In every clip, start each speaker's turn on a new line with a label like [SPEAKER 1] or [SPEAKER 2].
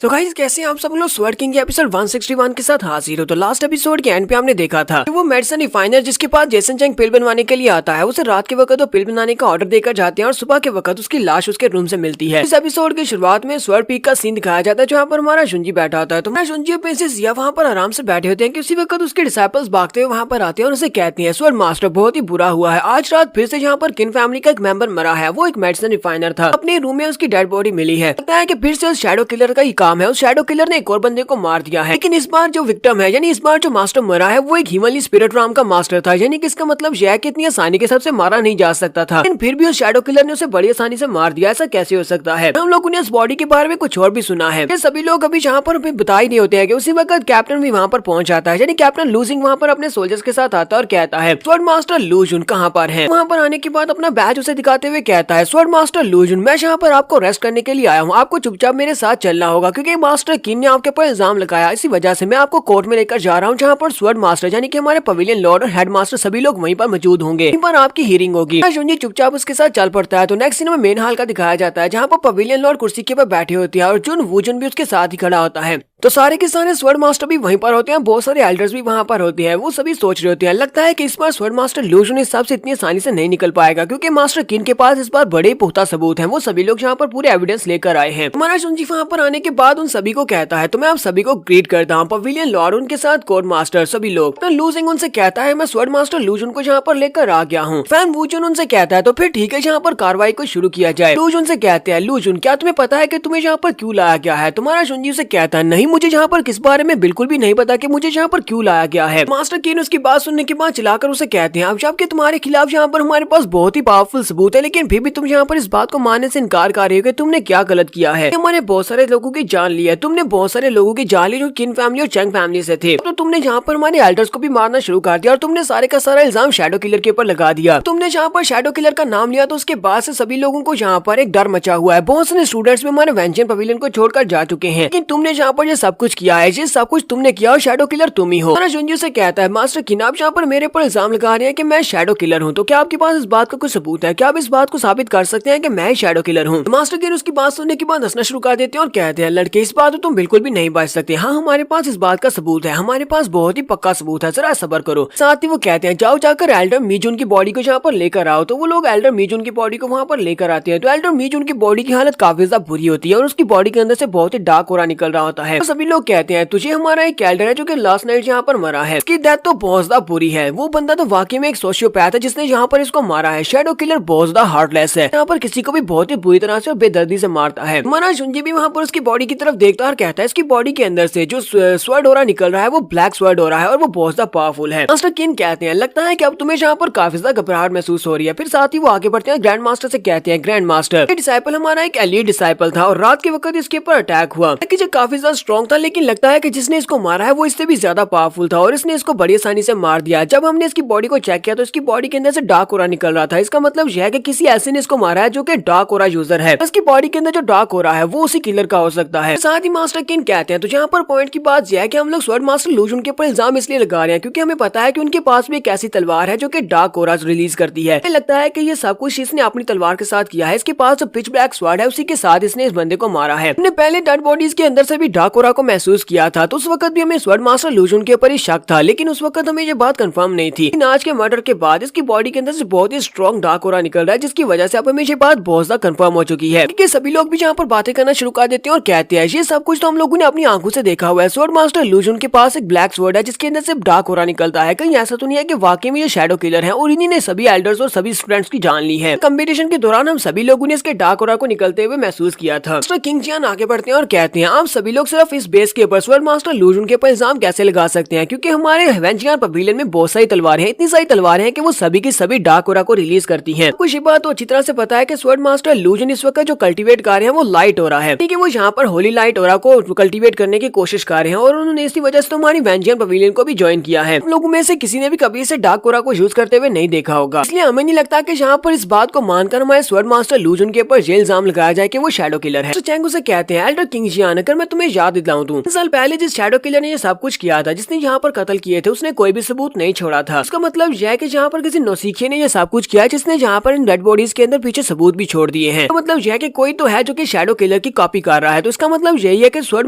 [SPEAKER 1] तो गाइस कैसे हैं आप सब लोग स्वर्ड किंग के एपिसोड 161 के साथ हाजिर हो। तो लास्ट एपिसोड के एंड पे हमने देखा था कि वो मेडिसिन रिफाइनर जिसके पास जेसन चैंग पिल बनवाने के लिए आता है, उसे रात के वक्त वो पिल बनाने का ऑर्डर देकर जाते हैं और सुबह के वक्त उसकी लाश उसके रूम से मिलती है। इस एपिसोड की शुरुआत में स्वर्ड पीक का सीन दिखाया जाता है जहाँ पर हमारा शुंजी बैठा होता है। तो हमारा शुंजी और प्रिंसेस या वहाँ पर आराम से बैठे होते हैं कि उसी वक्त उसके डिसाइपल्स भागते हुए वहाँ पर आते हैं और उसे कहते हैं स्वर्ड मास्टर बहुत ही बुरा हुआ है, आज रात फिर से यहाँ पर किन फैमिली का एक मेंबर मरा है, वो एक मेडिसिन रिफाइनर था, अपने रूम में उसकी डेड बॉडी मिली है। लगता है कि फिर से उस शैडो किलर का ही काम है, उस शैडो किलर ने एक और बंदे को मार दिया है। लेकिन इस बार जो विक्टिम है यानी इस बार जो मास्टर मरा है वो एक हिमालय स्पिरिट राम का मास्टर था, यानी कि इसका मतलब यह है कि इतनी आसानी के सबसे मारा नहीं जा सकता था, लेकिन फिर भी उस शैडो किलर ने उसे बड़ी आसानी से मार दिया। ऐसा कैसे हो सकता है? हम लोगों ने उस बॉडी के बारे में कुछ और भी सुना है। ये सभी लोग अभी जहाँ पर बता ही नहीं होते हैं कि उसी वक्त कैप्टन भी वहाँ पर पहुंच जाता है, यानी कैप्टन लूजिंग वहाँ पर अपने सोल्जर्स के साथ आता है और कहता है स्वर्ड मास्टर लूजुन कहाँ पर है। वहाँ पर आने के बाद अपना बैज उसे दिखाते हुए कहता है स्वर्ड मास्टर लूजुन मैं यहाँ पर आपको रेस्ट करने के लिए आया हूँ, आपको चुपचाप मेरे साथ चलना होगा क्योंकि मास्टर किन ने आपके ऊपर इल्जाम लगाया, इसी वजह से मैं आपको कोर्ट में लेकर जा रहा हूँ जहाँ पर स्वर्ड मास्टर यानी कि हमारे पवेलियन लॉर्ड और हेड मास्टर सभी लोग वहीं पर मौजूद होंगे, वहीं पर आपकी हियरिंग होगी। शुंजी चुपचाप उसके साथ चल पड़ता है। तो नेक्स्ट सीन में मेन हॉल का दिखाया जाता है जहाँ पर पवेलियन लॉर्ड कुर्सी के ऊपर बैठे होते हैं और जुन वूजुन भी उसके साथ ही खड़ा होता है। तो सारे के सारे स्वर्ड मास्टर भी वहीं पर होते हैं, बहुत सारे एल्डर्स भी वहाँ पर होते हैं। वो सभी सोच रहे होते हैं, लगता है कि इस बार स्वर्ड मास्टर लूजुन इस हिसाब से इतनी आसानी से नहीं निकल पाएगा क्योंकि मास्टर किन के पास इस बार बड़े पुख्ता सबूत हैं। वो सभी लोग यहाँ पर पूरे एविडेंस लेकर आए हैं। हमारा शुंजी वहाँ पर आने के बाद उन सभी को कहता है तो मैं आप सभी को ग्रीट करता हूँ, पवेलियन लॉर्ड उनके साथ कोर्ट मास्टर सभी लोग। तो लूजिंग उनसे कहता है मैं स्वर्ड मास्टर लूजुन को यहाँ पर लेकर आ गया हूँ। फैन वूजुन उनसे कहता है तो फिर ठीक है यहाँ पर कार्रवाई को शुरू किया जाए। लूजुन से कहते हैं लूजुन क्या तुम्हें पता है कि तुम्हें यहाँ पर क्यों लाया गया है? तुम्हारा शुंजी से कहता है नहीं मुझे यहाँ पर किस बारे में बिल्कुल भी नहीं पता कि मुझे यहाँ पर क्यों लाया गया है। मास्टर किन उसकी बात सुनने के बाद चिल्लाकर उसे कहते हैं अब जबकि तुम्हारे खिलाफ यहाँ पर हमारे पास बहुत ही पावरफुल सबूत है लेकिन फिर भी तुम यहाँ पर इस बात को मानने से इनकार कर रहे हो कि तुमने क्या गलत किया है। हमारे बहुत सारे लोगों की जान ली है, तुमने बहुत सारे लोगों की जान ली जो किन फैमिली और चैंग फैमिली से थे। तो तुमने यहाँ पर हमारे एल्डर्स को भी मारना शुरू कर दिया और तुमने सारे का सारा इल्जाम शैडो किलर के ऊपर लगा दिया। तुमने जहाँ पर शैडो किलर का नाम लिया तो उसके बाद से सभी लोगों को यहाँ पर एक डर मचा हुआ है। बहुत सारे स्टूडेंट्स भी हमारे वेंचर पवेलियन को छोड़कर जा चुके हैं, लेकिन तुमने जहाँ पर ये सब कुछ किया है, ये सब कुछ तुमने किया और शैडो किलर तुम ही हो। शुंजी से कहता है मास्टर किन आप यहाँ पर मेरे पर इल्जाम लगा रहे हैं कि मैं शैडो किलर हूँ, तो क्या आपके पास इस बात का कुछ सबूत है? क्या आप इस बात को साबित कर सकते हैं कि मैं शैडो किलर हूँ? मास्टर किन उसकी बात सुनने के बाद हंसना शुरू कर देते हैं और कहते हैं लड़के इस बात को तुम बिल्कुल भी नहीं बच सकते। हाँ हमारे पास इस बात का सबूत है, हमारे पास बहुत ही पक्का सबूत है, जरा सब्र करो। साथ ही वो कहते हैं जाओ जाकर एल्डर मीजुन की बॉडी को यहाँ पर लेकर आओ। तो वो लोग एल्डर मीजुन की बॉडी को वहाँ पर लेकर आते हैं। तो एल्डर मीजुन की बॉडी की हालत काफी ज्यादा बुरी होती है और उसकी बॉडी के अंदर से बहुत ही डार्क ओरा निकल रहा होता है। तो सभी लोग कहते हैं तुझे हमारा एक एल्डर है जो कि लास्ट नाइट यहाँ पर मरा है, उसकी डेथ तो बहुत ज्यादा बुरी है। वो बंदा तो वाकई में एक सोशियोपैथ है जिसने यहाँ पर इसको मारा है। शैडो किलर बहुत ज्यादा हार्टलेस है, यहाँ पर किसी को भी बहुत ही बुरी तरह से और बेदर्दी से मारता है। हमारा शुंजी भी वहाँ पर उसकी बॉडी की तरफ देखता है और कहता है इसकी बॉडी के अंदर से जो स्वर्ड ओरा निकल रहा है वो ब्लैक स्वर्ड ओरा है और वो बहुत ज्यादा पावरफुल है। मास्टर किन कहते हैं लगता है कि अब तुम्हें यहाँ पर काफी ज्यादा घबराहट महसूस हो रही है। फिर साथ ही वो आगे बढ़ते हैं ग्रैंड मास्टर से कहते हैं ग्रैंड मास्टर ये डिसाइपल हमारा एक एलीट डिसाइपल था और रात के वक्त इसके ऊपर अटैक हुआ कि जो काफी ज्यादा स्ट्रॉन्ग था, लेकिन लगता है कि जिसने इसको मारा है वो इससे भी ज्यादा पावरफुल था और इसने इसको बड़ी आसानी से मार दिया। जब हमने इसकी बॉडी को चेक किया तो इसकी बॉडी के अंदर से डार्क ओरा निकल रहा था। इसका मतलब यह है कि किसी ऐसे ने इसको मारा है जो कि डार्क ओरा यूजर है। इसकी बॉडी के अंदर जो डार्क ओरा है वो उसी किलर का हो सकता है। साथ ही मास्टर किन कहते हैं तो यहाँ पर पॉइंट की बात यह है कि हम लोग स्वर्ड मास्टर लूजुन के ऊपर इल्जाम इसलिए लगा रहे हैं क्योंकि हमें पता है कि उनके पास भी एक ऐसी तलवार है जो कि डार्क ओरा रिलीज करती है। लगता है कि ये सब कुछ इसने अपनी तलवार के साथ किया है। इसके पास जो पिच ब्लैक स्वॉर्ड है उसी के साथ इसने इस बंदे को मारा है। हमने पहले डेड बॉडीज के अंदर से भी डार्क ओरा को महसूस किया था, तो उस वक्त भी हमें स्वर्ड मास्टर लूजुन के ऊपर ही शक था, लेकिन उस वक्त हमें ये बात कंफर्म नहीं थी। लेकिन आज के मर्डर के बाद इसकी बॉडी के अंदर से बहुत ही स्ट्रॉन्ग डार्क ओरा निकल रहा है जिसकी वजह से अब हमें ये बात बहुत ज्यादा कंफर्म हो चुकी है। क्योंकि सभी लोग भी यहाँ पर बातें करना शुरू कर देते हैं और कहते हैं ये सब कुछ तो हम लोगों ने अपनी आंखों से देखा हुआ है। स्वर्ड मास्टर लूजुन के पास एक ब्लैक स्वॉर्ड है जिसके अंदर से डार्क ओरा निकलता है। कहीं ऐसा तो नहीं है कि वाकई में ये शैडो किलर है और इन्हीं ने सभी एल्डर्स और सभी स्टूडेंट्स की जान ली है। कंपटीशन के दौरान हम सभी लोगों ने इसके डार्क ओरा को निकलते हुए महसूस किया था। मास्टर किंग जियान आगे बढ़ते हैं और कहते हैं आप सभी लोग सिर्फ इस बेस के ऊपर स्वर्ड मास्टर लूजुन के ऊपर इल्जाम कैसे लगा सकते हैं क्योंकि हमारे वेंजियार पवेलियन में बहुत सारी तलवारें हैं, इतनी सारी तलवारें हैं कि वो सभी की सभी डार्क ओरा को रिलीज करती हैं। कुछ ये बात तो अच्छी तरह से पता है कि स्वर्ड मास्टर लूजुन इस वक्त जो कल्टीवेट कर रहे हैं वो लाइट ओरा है, ठीक है, वो यहाँ पर होली लाइट ओरा को कल्टीवेट करने की कोशिश कर रहे हैं और उन्होंने इसी वजह से हमारी वेंजियन पवेलियन को भी ज्वाइन किया है। हम लोगों में से किसी ने भी कभी इसे डार्क ओरा को यूज करते हुए नहीं देखा होगा, इसलिए हमें नहीं लगता कि यहाँ पर इस बात को मानकर हमारे स्वर्ड मास्टर लूजुन के ऊपर ये इल्जाम लगाया जाए कि वो शैडो किलर है। तो चैंग उसे कहते हैं एल्डर किंग जियान अगर मैं तुम्हें याद बतलाऊं तू, 3 साल पहले जिस शैडो किलर ने ये सब कुछ किया था, जिसने यहाँ पर कत्ल किए थे, उसने कोई भी सबूत नहीं छोड़ा था। इसका मतलब यह है कि जहाँ पर किसी नौसिखिए ने ये सब कुछ किया है, जिसने जहाँ पर इन डेड बॉडीज के अंदर पीछे सबूत भी छोड़ दिए हैं। तो मतलब यह है कि कोई तो है जो कि शैडो किलर की कॉपी कर रहा है। तो इसका मतलब यही है कि स्वॉर्ड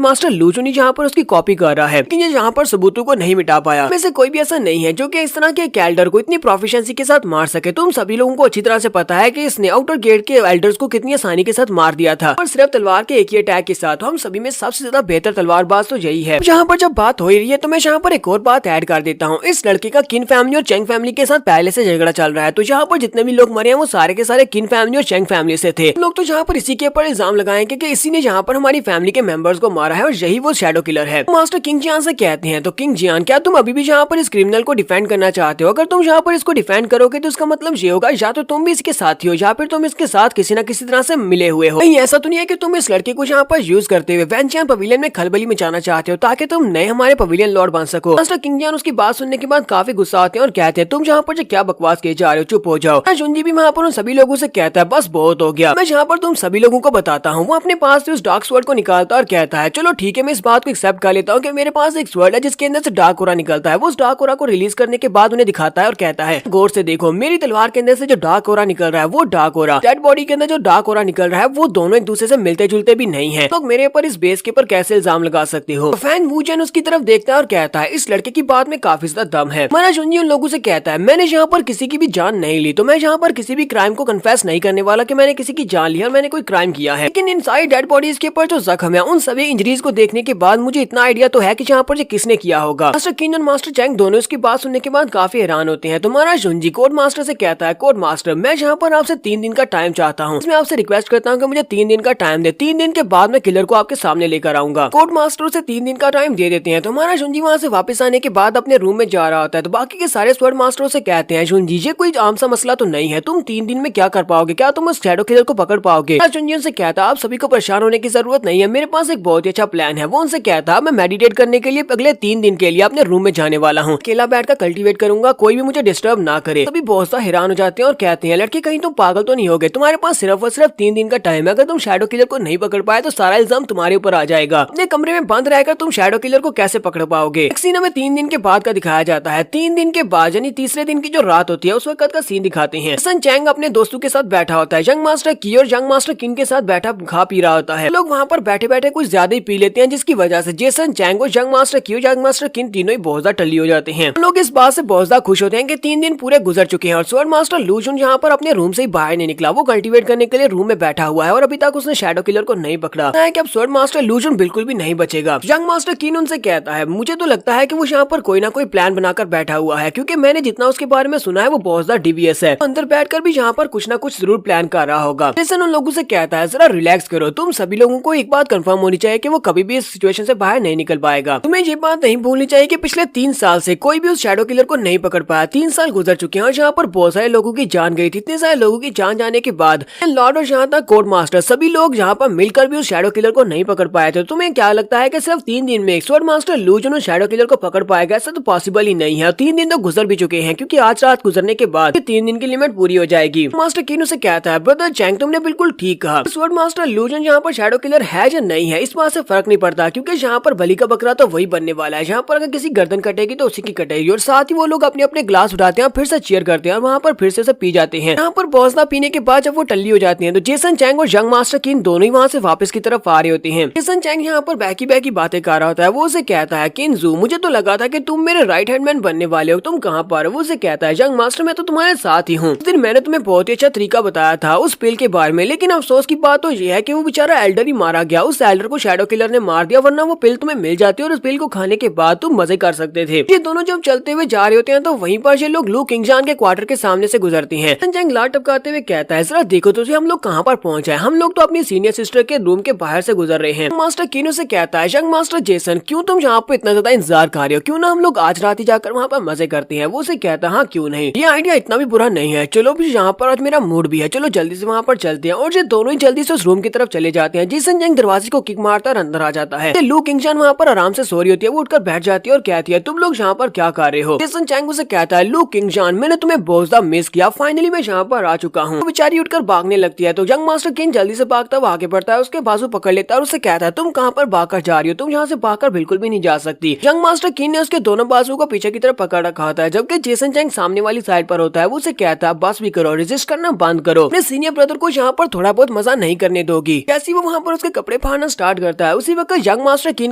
[SPEAKER 1] मास्टर लू जुन जहाँ पर उसकी कॉपी कर रहा है, लेकिन ये यहाँ पर सबूतों को नहीं मिटा पाया। वैसे कोई भी ऐसा नहीं है जो कि इस तरह के एल्डर को इतनी प्रोफिशिएंसी के साथ मार सके। तुम सभी लोगों को अच्छी तरह से पता है कि इसने आउटर गेट के एल्डर्स को कितनी आसानी के साथ मार दिया था, और सिर्फ तलवार के एक ही अटैक के साथ। हम सभी में सबसे ज्यादा बेहतर तलवारबाज तो यही है। जहाँ पर जब बात हो रही है तो मैं यहाँ पर एक और बात ऐड कर देता हूँ। इस लड़के का किन फैमिली और चेंग फैमिली के साथ पहले से झगड़ा चल रहा है। तो यहाँ पर जितने भी लोग मरे हैं वो सारे के सारे किन फैमिली और चेंग फैमिली से थे। लोग तो यहाँ पर इसी के ऊपर इल्जाम लगाएंगे कि इसी ने यहाँ पर हमारी फैमिली के मेंबर्स को मारा है और यही वो शैडो किलर है। मास्टर किंग जियान से कहते हैं, तो किंग जियान क्या तुम अभी भी यहाँ पर इस क्रिमिनल को डिफेंड करना चाहते हो? अगर तुम यहाँ पर इसको डिफेंड करोगे तो इसका मतलब ये होगा या तो तुम भी इसके साथी हो या फिर तुम इसके साथ किसी न किसी तरह से मिले हुए हो। नहीं, ऐसा तो नहीं है कि तुम इस लड़के को यहाँ पर यूज करते हुए वैनचियान पवेलियन में खलबली मचाना चाहते हो ताकि तुम नए हमारे पवेलियन लॉर्ड बन सको। मास्टर किंग जियान उसकी बात सुनने के बाद काफी गुस्सा आते हैं और कहते हैं, तुम यहाँ पर क्या बकवास किए जा रहे हो, चुप हो जाओ। जुनजी भी वहाँ पर उन सभी लोगों से कहता है, बस बहुत हो गया, मैं यहाँ पर तुम सभी लोगों को बताता हूँ। वो अपने पास से उस डार्क स्वॉर्ड को निकालता और कहता है, चलो ठीक है, मैं इस बात को एक्सेप्ट कर लेता हूँ कि मेरे पास एक स्वॉर्ड है जिसके अंदर से डार्क ओरा निकलता है। वो उस डार्क ओरा को रिलीज करने के बाद उन्हें दिखाता है और कहता है, गौर से देखो, मेरी तलवार के अंदर से जो डार्क ओरा निकल रहा है वो डार्क ओरा, डेड बॉडी के अंदर जो डार्क ओरा निकल रहा है वो दोनों एक दूसरे से मिलते जुलते भी नहीं है। तो मेरे ऊपर इस बेस के ऊपर कैसे इल्जाम लगा सकते हो? फैन वूजन उसकी तरफ देखता है और कहता है, इस लड़के की बात में काफी ज्यादा दम है। माना जुनजी उन लोगों से कहता है, मैंने यहाँ पर किसी की भी जान नहीं ली, तो मैं यहाँ पर किसी भी क्राइम को कन्फेस नहीं करने वाला कि मैंने किसी की जान ली और मैंने कोई क्राइम किया है। लेकिन इन सारी डेड बॉडीज के ऊपर जो जख्म है, उन सभी इंजरीज को देखने के बाद मुझे इतना आइडिया तो है कि यहाँ पर किसने किया होगा। मास्टर किन और मास्टर चैंग दोनों इसकी बात सुनने के बाद काफी हैरान होते हैं। तो महाराज जुनजी कोड मास्टर से कहता है, कोड मास्टर, मैं यहाँ पर आपसे 3 दिन का टाइम चाहता हूँ। इसमें आपसे रिक्वेस्ट करता हूँ कि मुझे 3 दिन का टाइम दे। 3 दिन के बाद मैं किलर को आपके सामने लेकर आऊंगा। कोड मास्टर उसे 3 दिन का टाइम दे देते हैं। तो महाराज जुनजी वहाँ से वापस आने के बाद अपने रूम में जा रहा होता है। तो बाकी के सारे स्वॉर्ड मास्टरों से कहते हैं, जुनजी ये कोई आम सा मसला तो नहीं है, तुम 3 दिन में क्या कर पाओगे? क्या तुम उस शैडो किलर को पकड़ पाओगे? जुनजी उनसे कहता, आप सभी को परेशान होने की जरूरत नहीं है, मेरे पास एक बहुत ही अच्छा प्लान है। वो उनसे कहता, मैं मेडिटेट करने के लिए अगले 3 दिन के लिए अपने रूम में जाने वाला हूँ, अकेला बैठकर कल्टीवेट करूंगा, कोई भी मुझे डिस्टर्ब ना करे। सभी बहुत सा हैरान हो जाते हैं और कहते हैं, लड़के कहीं तुम पागल तो नहीं हो गए? तुम्हारे पास सिर्फ और सिर्फ 3 दिन का टाइम है। अगर तुम शैडो किलर को नहीं पकड़ पाए तो सारा इल्जाम तुम्हारे ऊपर आ जाएगा। अपने कमरे में बंद रहकर तुम शैडो किलर को कैसे पकड़ पाओगे? एक सीन हमें 3 दिन के बाद का दिखाया जाता है। 3 दिन के बाद यानी तीसरे दिन की जो रात होती है उस वक्त का सीन दिखाते हैं। सन चैंग अपने दोस्तों के साथ बैठा होता है, यंग मास्टर की और यंग मास्टर किन के साथ बैठा खा पी रहा होता है। लोग वहाँ पर बैठे बैठे कुछ ज्यादा ही पी लेते हैं, जिसकी वजह से जेसन चैंग और यंग मास्टर की और यंग मास्टर किन तीनों ही बहुत ज्यादा टल्ली हो जाते हैं। लोग इस बात से बहुत ज्यादा खुश होते हैं कि 3 दिन पूरे गुजर चुके हैं और स्वॉर्ड मास्टर लू जुन यहाँ पर अपने रूम से ही बाहर नहीं निकला। वो कल्टीवेट करने के लिए रूम में बैठा हुआ है और अभी तक उसने शैडो किलर को नहीं पकड़ा है कि अब स्वॉर्ड मास्टर लू जुन बिल्कुल भी नहीं बचेगा। यंग मास्टर किन उनसे कहता है, मुझे तो लगता है कि वो यहाँ पर कोई ना कोई प्लान बनाकर बैठा हुआ है, क्योंकि मैंने जितना उसके बारे में सुना है वो बहुत ज्यादा डिवियस है। अंदर बैठकर भी यहाँ पर कुछ ना कुछ जरूर प्लान कर रहा होगा। जेसन उन लोगों से कहता है, जरा रिलैक्स करो, तुम सभी लोगों को एक बात कंफर्म होनी चाहिए कि वो कभी भी इस सिचुएशन से बाहर नहीं निकल पाएगा। तुम्हें ये बात नहीं भूलनी चाहिए कि पिछले 3 साल से कोई भी उस शैडो किलर को नहीं पकड़ पाया। 3 साल गुजर चुके हैं और यहाँ पर बहुत सारे लोगों की जान गई थी। इतने सारे लोगों की जान जाने के बाद लॉर्ड और यहाँ तक कोड मास्टर सभी लोग यहाँ पर मिलकर भी उस शैडो किलर को नहीं पकड़ पाए थे। तुम्हें क्या लगता है कि सिर्फ 3 दिन में स्वॉर्ड मास्टर लू जुन उस शैडो किलर को पकड़ पाएगा? ऐसा तो पॉसिबल ही नहीं है। 3 दिन तो गुजर भी चुके हैं, क्योंकि आज रात गुजरने के बाद 3 दिन की लिमिट पूरी हो जाएगी। मास्टर किन उसे कहता है, ब्रदर चैंग तुमने बिल्कुल ठीक कहा, स्वॉर्ड मास्टर लू जुन यहाँ पर शैडो किलर है या नहीं है इस बात से फर्क नहीं पड़ता, क्योंकि यहाँ पर बलि का बकरा तो वही बनने वाला है। यहाँ पर अगर किसी गर्दन कटेगी तो उसी की कटेगी। और साथ ही वो लोग अपने अपने ग्लास उठाते हैं, फिर से चीयर करते हैं और वहाँ पर फिर से पी जाते हैं। यहाँ पर बौसला पीने के बाद जब वो टल्ली हो जाती हैं तो जेसन चैंग और यंग मास्टर किन दोनों ही वहाँ से वापस की तरफ आ रहे होते हैं। जेसन चैंग यहाँ पर बैकी बैकी बातें कर रहा होता है। वो उसे कहता है, किनजू मुझे तो लगा था कि तुम मेरे राइट हैंड मैन बनने वाले हो, तुम कहाँ पर हो? वो उसे कहता है, यंग मास्टर मैं तो तुम्हारे साथ ही हूँ। उस दिन मैंने तुम्हें बहुत ही अच्छा तरीका बताया था उस पिल के बारे में, लेकिन अफसोस की बात तो ये है कि वो बेचारा एल्डर ही मारा गया। उस एल्डर को शैडो किलर ने मार दिया, वरना वो पिल तुम्हें मिल जाती और उस पिल को खाने के बाद तुम मजे कर सकते थे। ये दोनों जब चलते हुए जा रहे होते हैं तो वहीं पर ये लोग लू किंगजान के क्वार्टर के सामने से गुजरते हैं। चैंग लात टपकाते हुए कहता है, जरा देखो तो हम लोग कहाँ पर पहुँच आए, हम लोग तो अपनी सीनियर सिस्टर के रूम के बाहर से गुजर रहे हैं। मास्टर किनो से कहता है, यंग मास्टर जेसन क्यों तुम यहाँ पे इतना ज्यादा इंतजार कर रहे हो, क्यों ना हम लोग आज रात ही जाकर वहाँ पर मजे करते हैं? वो उसे कहता है, हाँ क्यों नहीं, ये आइडिया इतना भी बुरा नहीं है, चलो भी यहाँ पर आज मेरा मूड भी है, चलो जल्दी से वहाँ पर चलते हैं। और ये दोनों ही जल्दी से उस रूम की तरफ चले जाते हैं। जेसन चैंग दरवाजे को किक मारता और अंदर आ जाता है। लू किंगजान वहाँ पर आराम से सो रही होती है, वो उठकर बैठ जाती है और कहती है, तुम लोग यहाँ पर क्या कर रहे हो? जेसन चैंग उसे कहता है, लू किंगजान मैंने तुम्हें बहुत ज्यादा मिस किया, फाइनली मैं यहाँ पर आ चुका हूँ। बेचारी उठकर भागने लगती है तो यंग मास्टर किन जल्दी से भागता हुआ आगे बढ़ता है, उसके बाजू पकड़ लेता है और उससे कहता है, तुम कहाँ पर भागकर जा रही हो, तुम यहाँ से भागकर बिल्कुल भी नहीं जा सकती। यंग मास्टर किन ने उसके दोनों बाजुओं को पीछे की तरफ पकड़ रखा होता है, जबकि जेसन चैंग सामने वाली साइड पर होता है। वो उसे कहता है बस भी करो, रेजिस्ट करना बंद करो, अपने सीनियर ब्रदर को यहाँ पर थोड़ा बहुत मजा नहीं करने दोगी। जैसे वो वहाँ पर उसके कपड़े फाड़ना स्टार्ट करता है, उसी वक्त यंग मास्टर किन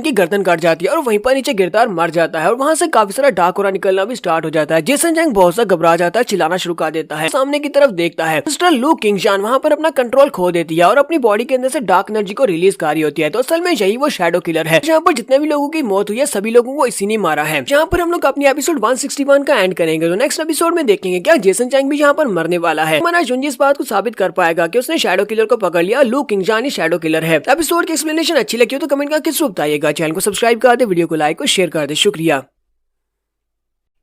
[SPEAKER 1] की गर्दन कट जाती है और वहीं पर नीचे गिरता और मर जाता है और वहाँ से काफी सारा डार्क हो निकलना भी स्टार्ट हो जाता है। जेसन चैंग बहुत सा घबरा जाता है, चिल्लाना शुरू कर देता है, सामने की तरफ देखता है मिस्टर लू किंगजान वहाँ पर अपना कंट्रोल खो देती है और अपनी बॉडी के अंदर से डार्क एनर्जी को रिलीज कर रही होती है। तो असल में यही वो शैडो किलर है। यहाँ पर जितने भी लोगों की मौत हुई है सभी लोगों को इसी ने मारा है। यहाँ पर हम लोग अपनी एपिसोड 161 का एंड करेंगे। तो नेक्स्ट एपिसोड में देखेंगे क्या जेसन चैंग भी यहाँ पर मरने वाला है। हमारा जुंजी इस बात को साबित कर पाएगा कि उसने शैडो किलर को पकड़ लिया, लू किंगजान ही शैडो किलर है। एपिसोड की एक्सप्लेनेशन अच्छी लगी हो तो कमेंट करके जरूर बताइएगा। चैनल को सब्सक्राइब कर दे, वीडियो को लाइक और शेयर कर दे। शुक्रिया।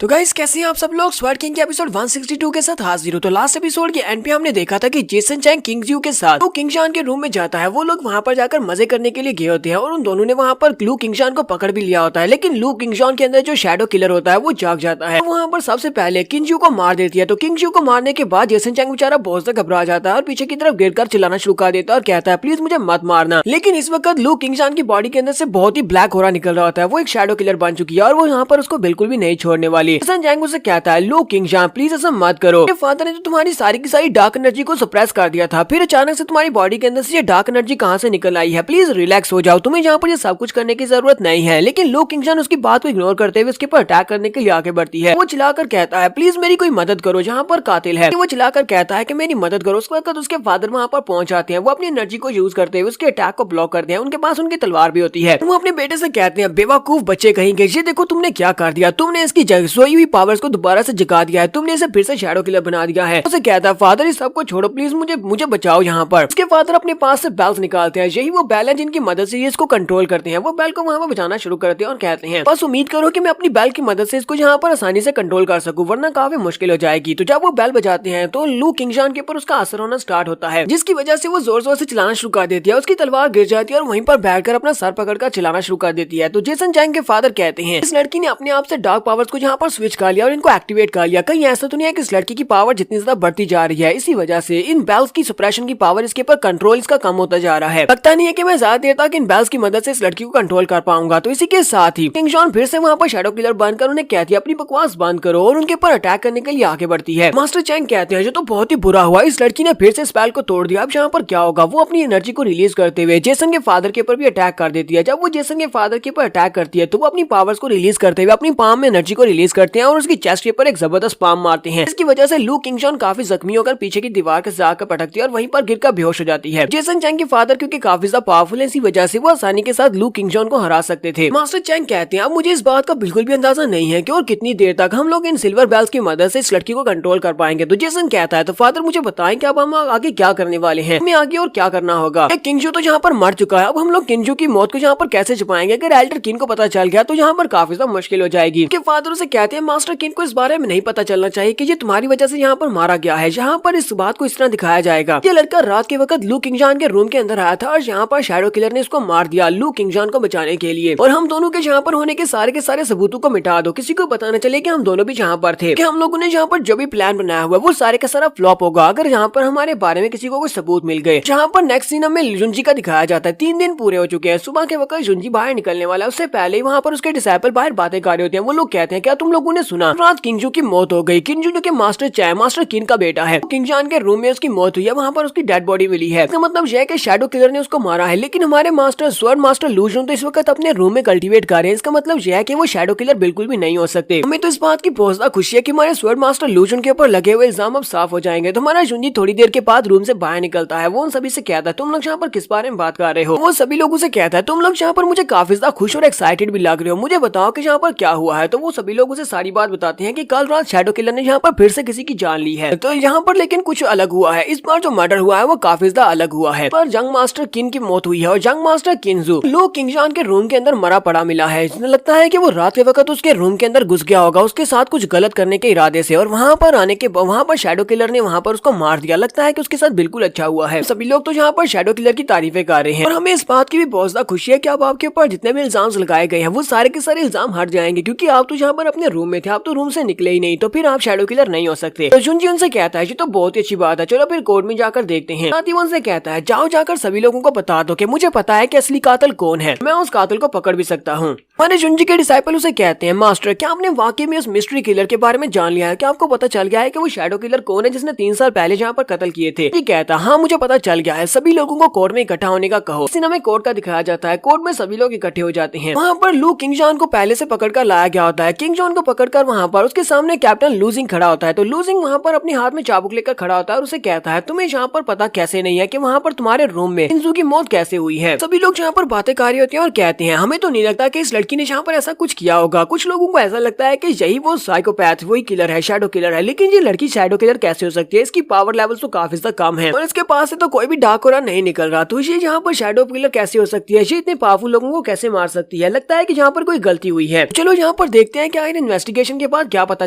[SPEAKER 1] तो गाइस कैसे हैं आप सब लोग। स्वर्ड किंग के एपिसोड 162 के साथ हाजिर हो। तो लास्ट एपिसोड के एंड पे हमने देखा था कि जेसन चैंग किंग जियो के साथ किंगजान के रूम में जाता है। वो लोग वहां पर जाकर मजे करने के लिए गए होते हैं और उन दोनों ने वहां पर लू किंगजान को पकड़ भी लिया होता है। लेकिन लू किंगजान के अंदर जो शैडो किलर होता है वो जाग जाता है। वहां पर सबसे पहले किंग जियो को मार देती है। तो किंग जियो को मारने के बाद जेसन चैंग बेचारा बहुत ज्यादा घबरा जाता है और पीछे की तरफ गिरकर चिल्लाना शुरू कर देता है और कहता है प्लीज मुझे मत मारना। लेकिन इस वक्त लू किंगजान की बॉडी के अंदर से बहुत ही ब्लैक हो रहा निकल रहा होता है। वो एक शैडो किलर बन चुकी है और वो यहाँ पर उसको बिल्कुल भी नहीं छोड़ने वाली। जेसन चैंग उसे कहता है लो किंगजान प्लीज ऐसा मत करो, फादर ने तो तुम्हारी सारी की सारी डार्क एनर्जी को सप्रेस कर दिया था, फिर अचानक से तुम्हारी बॉडी के अंदर से ये डार्क एनर्जी कहां से निकल आई है, प्लीज रिलैक्स हो जाओ, तुम्हें यहाँ पर ये सब कुछ करने की जरूरत नहीं है। लेकिन लो किंगजान उसकी बात को इग्नोर करते हुए उसके ऊपर अटैक करने के लिए आगे बढ़ती है। वो चिल्लाकर कहता है प्लीज मेरी कोई मदद करो, जहाँ पर कातिल है। वो चिल्लाकर कहता है कि मेरी मदद करो। उस वक्त उसके फादर वहाँ पर पहुंच जाते हैं। वो अपनी एनर्जी को यूज करते हुए उसके अटैक को ब्लॉक करते हैं। उनके पास उनकी तलवार भी होती है। वो अपने बेटे से कहते हैं बेवकूफ बच्चे कहेंगे, ये देखो तुमने क्या कर दिया, तुमने इसकी सोई हुई पावर्स को दोबारा से जगा दिया है, तुमने इसे फिर से शैडो किलर बना दिया है। उसे कहता है फादर इस सबको छोड़ो प्लीज, मुझे बचाओ यहाँ पर। उसके फादर अपने पास से बेल्स निकालते हैं। यही वो बैल है जिनकी मदद से ये इसको कंट्रोल करते हैं। वो बैल को वहाँ पर बचाना शुरू करते हैं और कहते हैं बस उम्मीद करो कि मैं अपनी बैल की मदद से इसको यहाँ पर आसानी से कंट्रोल कर सकूं, वरना काफी मुश्किल हो जाएगी। तो जब वो बैल बजाते हैं तो लू किंगजान के ऊपर उसका असर होना स्टार्ट होता है, जिसकी वजह से वो जोर जोर से चिल्लाना शुरू कर देती है। उसकी तलवार गिर जाती है और वहीं पर बैठकर अपना सर पकड़कर चिल्लाना शुरू कर देती है। तो जेसन चैंग के फादर कहते हैं इस लड़की ने अपने आप से डार्क पावर्स को यहाँ पर स्विच कर लिया और इनको एक्टिवेट कर लिया। कहीं ऐसा तो नहीं है कि इस लड़की की पावर जितनी ज्यादा बढ़ती जा रही है, इसी वजह से इन बेल्स की सप्रेशन की पावर इसके ऊपर कंट्रोल इसका कम होता जा रहा है। लगता नहीं है कि मैं ज्यादा देर तक इन बेल्स की मदद से इस लड़की को कंट्रोल कर पाऊंगा। तो इसी के साथ ही किंगजान फिर से वहाँ पर शैडो किलर बनकर उन्हें कहती है अपनी बकवास बंद करो और उनके ऊपर अटैक करने के लिए आगे बढ़ती है। मास्टर चैंग कहते हैं जो तो बहुत ही बुरा हुआ, इस लड़की ने फिर से स्पेल को तोड़ दिया, अब यहाँ पर क्या होगा। वो अपनी एनर्जी को रिलीज करते हुए जेसन के फादर के ऊपर भी अटैक कर देती है। जब वो जेसन के फादर के ऊपर अटैक करती है तो वो अपनी पावर्स को रिलीज करते हुए अपनी पाम में एनर्जी को रिलीज करते हैं और उसकी चेस्ट के ऊपर एक जबरदस्त पाम मारते हैं। इसकी वजह से लू किंगजान काफी जख्मी होकर पीछे की दीवार के जाकर पटकती है और वहीं पर गिरकर बेहोश हो जाती है। जेसन चैंग के फादर क्योंकि काफी ज्यादा पावरफुल है, इसी वजह से वो आसानी के साथ लू किंगजान को हरा सकते थे। मास्टर चैंग कहते हैं अब मुझे इस बात का बिल्कुल भी अंदाजा नहीं है कि और कितनी देर तक हम लोग इन सिल्वर बेल्स की मदद से इस लड़की को कंट्रोल कर पाएंगे। तो जेसन कहता है तो फादर मुझे बताएं कि अब हम आगे क्या करने वाले हैं, हमें आगे और क्या करना होगा। किंगजू तो यहाँ पर मर चुका है, अब हम लोग किंगजू की मौत को यहाँ पर कैसे छुपाएंगे। अगर एल्डर किन को पता चल गया तो यहाँ पर काफी ज्यादा मुश्किल हो जाएगी। फादर से कहते हैं मास्टर किन को इस बारे में नहीं पता चलना चाहिए कि ये तुम्हारी वजह से यहाँ पर मारा गया है। यहाँ पर इस बात को इस तरह दिखाया जाएगा ये लड़का रात के वक्त लू किंगजान के रूम के अंदर आया था और यहाँ पर शैडो किलर ने इसको मार दिया लू किंगजान को बचाने के लिए। और हम दोनों के यहाँ पर होने के सारे सबूतों को मिटा दो, किसी को पता न चले कि हम दोनों भी यहाँ पर थे, कि हम लोगों ने यहाँ पर जो भी प्लान बनाया हुआ वो सारे का सारा फ्लॉप होगा अगर यहाँ पर हमारे बारे में किसी को कोई सबूत मिल गए। जहाँ पर नेक्स्ट सीन हमें जुंजी का दिखाया जाता है। 3 दिन पूरे हो चुके हैं, सुबह के वक्त जुंजी बाहर निकलने वाला है। उससे पहले ही वहाँ पर उसके डिसाइपल बाहर बातें कर रहे होते हैं। वो लोग कहते हैं क्या तुम लोगों ने सुना रात किंगजू की मौत हो गई। किंगजू जो कि मास्टर किन का बेटा है, किंगजान के रूम में उसकी मौत हुई है, वहाँ पर उसकी डेड बॉडी मिली है। इसका मतलब यह है कि शैडो किलर ने उसको मारा है। लेकिन हमारे स्वर्ण मास्टर लूजन तो इस वक्त अपने रूम में कल्टीवेट कर रहे हैं। इसका मतलब यह है कि वो शैडो किलर बिल्कुल भी नहीं हो सकते। हमें तो इस बात की बहुत ज्यादा खुशी है कि हमारे स्वर्ण मास्टर लूजन के ऊपर लगे हुए इल्जाम अब साफ हो जाएंगे। तो हमारा जुंजी थोड़ी देर के बाद रूम से बाहर निकलता है। वो उन सभी से कहता है तुम लोग यहाँ पर किस बारे में बात कर रहे हो। वो सभी लोगों से कहता है तुम लोग यहाँ पर मुझे काफी ज्यादा खुश और एक्साइटेड भी लग रहे हो, मुझे बताओ कि यहाँ पर क्या हुआ है। तो वो सभी लोग उसे सारी बात बताते हैं कि कल रात शैडो किलर ने यहाँ पर फिर से किसी की जान ली है। तो यहाँ पर लेकिन कुछ अलग हुआ है, इस बार जो मर्डर हुआ है वो काफी ज्यादा अलग हुआ है। पर यंग मास्टर किन की मौत हुई है और यंग मास्टर किंजू लो किंगजान के रूम के अंदर मरा पड़ा मिला है। इसमें लगता है कि वो रात के वक्त उसके रूम के अंदर घुस गया होगा उसके साथ कुछ गलत करने के इरादे से, और वहाँ पर आने के वहाँ पर शैडो किलर ने वहाँ पर उसको मार दिया। लगता है कि उसके साथ बिल्कुल अच्छा हुआ है। सभी लोग तो यहाँ पर शैडो किलर की तारीफें कर रहे हैं और हमें इस बात की भी बहुत ज्यादा खुशी है कि अब आपके ऊपर जितने भी इल्जाम लगाए गए हैं वो सारे के सारे इल्जाम हट जाएंगे, क्योंकि आप तो यहाँ पर अपने रूम में थे, आप तो रूम से निकले ही नहीं, तो फिर आप शैडो किलर नहीं हो सकते। तो जुनजी उनसे कहता है, ये तो बहुत ही अच्छी बात है, चलो फिर कोर्ट में जाकर देखते हैं। साथ ही वो उनसे कहता है, जाओ जाकर सभी लोगों को बता दो कि मुझे पता है कि असली कातिल कौन है, मैं उस कातिल को पकड़ भी सकता हूँ। हमारे जुनजी के डिसाइपल उसे कहते हैं, मास्टर क्या आपने वाकई में उस मिस्ट्री किलर के बारे में जान लिया है? क्या आपको पता चल गया है कि वो शैडो किलर कौन है जिसने 3 साल पहले यहाँ पर कत्ल किए थे? ये कहता हाँ मुझे पता चल गया है, सभी लोगों को कोर्ट में इकट्ठा होने का कहो। इसी हमें कोर्ट का दिखाया जाता है, कोर्ट में सभी लोग इकट्ठे हो जाते हैं। वहाँ पर लू किंग जॉन को पहले से पकड़कर लाया गया होता है। किंग जॉन को पकड़कर वहाँ पर उसके सामने कैप्टन लूजिंग खड़ा होता है। तो लूजिंग वहाँ पर अपने हाथ में चाबुक लेकर खड़ा होता है और उसे कहता है, तुम्हें यहाँ पर पता कैसे नहीं है कि वहाँ पर तुम्हारे रूम में किंजू की मौत कैसे हुई है? सभी लोग यहाँ पर बातें कर रहे होते हैं और कहते हैं, हमें तो नहीं लगता कि इस लड़की ने यहाँ पर ऐसा कुछ किया होगा। कुछ लोगों को ऐसा लगता है कि यही वो साइकोपैथ, वही किलर है, शैडो किलर है। लेकिन ये लड़की शैडो किलर कैसे हो सकती है? इसकी पावर लेवल तो काफी ज्यादा कम है और इसके पास से तो कोई भी डाकुरा नहीं निकल रहा, तो ये यहाँ पर शैडो किलर कैसे हो सकती है? ये इतने पावरफुल लोगों को कैसे मार सकती है? लगता है कि यहाँ पर कोई गलती हुई है। चलो यहाँ पर देखते हैं कि आखिर इन्वेस्टिगेशन के बाद क्या पता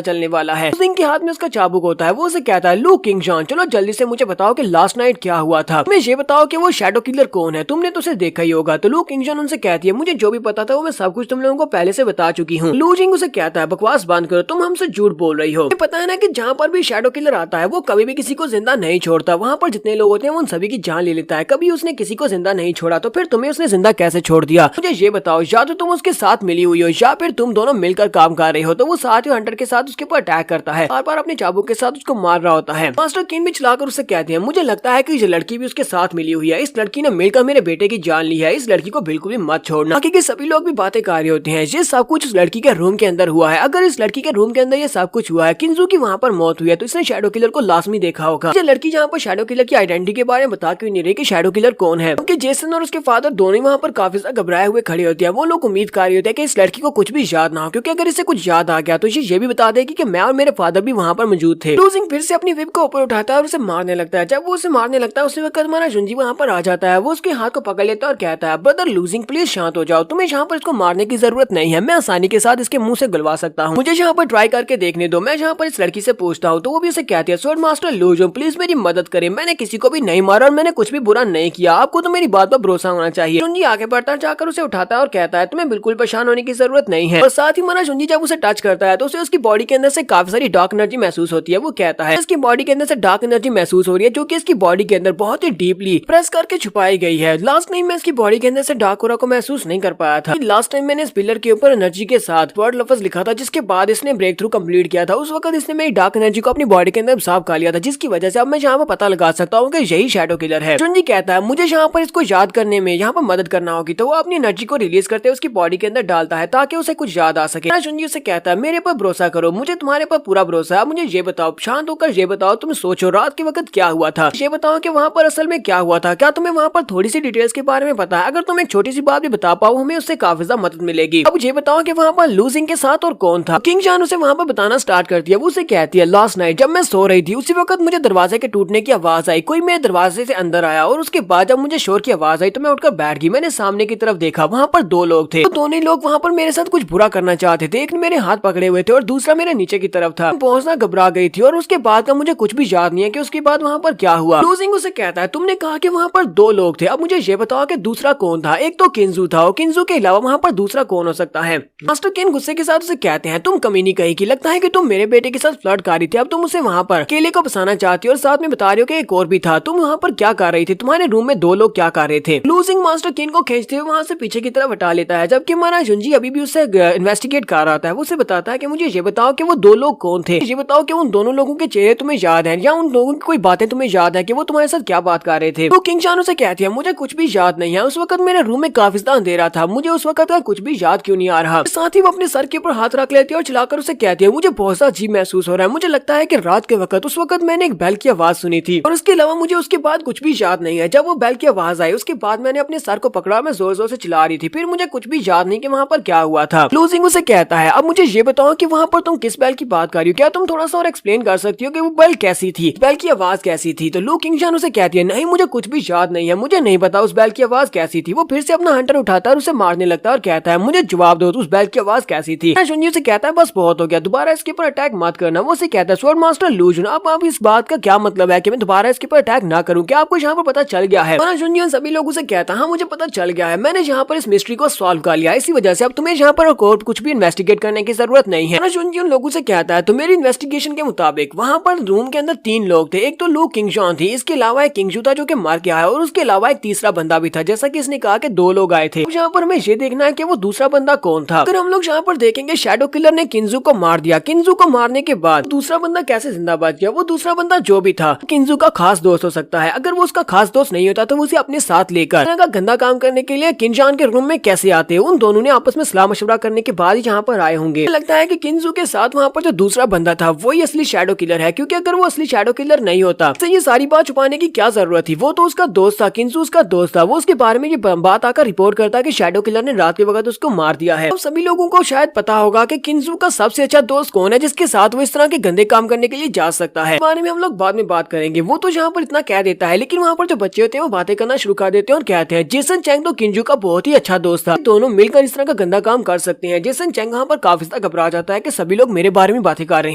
[SPEAKER 1] चलने वाला है। सिंह के हाथ में उसका चाबुक होता है, वो उसे कहता है, लू किंग जॉन चलो जल्दी से मुझे बताओ कि लास्ट नाइट क्या हुआ था। तुम्हें ये बताओ कि वो शैडो किलर कौन है, तुमने तो उसे देखा ही होगा। तो लू किंग जॉन उनसे कहती है, मुझे जो भी पता था वो मैं सब कुछ तुम लोगों को पहले से बता चुकी हूँ। लू जिंग उसे कहता है, बकवास बंद करो, तुम हमसे झूठ बोल रही हो। पता है ना कि जहाँ पर भी शैडो किलर आता है वो कभी भी किसी को जिंदा नहीं छोड़ता। वहाँ पर जितने लोग होते हैं उन सभी की जान ले लेता है। कभी उसने किसी को जिंदा नहीं छोड़ा, तो फिर तुम्हें उसने जिंदा कैसे छोड़ दिया? मुझे ये बताओ, या तो तुम उसके साथ मिली हुई हो या फिर तुम दोनों मिलकर काम कर रहे हो। तो वो साथ ही हंटर के साथ उसके ऊपर अटैक करता है, बार बार अपने चाबुक के साथ उसको मार रहा होता है। मास्टर किन भी चलाकर उसे कहते हैं, मुझे लगता है कि ये लड़की भी उसके साथ मिली हुई है, इस लड़की ने मिलकर मेरे बेटे की जान ली है, इस लड़की को बिल्कुल भी मत छोड़ना। बाकी के सभी लोग भी बातें कर रहे होते हैं, ये सब कुछ उस लड़की के रूम के अंदर हुआ है। अगर इस लड़की के रूम के अंदर ये सब कुछ हुआ है, किंजू की वहाँ पर मौत हुई है, तो इसने शैडो किलर को लाजमी देखा होगा। ये लड़की यहाँ पर शैडो किलर की आइडेंटिटी के बारे में बता क्यों नहीं रही कि शैडो किलर कौन है? क्योंकि जेसन और उसके फादर दोनों वहाँ पर काफी ज्यादा घबराए हुए खड़े होते हैं। वो लोग उम्मीद कर रहे होते हैं कि इस लड़की को कुछ भी याद ना हो, क्योंकि अगर इसे कुछ याद आ गया तो ये भी बता देगी कि मैं और मेरे फादर भी वहाँ पर मौजूद थे। लूजिंग फिर से अपनी विप को ऊपर उठाता है और उसे मारने लगता है। जब वो उसे मारने लगता है उसी वक्त हमारा जुंजी वहाँ पर आ जाता है। वो उसके हाथ को पकड़ लेता है और कहता है, ब्रदर लूजिंग प्लीज शांत हो जाओ, तुम्हें यहाँ पर इसको मारने की जरूरत नहीं है, मैं आसानी के साथ इसके मुंह से गलवा सकता हूँ, मुझे यहाँ पर ट्राई करके देखने दो। मैं यहाँ पर इस लड़की से पूछता हूँ। तो वो भी उसे कहती है, स्वॉर्ड मास्टर लूजो प्लीज मेरी मदद करे, मैंने किसी को भी नहीं मारा और मैंने कुछ भी बुरा नहीं किया, आपको तो मेरी बात पर भरोसा होना चाहिए। जुंजी आगे बढ़ता जाकर उसे उठाता है और कहता है, तुम्हें बिल्कुल परेशान होने की जरूरत नहीं है। और साथ ही हमारा जुंजी जब उसे टच करता है तो उसे उसकी बॉडी के अंदर से काफी सारी डार्क एनर्जी महसूस होती है। वो कहता है, इसकी बॉडी के अंदर से डार्क एनर्जी महसूस हो रही है जो कि इसकी बॉडी के अंदर बहुत ही डीपली प्रेस करके छुपाई गई है। लास्ट टाइम मैं इसकी बॉडी के अंदर से डार्क ऑरा को महसूस नहीं कर पाया था। लास्ट टाइम मैंने इस पिलर के ऊपर एनर्जी के साथ वर्ड लफ्ज लिखा था, जिसके बाद इसने ब्रेक थ्रू कंप्लीट किया था। उस वक्त इसने मेरी डार्क एनर्जी को अपनी बॉडी के अंदर साफ कर लिया था, जिसकी वजह से अब मैं यहाँ पर पता लगा सकता हूँ कि यही शैडो किलर है। जुंजी कहता है, मुझे यहाँ पर इसको याद करने में यहाँ पर मदद करना होगी। तो वो अपनी एनर्जी को रिलीज करते उसकी बॉडी के अंदर डालता है ताकि उसे कुछ याद आ सके। जुंजी उसे कहता है, मेरे पर भरोसा करो, मुझे तुम्हारे पर पूरा भरोसा है। मुझे ये बताओ, शांत होकर ये बताओ, तुम सोचो रात के वक्त क्या हुआ था, ये बताओ कि वहाँ पर असल में क्या हुआ था। क्या तुम्हें वहाँ पर थोड़ी सी डिटेल्स के बारे में पता है? अगर तुम एक छोटी सी बात भी बता पाओ हमें उससे काफी ज्यादा मदद मिलेगी। अब ये बताओ कि वहाँ पर लूजिंग के साथ और कौन था? किंग जॉन उसे वहाँ पर बताना स्टार्ट करती है। वो उसे कहती है, लास्ट नाइट जब मैं सो रही थी उसी वक्त मुझे दरवाजे के टूटने की आवाज आई, कोई मेरे दरवाजे से अंदर आया और उसके बाद जब मुझे शोर की आवाज आई तो मैं उठकर बैठ गई। मैंने सामने की तरफ देखा, वहाँ पर 2 लोग थे। तो दोनों लोग वहाँ पर मेरे साथ कुछ बुरा करना चाहते थे, एक ने मेरे हाथ पकड़े हुए थे और दूसरा मेरे नीचे की तरफ था। पहुंचना घबरा गई थी और उसके बाद का मुझे कुछ भी याद नहीं है कि उसके बाद वहाँ पर क्या हुआ। लूजिंग उसे कहता है, तुमने कहा कि वहाँ पर 2 लोग थे, अब मुझे ये बताओ कि दूसरा कौन था? एक तो किंजू था और किंजू के अलावा वहाँ पर दूसरा कौन हो सकता है? मास्टर किन गुस्से के साथ उसे कहते हैं, तुम कमी नहीं कही कि लगता है कि तुम मेरे बेटे के साथ फ्लर्ट कर रही थी, अब तुम उसे वहाँ पर केले को बसाना चाहती हो और साथ में बता रही हो कि एक और भी था। तुम वहाँ पर क्या कर रही थी? तुम्हारे रूम में 2 लोग क्या कर रहे थे? लूजिंग मास्टर किन को खींचते हुए वहाँ से पीछे की तरफ हटा लेता है, जबकि हमारा जुंजी अभी भी उससे इन्वेस्टिगेट कर रहा था। वो उसे बताता है कि मुझे ये बताओ कि वो 2 लोग कौन थे, ये बताओ कि उन दोनों लोगों के चेहरे तुम्हें याद है या उन लोगों की कोई बातें तुम्हें याद है कि वो तुम्हारे साथ क्या बात कर रहे थे? तो किंग जॉन उसे कहती है, मुझे कुछ भी याद नहीं है, उस वक्त मेरे रूम में काफी ज्यादा अंधेरा था, मुझे उस वक्त का कुछ भी याद क्यों नहीं आ रहा। साथ ही वो अपने सर के ऊपर हाथ रख लेती है और चलाकर उसे कहती है, मुझे बहुत सा अजीब महसूस हो रहा है, मुझे लगता है कि रात के वक्त उस वक्त मैंने एक बेल की आवाज सुनी थी और उसके अलावा मुझे उसके बाद कुछ भी याद नहीं है। जब वो बेल की आवाज आई उसके बाद मैंने अपने सर को पकड़ा, मैं जोर जोर से चिल्ला रही थी, फिर मुझे कुछ भी याद नहीं कि वहाँ पर क्या हुआ था। लूजिंग उसे कहता है, अब मुझे ये बताओ कि वहाँ पर तुम किस बेल की बात कर रही हो, क्या तुम थोड़ा सा और एक्सप्लेन कर सकती हो कि वो बेल कैसी थी, बेल की आवाज कैसी थी? तो लू किंग जॉन उसे कहती है, नहीं मुझे कुछ भी याद नहीं है, मुझे नहीं पता उस बेल की आवाज कैसी थी। वो फिर से अपना हंटर उठाता है और उसे मारने लगता है और कहता है, मुझे जवाब दो, उस बेल की आवाज कैसी थी? जुंजी से कहता है, बस बहुत हो गया, दोबारा इसके ऊपर अटैक मत करना। वो उसे कहता है, स्वॉर्ड मास्टर लूजन, अब इस बात का क्या मतलब है कि मैं दोबारा इसके ऊपर अटैक ना करूं? क्या आपको यहाँ पर पता चल गया है? जुंजी सभी लोगों से कहता है, हाँ मुझे पता चल गया है, मैंने यहाँ पर इस मिस्ट्री को सॉल्व कर लिया, इसी वजह से अब तुम्हें यहाँ पर कोर्ट कुछ भी इन्वेस्टिगेट करने की जरूरत नहीं है। जुनजी उन लोगों से कहता है तो मेरी इन्वेस्टिगेशन के मुताबिक वहाँ पर रूम के अंदर 3 लोग थे। एक तो लू किंगजॉन थी, इसके अलावा एक किंगजू था जो कि मर गया है, और उसके अलावा एक तीसरा बंदा भी था। जैसा कि इसने कहा कि 2 लोग आए थे। यहाँ पर हमें ये देखना है कि वो दूसरा बंदा कौन था। अगर हम लोग यहाँ पर देखेंगे शैडो किलर ने किंजू को मार दिया। किंजू को मारने के बाद दूसरा बंदा कैसे जिंदा बच गया? वो दूसरा बंदा जो भी था किंजू का खास दोस्त हो सकता है। अगर वो उसका खास दोस्त नहीं होता तो वो उसे अपने साथ लेकर गंदा काम करने के लिए किंजान के रूम में कैसे आते? उन दोनों ने आपस में सलाह मशवरा करने के बाद ही यहाँ पर आए होंगे। लगता है कि किंजू के साथ वहाँ पर जो दूसरा बंदा था वही असली शैडो किलर है, क्योंकि अगर वो असली शैडो किलर नहीं होता तो ये सारी बात छुपाने की क्या जरूरत थी? वो तो उसका दोस्त था, किंजू उसका दोस्त था। वो उसके बारे में ये बात आकर रिपोर्ट करता कि शैडो किलर ने रात के वक्त उसको मार दिया है। अब सभी लोगों को शायद पता होगा कि किंजू का सबसे अच्छा दोस्त कौन है जिसके साथ वो इस तरह के गंदे काम करने के लिए जा सकता है। इस बारे में हम लोग बाद में बात करेंगे। वो तो यहाँ पर इतना कह देता है, लेकिन वहाँ पर जो बच्चे होते हैं वो बातें करना शुरू कर देते हैं और कहते हैं जेसन चैंग तो किंजू का बहुत ही अच्छा दोस्त था, दोनों मिलकर इस तरह का गंदा काम कर सकते हैं। जेसन चैंग यहाँ पर काफी ज्यादा घबरा जाता है कि सभी लोग मेरे बारे में बातें कर रहे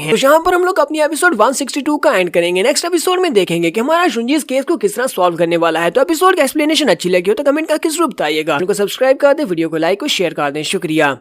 [SPEAKER 1] हैं। तो यहाँ पर हम लोग अपनी एपिसोड 162 का एंड करेंगे। नेक्स्ट एपिसोड में देखेंगे कि हमारा शुंजी इस केस को किस तरह सॉल्व करने वाला है। तो एपिसोड की एक्सप्लेनेशन अच्छी लगी हो तो कमेंट करके जरूर बताइएगा। उनको सब्सक्राइब कर दे, वीडियो को लाइक और शेयर कर दें। शुक्रिया।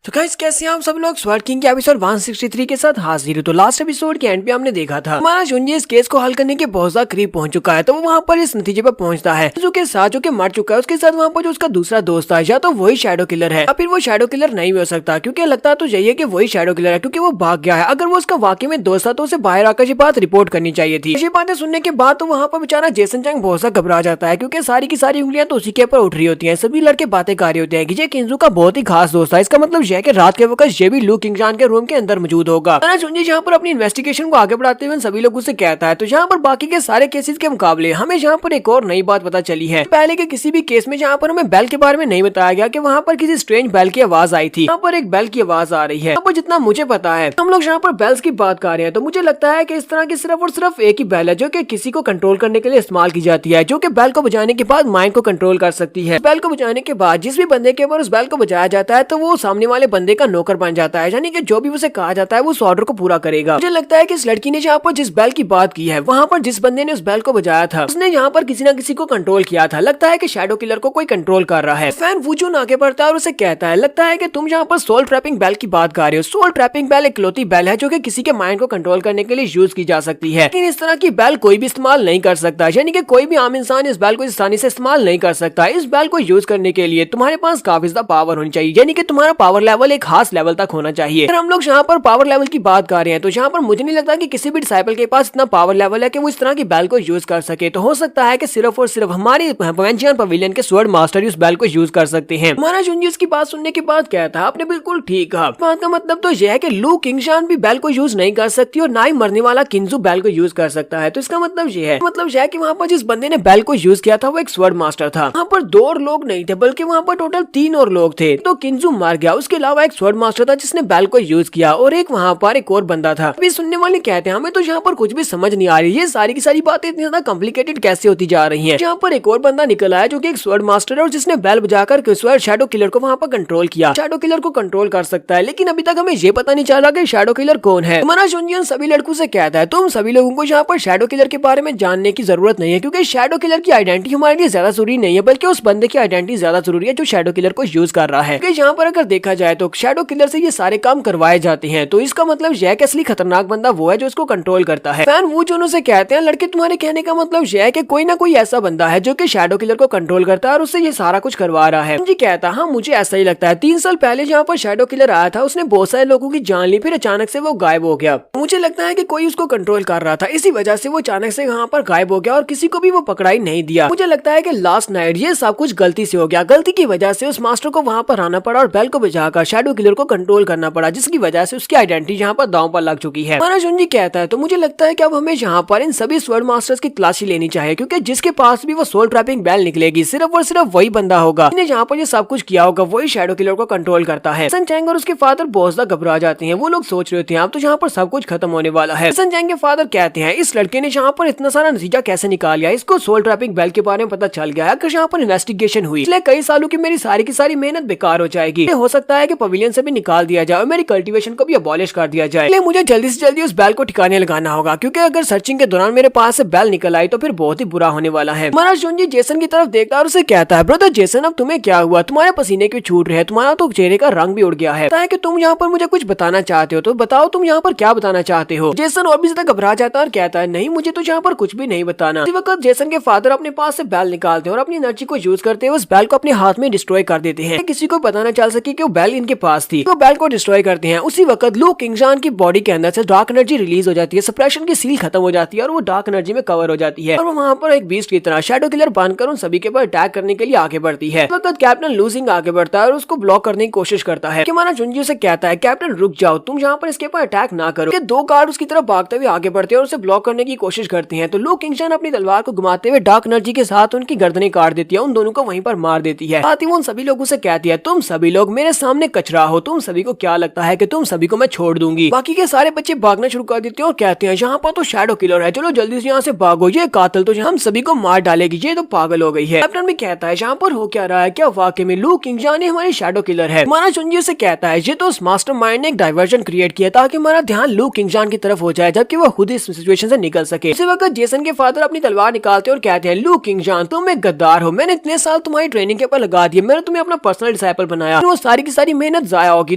[SPEAKER 1] तो गाइस कैसे हैं आप सब लोग? स्वर्ड किंग के एपिसोड 163 के साथ हाजिर हो। तो लास्ट एपिसोड के एंड पे हमने देखा था हमारा शुंजी इस केस को हल करने के बहुत ज्यादा करीब पहुंच चुका है। तो वो वहाँ पर इस नतीजे पर पहुंचता है जो के मर चुका है, उसके साथ वहाँ पर जो उसका दूसरा दोस्त था या तो वही शैडो किलर है या फिर वो शैडो किलर नहीं हो सकता, क्योंकि लगता तो यही है कि वही शैडो किलर है क्योंकि वो भाग गया है। अगर वो उसका वाकई में दोस्त था तो उसे बाहर आकर ये बात रिपोर्ट करनी चाहिए थी। ये बातें सुनने के बाद तो वहाँ पर बेचारा जेसन चैंग बहुत ज्यादा घबरा जाता है, क्योंकि सारी की सारी उंगलियां तो उसी के ऊपर उठ रही होती है। सभी लड़के बातें कर रहे होते हैं कि ये किंजू का बहुत ही खास दोस्त था। इसका मतलब यह है कि रात के वक्त ये भी लू किंगजान के रूम के अंदर मौजूद होगा। शुंजी यहाँ पर अपनी इन्वेस्टिगेशन को आगे बढ़ाते हुए सभी लोगों से कहता है तो यहाँ पर बाकी के सारे केसेस के मुकाबले हमें यहाँ पर एक और नई बात पता चली है। पहले के किसी भी केस में जहाँ पर हमें बेल के बारे में नहीं बताया गया कि वहाँ पर किसी स्ट्रेंज बेल की आवाज आई थी। यहाँ पर एक बेल की आवाज आ रही है। यहाँ पर जितना मुझे पता है हम लोग यहाँ पर बेल्स की बात कर रहे हैं, तो मुझे लगता है कि इस तरह की सिर्फ और सिर्फ एक ही बेल है जो कि किसी को कंट्रोल करने के लिए इस्तेमाल की जाती है, जो कि बेल को बजाने के बाद माइंड को कंट्रोल कर सकती है। बेल को बजाने के बाद जिस भी बंदे के ऊपर उस बेल को बजाया जाता है तो वो सामने वाले बंदे का नौकर बन जाता है, यानी कि जो भी उसे कहा जाता है वो उस ऑर्डर को पूरा करेगा। मुझे लगता है कि इस लड़की ने जहाँ पर जिस बेल की बात की है वहाँ पर जिस बंदे ने उस बेल को बजाया था उसने यहाँ पर किसी न किसी को कंट्रोल किया था। लगता है कि शैडो किलर को कोई कंट्रोल कर रहा है। फैन वुजून आगे बढ़ता है और उसे कहता है लगता है कि तुम यहाँ पर सोल ट्रैपिंग बेल की बात कर रहे हो। सोल ट्रैपिंग बेल एक इकलौती बेल है जो कि किसी के माइंड को कंट्रोल करने के लिए यूज की जा सकती है, लेकिन इस तरह की बेल कोई भी इस्तेमाल नहीं कर सकता, यानी कि कोई भी आम इंसान इस बेल को आसानी से इस्तेमाल नहीं कर सकता। इस बेल को यूज करने के लिए तुम्हारे पास काफी ज्यादा पावर होनी चाहिए, यानी कि तुम्हारा पावर लेवल एक खास लेवल तक होना चाहिए। हम लोग यहाँ पर पावर लेवल की बात कर रहे हैं तो यहाँ पर मुझे नहीं लगता कि किसी भी डिसाइपल के पास इतना पावर लेवल है कि वो इस तरह की बेल को यूज कर सके। तो हो सकता है कि सिर्फ और सिर्फ हमारी वेंजियन पवेलियन के स्वॉर्ड मास्टर उस बेल को यूज कर सकते हैं। हमारा जुंजी उसकी बात सुनने के बाद कहता है आपने बिल्कुल ठीक कहा। बात का मतलब तो यह है कि लू किंगशान भी बेल को यूज नहीं कर सकती और ना ही मरने वाला किंजू बेल को यूज कर सकता है। तो इसका मतलब यह है कि वहाँ पर जिस बंदे ने बेल को यूज किया था वो एक स्वॉर्ड मास्टर था। वहाँ पर 2 और लोग नहीं थे बल्कि वहाँ पर टोटल 3 और लोग थे। तो किंजू मार गया, उसके अलावा एक स्वॉर्ड मास्टर था जिसने बेल को यूज किया और एक वहाँ पर एक और बंदा था। अभी सुनने वाले कहते हैं हमें तो यहाँ पर कुछ भी समझ नहीं आ रही, ये सारी की सारी बातें इतनी ज्यादा कॉम्प्लिकेटेड कैसे होती जा रही हैं। यहाँ पर एक और बंदा निकल आया जो कि एक स्वॉर्ड मास्टर है और जिसने बेल बजाकर शैडो किलर को वहाँ पर कंट्रोल किया। शैडो किलर को कंट्रोल कर सकता है, लेकिन अभी तक हमें ये पता नहीं चला कि शैडो किलर कौन है। हमारा जुनियन सभी लड़कों से कहता है तुम सभी लोगों को यहाँ पर शैडो किलर के बारे में जानने की जरूरत नहीं है, क्योंकि शैडो किलर की आइडेंटिटी हमारे लिए ज्यादा जरूरी नहीं है, बल्कि उस बंदे की आइडेंटिटी ज्यादा जरूरी है जो शैडो किलर को यूज कर रहा है। यहाँ पर अगर देखा जाए तो शैडो किलर से ये सारे काम करवाए जाते हैं, तो इसका मतलब यह कि असली खतरनाक बंदा वो है जो इसको कंट्रोल करता है। फैन वो जो से कहते हैं लड़के तुम्हारे कहने का मतलब यह है कि कोई ना कोई ऐसा बंदा है जो कि शैडो किलर को कंट्रोल करता है और उससे ये सारा कुछ करवा रहा है। जी कहता हाँ मुझे ऐसा ही लगता है। 3 साल पहले जहाँ पर शैडो किलर आया था उसने बहुत सारे लोगों की जान ली, फिर अचानक से वो गायब हो गया। मुझे लगता है कि कोई उसको कंट्रोल कर रहा था, इसी वजह से वो अचानक से यहाँ पर गायब हो गया और किसी को भी वो पकड़ाई नहीं दिया। मुझे लगता है कि लास्ट नाइट ये सब कुछ गलती से हो गया। गलती की वजह से उस मास्टर को वहाँ पर आना पड़ा और बेल को बजाकर शैडो किलर को कंट्रोल करना पड़ा, जिसकी वजह से उसकी आइडेंटिटी यहाँ पर दांव पर लग चुकी है। हमारा जुंजी कहता है तो मुझे लगता है कि अब हमें यहाँ पर इन सभी स्वॉर्ड मास्टर्स की तलाशी लेनी चाहिए, क्योंकि जिसके पास भी वो सोल ट्रैपिंग बेल निकलेगी सिर्फ और सिर्फ वही बंदा होगा जिसने जहाँ पर ये सब कुछ किया होगा, वही शैडो किलर को कंट्रोल करता है। सन चैंग और उसके फादर बहुत ज्यादा घबरा जाते हैं। वो लोग सोच रहे थे अब तो यहाँ पर सब कुछ खत्म होने वाला है। सन चैंग के फादर कहते हैं इस लड़के ने यहाँ पर इतना सारा नतीजा कैसे निकाल लिया, इसको सोल ट्रैपिंग बेल के बारे में पता चल गया है। अगर यहाँ पर इन्वेस्टिगेशन हुई इसलिए कई सालों की मेरी सारी की सारी मेहनत बेकार हो जाएगी। हो सकता है कि पवेलियन से भी निकाल दिया जाए और मेरी कल्टीवेशन को भी अबॉलिश कर दिया जाए। इसलिए मुझे जल्दी से जल्दी उस बैल को ठिकाने लगाना होगा, क्योंकि अगर सर्चिंग के दौरान मेरे पास से बैल निकल आई तो फिर बहुत ही बुरा होने वाला है। हमारा जुंजी जेसन की तरफ देखता है और उसे कहता है, ब्रदर जेसन अब तुम्हें क्या हुआ? तुम्हारे पसीने क्यों छूट रहे हैं? तुम्हारा तो चेहरे का रंग भी उड़ गया है। कि तुम यहाँ पर मुझे कुछ बताना चाहते हो तो बताओ, तुम यहाँ पर क्या बताना चाहते हो? जेसन और भी ज्यादा घबरा जाता है और कहता है, नहीं मुझे तो यहाँ पर कुछ भी नहीं बताना। इसी वक्त जेसन के फादर अपने पास से बैल निकालते हैं और अपनी एनर्जी को यूज करते हुए उस बैल को अपने हाथ में डिस्ट्रॉय कर देते हैं, किसी को पता न चल सके कि वो बैल इनके पास थी। वो बैल को डिस्ट्रॉय करते हैं। उसी वक्त लू किंगजान की बॉडी के अंदर से डार्क एनर्जी रिलीज हो जाती है, सप्रेशन की सील खत्म हो जाती है और वो डार्क एनर्जी में कवर हो जाती है और वो वहाँ पर एक बीस्ट की तरह शैडो किलर बनकर उन सभी के ऊपर अटैक करने के लिए आगे बढ़ती है। इस वक्त कैप्टन लूजिंग आगे बढ़ता है और उसको ब्लॉक करने की कोशिश करता है कि हमारा जुंजी उसे कहता है, कैप्टन रुक जाओ, तुम यहाँ पर इसके ऊपर अटैक ना करो। दो गार्ड उसकी तरफ भागते हुए आगे बढ़ते हैं और उसे ब्लॉक करने की कोशिश करते हैं। तो लू किंगजान अपनी तलवार को घुमाते हुए डार्क एनर्जी के साथ उनकी गर्दनें काट देती है, उन दोनों को वहीं पर मार देती है। साथ ही वो उन सभी लोगों से कहती है, तुम सभी लोग मेरे सामने कचरा हो, तुम सभी को क्या लगता है कि तुम सभी को मैं छोड़ दूंगी? बाकी के सारे बच्चे भागना शुरू कर देते हैं और कहते हैं, यहाँ पर तो शैडो किलर है, चलो जल्दी से यहाँ से भागो, ये कातिल तो हम सभी को मार डालेगी, ये तो पागल हो गई है। कैप्टन भी कहता है, यहाँ पर हो क्या रहा है? क्या वाकई में लू किंगजान हमारी शैडो किलर है? हमारा जुंजी से कहता है, ये तो उस मास्टरमाइंड ने एक डाइवर्जन क्रिएट किया ताकि हमारा ध्यान लू किंगजान की तरफ हो जाए, जबकि वो खुद इस सिचुएशन से निकल सके। इसी वक्त जेसन के फादर अपनी तलवार निकालते और कहते हैं, लू किंगजान तुम एक गद्दार हो, मैंने इतने साल तुम्हारी ट्रेनिंग के ऊपर लगा दिए, मैंने तुम्हें अपना पर्सनल डिसाइपल बनाया, वो सारी की सारी मेहनत जाया होगी,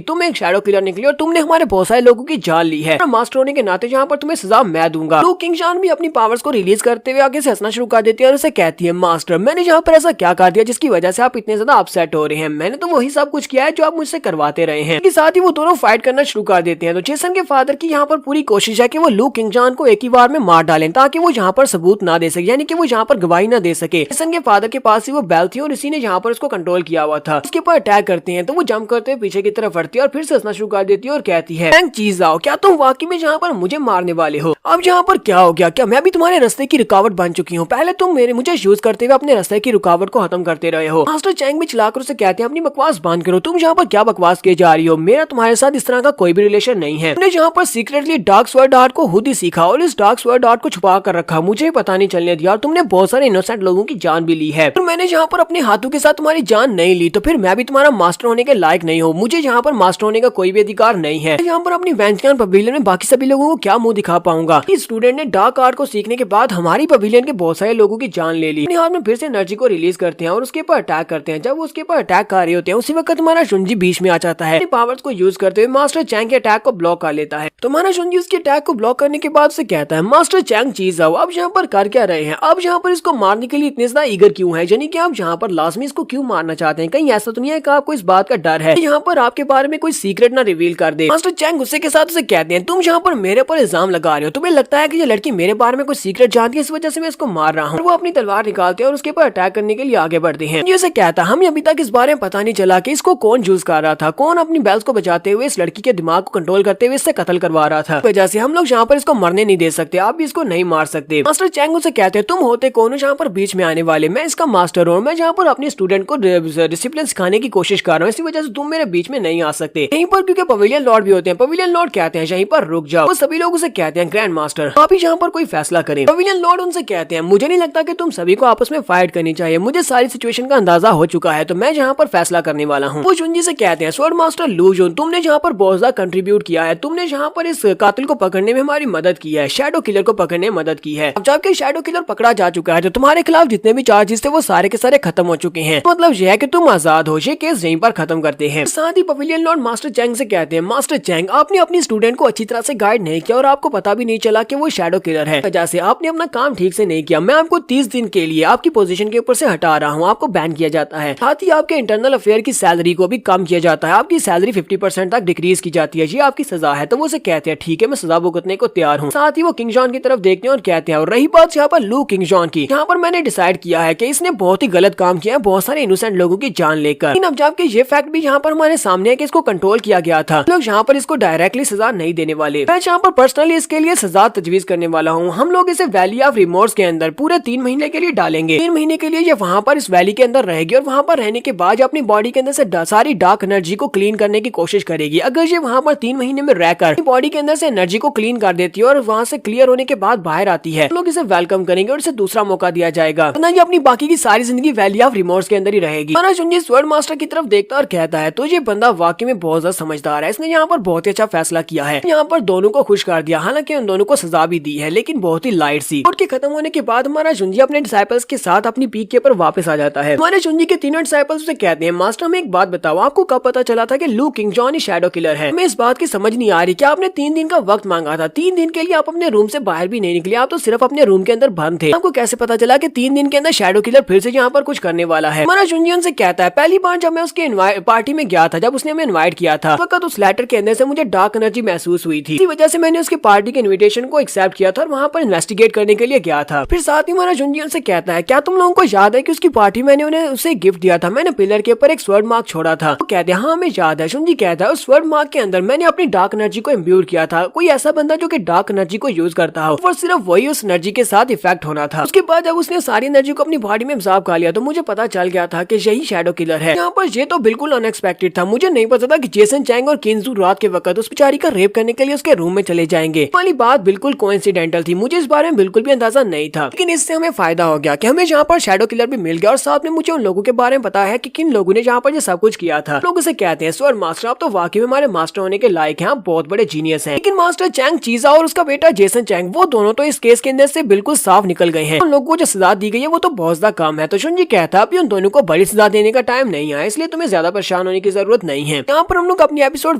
[SPEAKER 1] तुम एक शैडो किलर निकली और तुमने हमारे बहुत सारे लोगों की जान ली है। मास्टर होने के नाते यहाँ पर तुम्हें सजा मैं दूंगा। लू किंगजान भी अपनी पावर्स को रिलीज करते हुए आगे से हंसना शुरू कर देती है और उसे कहती है, मास्टर मैंने यहाँ पर ऐसा क्या कर दिया जिसकी वजह से आप इतने ज्यादा अपसेट हो रहे हैं? मैंने तो वही सब कुछ किया है जो आप मुझसे करवाते रहे हैं। साथ ही वो दोनों फाइट करना शुरू कर देते हैं। तो जेसन के फादर की यहाँ पर पूरी कोशिश है कि वो लू किंगजान को एक ही बार में मार डालें ताकि वो यहाँ पर सबूत ना दे सके, यानी कि वो यहाँ पर गवाही ना दे सके। जेसन के फादर के पास ही वो बैल थी और इसी ने यहाँ पर उसको कंट्रोल किया हुआ था। उसके ऊपर अटैक करते हैं तो वो जंप करते हुए पीछे की तरफ बढ़ती है और फिर से हंसना शुरू कर देती है और कहती है, थैंक चीज आओ, क्या तुम वाकई में यहाँ पर मुझे मारने वाले हो? अब यहाँ पर क्या हो गया? क्या मैं भी तुम्हारे रास्ते की रुकावट बन चुकी हूँ? पहले तुम मुझे यूज करते हुए अपने रास्ते की रुकावट को खत्म करते रहे हो। मास्टर चैंग भी चिल्लाकर उसे कहते हैं, अपनी बकवास बंद करो, तुम यहाँ पर क्या बकवास किए जा रही हो? मेरा तुम्हारे साथ इस तरह का कोई भी रिलेशन नहीं है। मैंने यहाँ पर सीक्रेटली डार्क स्वॉर्ड आर्ट को खुद ही सीखा और इस डार्क स्वॉर्ड आर्ट को छुपा कर रखा, मुझे पता नहीं चलने दिया। तुमने बहुत सारे इनोसेंट लोगों की जान भी ली है और मैंने यहाँ पर अपने हाथों के साथ तुम्हारी जान नहीं ली, तो फिर मैं भी तुम्हारा मास्टर होने के लायक नहीं हूँ। मुझे यहाँ पर मास्टर होने का कोई भी अधिकार नहीं है। यहाँ पर अपनी वेंचकान पवेलियन में बाकी सभी लोगों को क्या मुंह दिखा पाऊंगा? इस स्टूडेंट ने डार्क आर्ट को सीखने के बाद हमारी पवेलियन के बहुत सारे लोगों की जान ले ली। अपने हाथ में फिर से एनर्जी को रिलीज करते हैं और उसके ऊपर अटैक करते हैं। जब वो उसके ऊपर अटैक कर रहे होते हैं उसी वक्त हमारा जुंजी बीच में आ जाता है। पावर्स को यूज करते हुए मास्टर चैंग के अटैक को ब्लॉक कर लेता है। तो हमारा जुंजी उसके अटैक को ब्लॉक करने के बाद से कहता है, मास्टर चैंग चीज आओ, अब यहाँ पर कर क्या रहे हैं? अब यहाँ पर इसको मारने के लिए इतने ज्यादा ईगर क्यों है? यानी कि आप यहाँ पर लाजमी इसको क्यों मारना चाहते हैं? कहीं ऐसा तो नहीं है कि आपको इस बात का डर है यहाँ पर आपके बारे में कोई सीक्रेट ना रिवील कर दे? मास्टर चैंग गुस्से के साथ उसे कहते हैं, तुम यहाँ पर मेरे पर इल्जाम लगा रहे हो, तुम्हें लगता है कि ये लड़की मेरे बारे में कोई सीक्रेट जानती है, इस वजह से मैं इसको मार रहा हूँ। वो अपनी तलवार निकालते हैं और उसके ऊपर अटैक करने के लिए आगे बढ़ते हैं। जैसे कहता है, हमें अभी तक इस बारे में पता नहीं चला कि इसको कौन यूज कर रहा था, कौन अपनी बेल्स को बचाते हुए इस लड़की के दिमाग को कंट्रोल करते हुए इससे कत्ल करवा रहा था। वजह से हम लोग यहाँ पर इसको मरने नहीं दे सकते, आप भी इसको नहीं मार सकते। मास्टर चैंग उसे कहते हैं, तुम होते कौन हो यहाँ पर बीच में आने वाले? मैं इसका मास्टर हूँ, मैं यहाँ पर अपने स्टूडेंट को डिसिप्लिन सिखाने की कोशिश कर रहा हूँ, इसी वजह से तुम मेरे बीच में नहीं आ सकते। यहीं पर क्योंकि पवेलियन लॉर्ड भी होते हैं, पवेलियन लॉर्ड कहते हैं यहीं पर रुक जाओ। वो सभी लोग उसे कहते हैं, ग्रैंड मास्टर आप ही यहाँ पर कोई फैसला करें। पवेलियन लॉर्ड उनसे कहते हैं, मुझे नहीं लगता कि तुम सभी को आपस में फाइट करनी चाहिए, मुझे सारी सिचुएशन का अंदाजा हो चुका है, तो मैं यहाँ पर फैसला करने वाला हूँ। वो जुंजी से कहते हैं, स्वॉर्ड मास्टर लू जून, तुमने यहाँ पर बहुत ज्यादा कंट्रीब्यूट किया है, तुमने यहाँ पर इस कातिल को पकड़ने में हमारी मदद की है, शैडो किलर को पकड़ने में मदद की है। अब जबकि शैडो किलर पकड़ा जा चुका है तो तुम्हारे खिलाफ जितने भी चार्जेस थे वो सारे के सारे खत्म हो चुके हैं, मतलब यह है कि तुम आजाद हो। ये केस यहीं पर खत्म करते हैं। साथ ही पवेलियन लॉर्ड मास्टर चैंग से कहते हैं, मास्टर चैंग आपने अपनी स्टूडेंट को अच्छी तरह से गाइड नहीं किया और आपको पता भी नहीं चला कि वो शैडो किलर है, वजह से आपने अपना काम ठीक से नहीं किया। मैं आपको 30 दिन के लिए आपकी पोजीशन के ऊपर से हटा रहा हूँ, आपको बैन किया जाता है। साथ ही आपके इंटरनल अफेयर की सैलरी को भी कम किया जाता है, आपकी सैलरी 50% तक डिक्रीज की जाती है, ये आपकी सजा है। तो वो उसे कहते हैं, ठीक है मैं सजा भुगतने को तैयार हूँ। साथ ही वो किंगजॉन की तरफ देखते हैं और कहते हैं, और रही बात यहाँ पर लू किंगजॉन की, यहाँ पर मैंने डिसाइड किया है कि इसने बहुत ही गलत काम किया है, बहुत सारे इनोसेंट लोगों की जान लेकर। लेकिन अब जबकि ये फैक्ट भी यहाँ पर हमारे सामने है कि इसको कंट्रोल किया गया था, लोग यहाँ पर इसको डायरेक्टली सजा नहीं देने वाले। मैं यहाँ पर पर्सनली इसके लिए सजा तजवीज करने वाला हूँ। हम लोग इसे वैली ऑफ रिमोर्स के अंदर पूरे 3 महीने के लिए डालेंगे। 3 महीने के लिए ये वहाँ पर इस वैली के अंदर रहेगी और वहाँ पर रहने के बाद अपनी बॉडी के अंदर से सारी डार्क एनर्जी को क्लीन करने की कोशिश करेगी। अगर ये वहाँ पर 3 महीने में रहकर बॉडी के अंदर से एनर्जी को क्लीन कर देती है और वहाँ से क्लियर होने के बाद बाहर आती है, लोग इसे वेलकम करेंगे और इसे दूसरा मौका दिया जाएगा, वरना ये अपनी बाकी की सारी जिंदगी वैली ऑफ रिमोर्स के अंदर ही रहेगी। स्वॉर्ड मास्टर की तरफ देखता और कहता है, तो ये बंदा वाकई में बहुत ज्यादा समझदार है, इसने यहाँ पर बहुत ही अच्छा फैसला किया है, यहाँ पर दोनों को खुश कर दिया। हालांकि उन दोनों को सजा भी दी है, लेकिन बहुत ही लाइट सी। कोर्ट के खत्म होने के बाद हमारा जुंजी अपने डिसाइपल्स के साथ अपनी पीक के ऊपर वापस आ जाता है। हमारे जुंजी के तीनों डिसाइपल्स उसे कहते हैं, मास्टर हमें एक बात बताओ, आपको कब पता चला था कि लू king John he shadow killer है? हमें इस बात की समझ नहीं आ रही कि आपने 3 दिन का वक्त मांगा था, 3 दिन के लिए आप अपने रूम से बाहर भी नहीं निकले, आप तो सिर्फ अपने रूम के अंदर बंद थे। आपको कैसे पता चला कि 3 दिन के अंदर शैडो किलर फिर से यहाँ पर कुछ करने वाला है? हमारा जुंजी उनसे कहता है, पहली बार जब मैं उसके पार्टी में गया था, जब उसने हमें इनवाइट किया था, वक्त उस लेटर के अंदर से मुझे डार्क एनर्जी महसूस हुई थी, इसी वजह से मैंने उसके पार्टी के इनविटेशन को एक्सेप्ट किया था और वहाँ पर इन्वेस्टिगेट करने के लिए गया था। फिर साथ ही हमारा जुंजी उनसे कहता है, क्या तुम लोगों को याद है कि उसकी पार्टी मैंने उन्हें उसे गिफ्ट दिया था, मैंने पिलर के ऊपर एक स्वर्ड मार्क छोड़ा था? वो कहते हैं, हाँ हमें याद है। जुंजी कहता है, उस स्वर्ड मार्क के अंदर मैंने अपनी डार्क एनर्जी को इम्ब्यूड किया था, कोई ऐसा बंदा जो कि डार्क एनर्जी को यूज करता हो और सिर्फ वही उस एनर्जी के साथ इफेक्ट होना था। उसके बाद जब उसने सारी एनर्जी को अपनी बॉडी में एब्जॉर्ब कर लिया तो मुझे पता चल गया था कि यही शैडो किलर है। यहाँ पर ये तो बिल्कुल अनएक्सपेक्टेड था, मुझे नहीं पता था कि जेसन चैंग और किंजू रात के वक्त उस बेचारी का रेप करने के लिए उसके रूम में चले जाएंगे। वाली बात बिल्कुल कोइंसिडेंटल थी, मुझे इस बारे में बिल्कुल भी अंदाजा नहीं था, लेकिन इससे हमें फायदा हो गया कि हमें यहाँ पर शैडो किलर भी मिल गया और साथ में मुझे उन लोगों के बारे में पता है कि किन लोगों ने यहाँ पर ये सब कुछ किया था। लोग उसे कहते हैं, स्वर्ड मास्टर आप तो वाकई में हमारे मास्टर होने के लायक हैं, आप बहुत बड़े जीनियस हैं। लेकिन मास्टर चैंग चीजा और उसका बेटा जेसन चैंग, वो दोनों तो इस केस के अंदर से बिल्कुल साफ निकल गए हैं। उन लोगों को जो सजा दी गई है वो तो बहुत ज्यादा कम है। तो जुंजी कहता है, अभी उन दोनों को बड़ी सजा देने का टाइम नहीं आया, इसलिए तुम्हें ज्यादा परेशान होने की जरूरत नहीं है। यहाँ पर हम लोग अपनी एपिसोड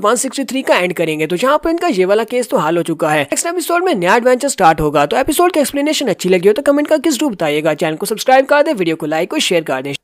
[SPEAKER 1] 163 का एंड करेंगे। तो यहाँ पर इनका ये वाला केस तो हल हो चुका है। नेक्स्ट एपिसोड में नया एडवेंचर स्टार्ट होगा। तो एपिसोड की एक्सप्लेनेशन अच्छी लगी हो तो कमेंट करके जरूर बताइएगा। चैनल को सब्सक्राइब कर दे, वीडियो को लाइक और शेयर कर दे।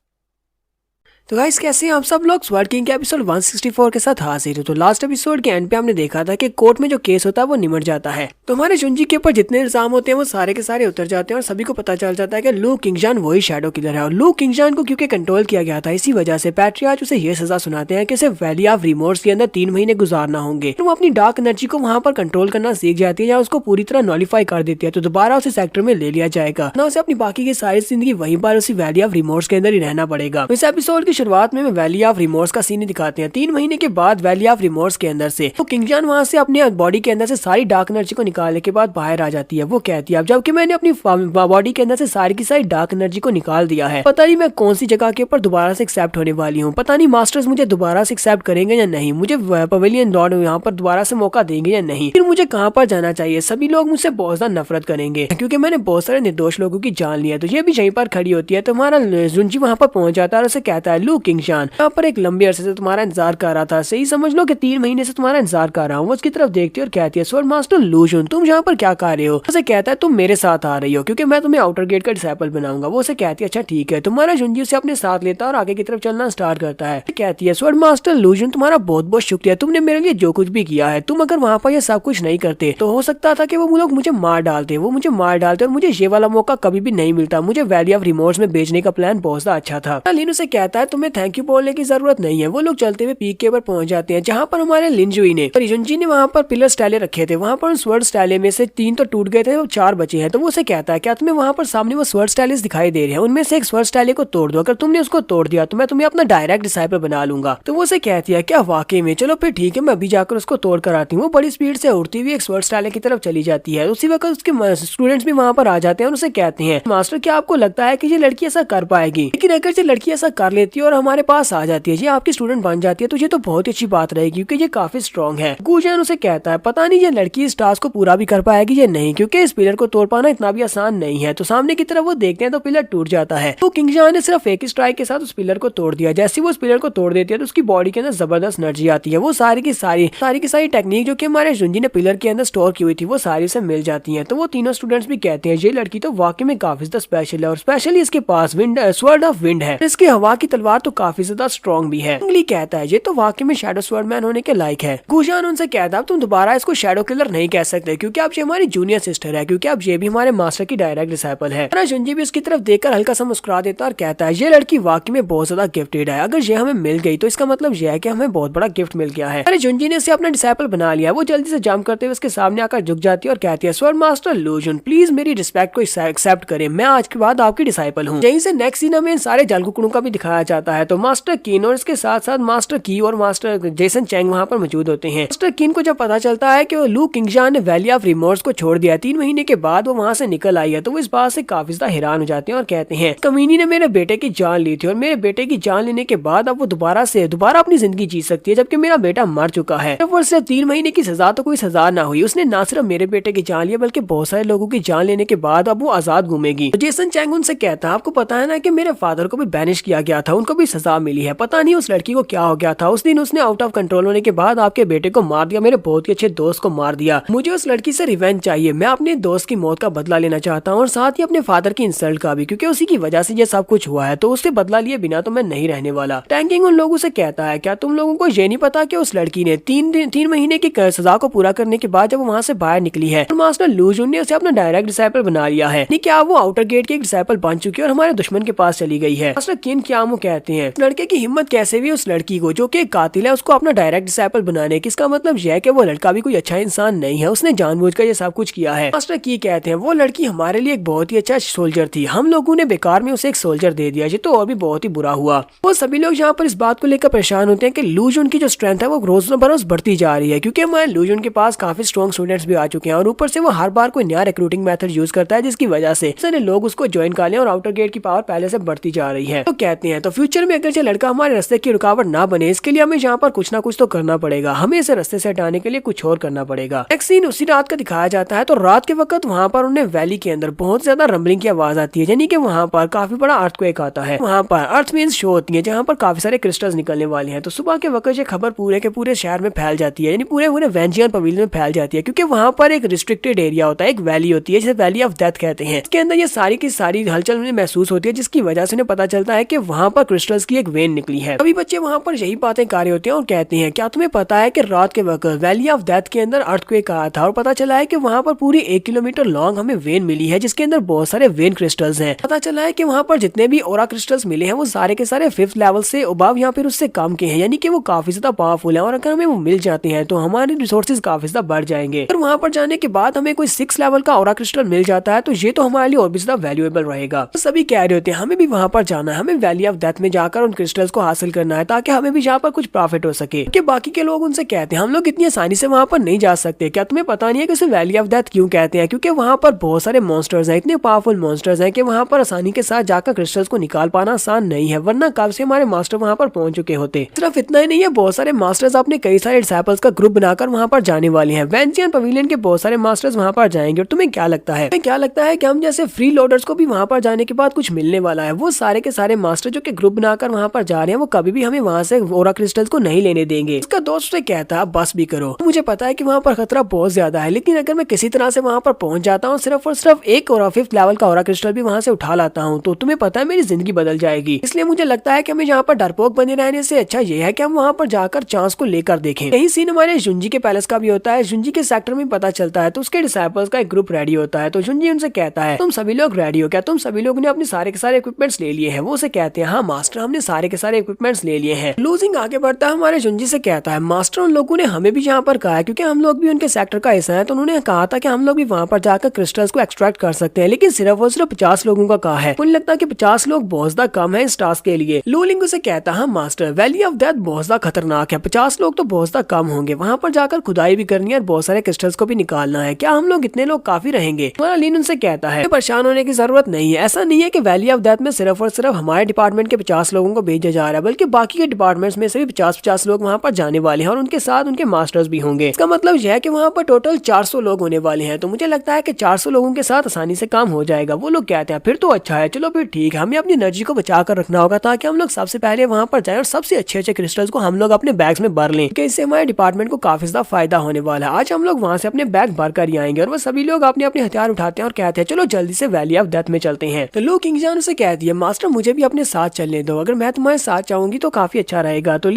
[SPEAKER 1] तो गाइस कैसे हैं आप सब लोग? स्वर्ड किंग के एपिसोड 164 के साथ हाजिर हो। तो लास्ट एपिसोड के एंड पे हमने देखा था कि कोर्ट में जो केस होता है वो निमट जाता है। तो हमारे जुंजी के ऊपर जितने इल्जाम होते हैं वो सारे के सारे उतर जाते हैं और सभी को पता चल जाता है कि लू किंगजान वही शैडो किलर है। और लू किंगजान को क्योंकि कंट्रोल किया गया था, इसी वजह से पैट्रियार्च उसे ये सजा सुनाते हैं कि उसे वैली ऑफ रिमोर्स के अंदर 3 महीने गुजारना होंगे। तो वो अपनी डार्क एनर्जी को वहाँ पर कंट्रोल करना सीख जाती है या उसको पूरी तरह नॉलिफाई कर देती है, तो दोबारा उसे सेक्टर में ले लिया जाएगा ना, उसे अपनी बाकी की सारी जिंदगी वहीं पर उसी वैली ऑफ रिमोर्स के अंदर ही रहना पड़ेगा। इस एपिसोड की शुरुआत में वैली ऑफ रिमोर्स का सीन दिखाते हैं। 3 महीने के बाद वैली ऑफ रिमोर्स के अंदर से तो किंगजान वहां से अपने बॉडी के अंदर से सारी डार्क एनर्जी को निकालने के बाद बाहर आ जाती है। वो कहती है, अब जबकि मैंने अपनी बॉडी के अंदर से सारी की सारी डार्क एनर्जी को निकाल दिया है, पता नहीं मैं कौन सी जगह के ऊपर दोबारा से एक्सेप्ट होने वाली हूँ, पता नहीं मास्टर्स मुझे दोबारा से एक्सेप्ट करेंगे या नहीं, मुझे पवेलियन लॉर्ड यहाँ पर दोबारा से मौका देंगे या नहीं, फिर मुझे कहाँ पर जाना चाहिए। सभी लोग मुझसे बहुत ज्यादा नफरत करेंगे क्योंकि मैंने बहुत सारे निर्दोष लोगों की जान लिया। तो ये भी यहीं पर खड़ी होती है। तो हमारा जुंजी वहाँ पर पहुंच जाता है और उसे कहता है, लू किंगजान यहाँ पर एक लंबी अरसे से तुम्हारा इंतजार कर रहा था, सही समझ लो कि 3 महीने से तुम्हारा इंतजार कर रहा हूँ। वो उसकी तरफ देखती है और कहती है, स्वord मास्टर लूजन तुम यहाँ पर क्या कर रहे हो? उसे कहता है, तुम मेरे साथ आ रही हो क्योंकि मैं तुम्हें आउटर गेट का डिसाइपल बनाऊंगा। वो उसे कहती है, अच्छा ठीक है। तुम्हारा जुंजी उसे अपने साथ लेता है और आगे की तरफ चलना स्टार्ट करता है। कहती है, स्वord मास्टर लूजन तुम्हारा बहुत बहुत शुक्रिया, तुमने मेरे लिए जो कुछ भी किया है। तुम अगर वहाँ पर ये सब कुछ नहीं करते तो हो सकता था कि वो लोग मुझे मार डालते, वो मुझे मार डालते और मुझे ये वाला मौका कभी भी नहीं मिलता। मुझे वैली ऑफ रिमोर्स में बेचने का प्लान बहुत ज्यादा अच्छा था। लिन उसे कहता है, तुम्हें थैंक यू बोलने की जरूरत नहीं है। वो लोग चलते हुए पीक के ऊपर पहुंच जाते हैं जहाँ पर हमारे लिनजुई ने और जुंजी ने वहाँ पर पिलर स्टाइले रखे थे। वहाँ पर स्वर्ड स्टाइले में से 3 तो टूट गए थे और 4 बचे हैं। तो वो उसे कहता है, क्या तुम्हें वहाँ पर सामने वो स्वर्ड स्टाइलिस दिखाई दे रहे हैं? उनमें से एक स्वर्ड स्टाइले को तोड़ दो, अगर तुमने उसको तोड़ दिया तो मैं तुम्हें अपना डायरेक्ट डिसाइपल बना लूंगा। तो वो उसे कहती है, क्या वाकई में? चलो फिर ठीक है, मैं अभी जाकर उसको तोड़ कर आती हूँ। वो बड़ी स्पीड से उड़ती हुई एक स्वर्ड स्टाइले की तरफ चली जाती है। उसी वक्त उसके स्टूडेंट्स भी वहाँ पर आ जाते हैं और उसे कहते हैं, मास्टर क्या आपको लगता है कि ये लड़की ऐसा कर पाएगी? लेकिन अगर ये लड़की ऐसा कर लेती है और हमारे पास आ जाती है, ये आपकी स्टूडेंट बन जाती है, तो ये तो बहुत ही अच्छी बात रहेगी क्योंकि ये काफी स्ट्रॉन्ग है। गुजान उसे कहता है, पता नहीं ये लड़की इस टास्क को पूरा भी कर पाएगी या नहीं, क्योंकि इस पिलर को तोड़ पाना इतना भी आसान नहीं है। तो सामने की तरफ वो देखते हैं तो पिलर टूट जाता है। तो किंगजान ने सिर्फ एक स्ट्राइक के साथ उस पिलर को तोड़ दिया। जैसे वो उस पिलर को तोड़ देती है तो उसकी बॉडी के अंदर जबरदस्त एनर्जी आती है। वो सारी की सारी टेक्निक जो कि हमारे जुंजी ने पिलर के अंदर स्टोर की हुई थी वो सारी से मिल जाती है। तो वो तीनों स्टूडेंट्स भी कहते हैं, ये लड़की तो वाकई में काफी ज्यादा स्पेशल है और स्पेशली इसके पास स्वर्ड ऑफ विंड है, इसकी हवा की तलवार तो काफी ज्यादा स्ट्रॉन्ग भी है। इंगली कहता है, ये तो वाकई में शैडो स्वॉर्डमैन होने के लायक है। गुजान उनसे कहता है, तुम दोबारा इसको शैडो किलर नहीं कह सकते क्योंकि अब ये हमारी जूनियर सिस्टर है, क्योंकि अब ये भी हमारे मास्टर की डायरेक्ट डिसाइपल है। जुंजी भी उसकी तरफ देखकर हल्का सा मुस्कुरा देता और कहता है, ये लड़की वाकई में बहुत ज्यादा गिफ्टेड है। अगर ये हमें मिल गई तो इसका मतलब ये है कि हमें बहुत बड़ा गिफ्ट मिल गया है। अरे जुंजी ने इसे अपना डिसाइपल बना लिया। वो जल्दी से जंप करते हुए उसके सामने आकर झुक जाती है और कहती है, स्वॉर्ड मास्टर लूजन प्लीज मेरी रिस्पेक्ट को एक्सेप्ट करें, मैं आज के बाद आपकी डिसाइपल हूँ। यहीं से नेक्स्ट सीन हमें सारे जालकुकड़ों का भी दिखाया जाता जाता है तो मास्टर कीन और इसके साथ साथ मास्टर की और मास्टर जेसन चैंग वहाँ पर मौजूद होते हैं। मास्टर कीन को जब पता चलता है कि लू किंगजान ने वैली ऑफ रिमोर्स को छोड़ दिया, 3 महीने के बाद वो वहाँ से निकल आई है, तो वो इस बात से काफी ज्यादा हैरान हो जाते हैं और कहते हैं कमीनी ने मेरे बेटे की जान ली थी और मेरे बेटे की जान लेने के बाद अब वो दोबारा अपनी जिंदगी जी सकती है, जबकि मेरा बेटा मर चुका है। और सिर्फ 3 महीने की सजा तो कोई सजा ना हुई, उसने ना सिर्फ मेरे बेटे की जान लिया बल्कि बहुत सारे लोगों की जान लेने के बाद अब वो आजाद घूमेगी। तो जेसन चैंग उनसे कहता है आपको पता है ना कि मेरे फादर को भी बैनिश किया गया था, उनको भी सजा मिली है, पता नहीं उस लड़की को क्या हो गया था। उस दिन उसने आउट ऑफ कंट्रोल होने के बाद आपके बेटे को मार दिया, मेरे बहुत ही अच्छे दोस्त को मार दिया। मुझे उस लड़की से रिवेंज चाहिए, मैं अपने दोस्त की मौत का बदला लेना चाहता हूँ और साथ ही अपने फादर की इंसल्ट का भी, क्योंकि उसी की वजह से ये सब कुछ हुआ है, तो उससे बदला लिए बिना तो मैं नहीं रहने वाला। टैंग किंग उन लोगों से कहता है क्या तुम लोगों को ये नहीं पता कि उस लड़की ने 3 महीने की सजा को पूरा करने के बाद जब वो वहाँ से बाहर निकली है और मास्टर लू जुन ने उसे अपना डायरेक्ट डिसाइपल बना लिया है, नहीं क्या वो आउटर गेट की एक डिसाइपल बन चुकी है और हमारे दुश्मन के पास चली गई है। मास्टर किन क्या कहते हैं लड़के की हिम्मत कैसे भी उस लड़की को जो कि एक कातिल है उसको अपना डायरेक्ट डिसाइपल बनाने की, इसका मतलब यह है कि वो लड़का भी कोई अच्छा इंसान नहीं है, उसने जानबूझकर ये सब कुछ किया है। मास्टर की कहते हैं वो लड़की हमारे लिए एक बहुत ही अच्छा सोल्जर थी, हम लोगों ने बेकार में उसे एक सोल्जर दे दिया, ये तो और भी बहुत ही बुरा हुआ। वो सभी लोग यहाँ पर इस बात को लेकर परेशान होते हैं कि लू जुन की जो स्ट्रेंथ है वो रोज बरोज बढ़ती जा रही है, क्योंकि हमारे लू जुन के पास काफी स्ट्रॉन्ग स्टूडेंट्स भी आ चुके हैं और ऊपर से वो हर बार कोई नया रिक्रूटिंग मेथड यूज करता है, जिसकी वजह से सारे लोग उसको ज्वाइन कर लें और आउटर गेट की पावर पहले से बढ़ती जा रही है। तो कहते हैं तो फ्यूचर में अगर ये लड़का हमारे रास्ते की रुकावट ना बने, इसके लिए हमें यहाँ पर कुछ ना कुछ तो करना पड़ेगा, हमें इसे रास्ते से हटाने के लिए कुछ और करना पड़ेगा। एक सीन उसी रात का दिखाया जाता है, तो रात के वक्त वहाँ पर उन्हें वैली के अंदर बहुत ज्यादा रंबलिंग की आवाज आती है, यानी कि वहाँ पर काफी बड़ा अर्थक्वेक आता है। वहाँ पर अर्थ मीन्स शो होती है जहाँ पर काफी सारे क्रिस्टल्स निकलने वाले हैं। तो सुबह के वक्त ये खबर पूरे के पूरे शहर में फैल जाती है, यानी पूरे वेंजियन पवेलियन में फैल जाती है, क्योंकि वहाँ पर एक रिस्ट्रिक्टेड एरिया होता है, एक वैली होती है जिसे वैली ऑफ डेथ कहते हैं। इसके अंदर ये सारी की सारी हलचल उन्हें महसूस होती है, जिसकी वजह से उन्हें पता चलता है कि वहाँ पर क्रिस्टल्स की एक वेन निकली है। सभी बच्चे वहाँ पर यही बातें कर रहे होते हैं और कहते हैं क्या तुम्हें पता है कि रात के वक्त वैली ऑफ डेथ के अंदर अर्थक्वेक आया था और पता चला है कि वहाँ पर पूरी 1 किलोमीटर लॉन्ग हमें वेन मिली है, जिसके अंदर बहुत सारे वेन क्रिस्टल्स हैं। पता चला है कि वहाँ पर जितने भी ओरा क्रिस्टल्स मिले हैं वो सारे के सारे 5th लेवल से अबव या फिर उससे कम के हैं, यानी कि वो काफी ज्यादा पावरफुल है और अगर हमें वो मिल जाते हैं तो हमारे रिसोर्सेज काफी ज्यादा बढ़ जाएंगे। और वहाँ पर जाने के बाद हमें कोई 6 लेवल का ओरा क्रिस्टल मिल जाता है तो ये तो हमारे लिए और भी ज्यादा वैल्यूएबल रहेगा। तो सभी कह रहे होते हैं हमें भी वहाँ पर जाना है, हमें वैली ऑफ डेथ में जाकर उन क्रिस्टल्स को हासिल करना है ताकि हमें भी यहाँ पर कुछ प्रॉफिट हो सके। कि बाकी के लोग उनसे कहते हैं हम लोग इतनी आसानी से वहाँ पर नहीं जा सकते, क्या तुम्हें पता नहीं है कि उसे वैली ऑफ डेथ क्यों कहते हैं? क्योंकि वहाँ पर बहुत सारे मॉन्स्टर्स हैं, इतने पावरफुल मॉन्स्टर्स हैं कि वहाँ पर आसानी के साथ जाकर क्रिस्टल्स को निकाल पाना आसान नहीं है, वरना कब से हमारे मास्टर वहाँ पर पहुंच चुके होते। सिर्फ इतना ही नहीं है, बहुत सारे मास्टर्स अपने कई सारे डिसाइपल्स का ग्रुप बनाकर वहाँ पर जाने वाले हैं। वेंजियन पवेलियन के बहुत सारे मास्टर्स वहाँ पर जाएंगे और तुम्हें क्या लगता है कि हम जैसे फ्री लोडर्स को भी वहाँ पर जाने के बाद कुछ मिलने वाला है? वो सारे के सारे मास्टर जो कि ग्रुप बनाकर वहाँ पर जा रहे हैं वो कभी भी हमें वहाँ से ओरा क्रिस्टल्स को नहीं लेने देंगे। उसका दोस्त से कहता है बस भी करो, मुझे पता है कि वहाँ पर खतरा बहुत ज्यादा है, लेकिन अगर मैं किसी तरह से वहाँ पर पहुंच जाता हूँ, सिर्फ और सिर्फ एक और 5th लेवल का ओरा क्रिस्टल भी वहाँ से उठा लाता हूँ, तो तुम्हें पता है मेरी जिंदगी बदल जाएगी। इसलिए मुझे लगता है कि हमें यहाँ पर डरपोक बने रहने से अच्छा ये है कि हम वहाँ पर जाकर चांस को लेकर देखें। यही सीन हमारे जुंजी के पैलेस का भी होता है। जुंजी के सेक्टर में पता चलता है तो उसके डिसाइपल्स का एक ग्रुप रेडी होता है, तो जुंजी उनसे कहता है तुम सभी लोग रेडी हो क्या? तुम सभी लोगों ने अपने सारे के सारे इक्विपमेंट्स ले लिए हैं? वो उसे कहते हैं हाँ मास्टर, हमने सारे के सारे इक्विपमेंट्स ले लिए हैं। लूजिंग आगे बढ़ता है, हमारे जुंजी से कहता है मास्टर उन लोगों ने हमें भी यहाँ पर कहा है, क्योंकि हम लोग भी उनके सेक्टर का हिस्सा है, तो उन्होंने कहा था कि हम लोग भी वहाँ पर जाकर क्रिस्टल्स को एक्सट्रैक्ट कर सकते हैं, लेकिन सिर्फ और सिर्फ 50 लोगों का कहा है। मुझे लगता है कि 50 लोग बहुत ज्यादा कम है इस टास्क के लिए। लूलिंग उसे कहता है मास्टर वैली ऑफ डेथ बहुत ज्यादा खतरनाक है, 50 लोग तो बहुत ज्यादा कम होंगे, वहाँ पर जाकर खुदाई भी करनी है और बहुत सारे क्रिस्टल्स को भी निकालना है, क्या हम लोग इतने लोग काफी रहेंगे? हमारा लीन उनसे कहता है परेशान होने की जरूरत नहीं है, ऐसा नहीं है कि वैली ऑफ डेथ में सिर्फ और सिर्फ हमारे डिपार्टमेंट के 50 लोगों को भेजा जा रहा है, बल्कि बाकी के डिपार्टमेंट्स में से भी 50-50 लोग वहाँ पर जाने वाले हैं और उनके साथ उनके मास्टर्स भी होंगे। इसका मतलब यह है कि वहाँ पर टोटल 400 लोग होने वाले हैं, तो मुझे लगता है कि 400 लोगों के साथ आसानी से काम हो जाएगा। वो लोग कहते हैं फिर तो अच्छा है, चलो फिर ठीक है, हमें अपनी एनर्जी को बचा कर रखना होगा ताकि हम लोग सबसे पहले वहाँ पर जाए और सबसे अच्छे क्रिस्टल्स को हम लोग अपने बैग्स में भर लें, क्योंकि इससे हमारे डिपार्टमेंट को काफी ज्यादा फायदा होने वाला है। आज हम लोग वहाँ से अपने बैग भर कर ही आएंगे और वो सभी लोग अपने अपने हथियार उठाते हैं और कहते हैं चलो जल्दी से वैली ऑफ डेथ में चलते हैं। तो लू किंगजान उसे कहती है मास्टर मुझे भी अपने साथ चलने दो, अगर मैं तुम्हारे साथ चाहूंगी तो काफी अच्छा रहेगा। तो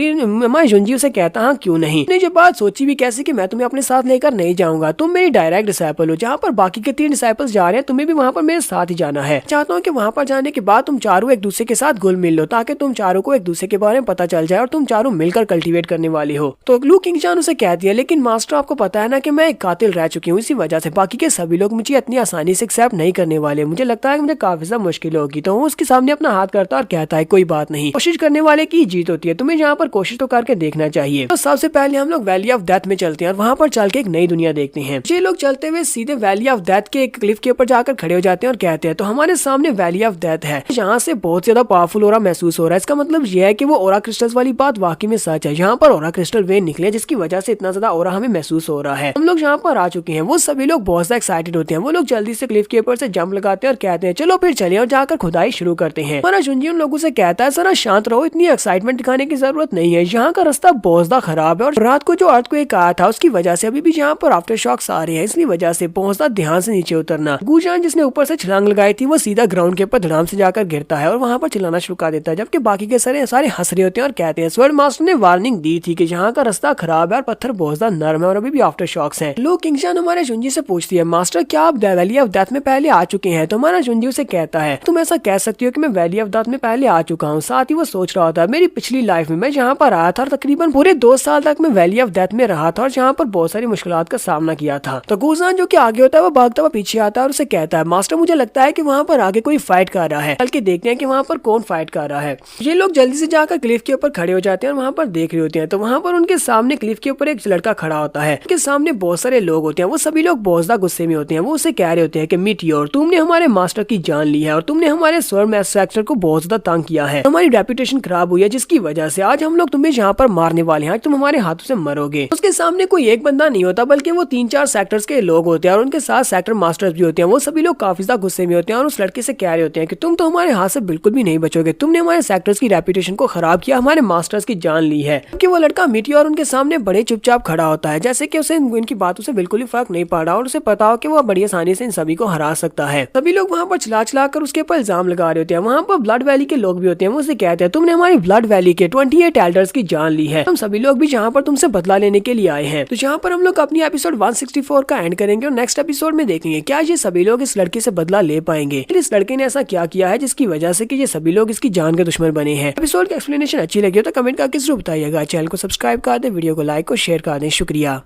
[SPEAKER 1] मैं जुंजी उसे कहता हाँ क्यों नहीं, ने जब बात सोची भी कैसे कि मैं तुम्हें अपने साथ लेकर नहीं जाऊंगा, तुम मेरी डायरेक्ट डिसाइपल हो, जहाँ पर बाकी के 3 डिसाइपल्स जा रहे हैं तुम्हें भी वहाँ पर मेरे साथ ही जाना है। चाहता हूँ कि वहाँ पर जाने के बाद तुम चारों एक दूसरे के साथ घुल मिल लो ताकि तुम चारों को एक दूसरे के बारे में पता चल जाए और तुम चारों मिलकर कल्टीवेट करने वाले हो। तो लू किंगजान उसे कहती है लेकिन मास्टर आपको पता है ना कि मैं एक कातिल रह चुकी हूँ, इसी वजह से बाकी के सभी लोग मुझे इतनी आसानी से एक्सेप्ट नहीं करने वाले, मुझे लगता है कि मुझे काफी ज्यादा मुश्किल होगी। तो वो उसके सामने अपना हाथ करता और कहता है कोई बात नहीं, कोशिश करने वाले की जीत होती है, तुम्हें यहाँ पर कोशिश तो करके देखना चाहिए। तो सबसे पहले हम लोग वैली ऑफ डेथ में चलते हैं और वहाँ पर चल के एक नई दुनिया देखते हैं। ये लोग चलते हुए सीधे वैली ऑफ डेथ के एक क्लिफ के ऊपर जाकर खड़े हो जाते हैं और कहते हैं तो हमारे सामने वैली ऑफ डेथ है, यहाँ से बहुत ज्यादा पावरफुल ओरा महसूस हो रहा है। इसका मतलब यह है कि वो ओरा क्रिस्टल्स वाली बात वाकई में सच है, यहाँ पर ओरा क्रिस्टल वेन निकले जिसकी वजह से इतना ज्यादा ओरा हमें महसूस हो रहा है। हम लोग यहाँ पर आ चुके हैं, वो सभी लोग बहुत ज्यादा एक्साइटेड होते हैं। वो लोग जल्दी से क्लिफ के ऊपर से जंप लगाते हैं और कहते हैं चलो फिर चलिए और जाकर खुदाई शुरू करते हैं। हमारा जुंजी उन लोगों से कहता है जरा शांत रहो, इतनी एक्साइटमेंट दिखाने की जरूरत नहीं है, यहाँ का रास्ता बहुत ज्यादा खराब है और रात को जो अर्थक्वेक आया था उसकी वजह से अभी भी यहाँ पर आफ्टर शॉक्स आ रहे हैं, इसलिए वजह से बहुत ज्यादा ध्यान से नीचे उतरना। गुजान जिसने ऊपर से छलांग लगाई थी वो सीधा ग्राउंड के ऊपर धड़ाम से जाकर गिरता है और वहाँ पर चिल्लाना शुरू कर देता है, जबकि बाकी के सारे हंस रहे होते हैं और कहते हैं स्वर्ड मास्टर ने वार्निंग दी थी कि यहाँ का रास्ता खराब है और पत्थर बहुत ज्यादा नरम है और अभी भी आफ्टर शॉक्स हैं। लोग किंगशान हमारे जुंजी से पूछती है मास्टर क्या आप वैली ऑफ डेथ में पहले आ चुके हैं? तो हमारा जुंजी उसे कहता है तुम ऐसा कह सकती हो कि मैं वैली ऑफ डेथ में पहले आ चुका हूँ। साथ ही वो सोच रहा था मेरी पिछली लाइफ में मैं जहाँ पर आया था और तकरीबन पूरे 2 साल तक मैं वैली ऑफ डेथ में रहा था और जहाँ पर बहुत सारी मुश्किलात का सामना किया था। तो गुजान जो कि आगे होता है वो भागता हुआ पीछे आता है और उसे कहता है मास्टर मुझे लगता है कि वहाँ पर आगे कोई फाइट कर रहा है, बल्कि देखते हैं कि वहाँ पर कौन फाइट कर रहा है। ये लोग जल्दी से जाकर क्लिफ के ऊपर खड़े हो जाते हैं और वहाँ पर देख रहे होते हैं। तो वहाँ पर उनके सामने क्लिफ के ऊपर एक लड़का खड़ा होता है, उनके सामने बहुत सारे लोग होते हैं। वो सभी लोग बहुत ज्यादा गुस्से में होते हैं। वो उसे कह रहे होते हैं कि मीटियोर तुमने हमारे मास्टर की जान ली है और तुमने हमारे स्वर्ड मैस्टर को बहुत ज्यादा तंग किया है, हमारी रेपुटेशन खराब हुई है जिसकी वजह से आज हम लोग तुम्हें यहाँ पर मारने वाले हैं, तुम हमारे हाथों से मरोगे। उसके सामने कोई एक बंदा नहीं होता बल्कि वो 3-4 सेक्टर्स के लोग होते हैं और उनके साथ सेक्टर मास्टर्स भी होते हैं। वो सभी लोग काफी ज्यादा गुस्से में होते हैं और उस लड़के से कह रहे होते हैं कि तुम तो हमारे हाथ से बिल्कुल भी नहीं बचोगे, तुमने हमारे सेक्टर्स की रेपुटेशन को खराब किया, हमारे मास्टर्स की जान ली है। क्योंकि वो लड़का मीटियोर उनके सामने बड़े चुपचाप खड़ा होता है, जैसे कि उसे इनकी बातों से बिल्कुल ही फर्क नहीं पड़ रहा और उसे पता हो कि वो बड़ी आसानी से इन सभी को हरा सकता है। सभी लोग वहाँ पर चला कर उसके ऊपर इल्जाम लगा रहे होते हैं। वहाँ पर ब्लड वैली के लोग भी होते हैं। वो उसे कहते हैं तुमने हमारी ब्लड वैली के 28 एल्डर्स की जान ली है, हम सभी लोग भी यहाँ पर तुमसे बदला लेने के लिए आए हैं। तो यहाँ पर हम लोग अपनी एपिसोड 164 का एंड करेंगे और नेक्स्ट एपिसोड में देखेंगे क्या ये सभी लोग इस लड़के से बदला ले पाएंगे, इस लड़के ने ऐसा क्या किया है जिसकी वजह से कि ये सभी लोग इसकी जान के दुश्मन बने हैं। एपिसोड की एक्सप्लेनेशन अच्छी लगी हो तो कमेंट करके जरूर बताइएगा। चैनल को सब्सक्राइब कर दे, वीडियो को लाइक और शेयर कर दें। शुक्रिया।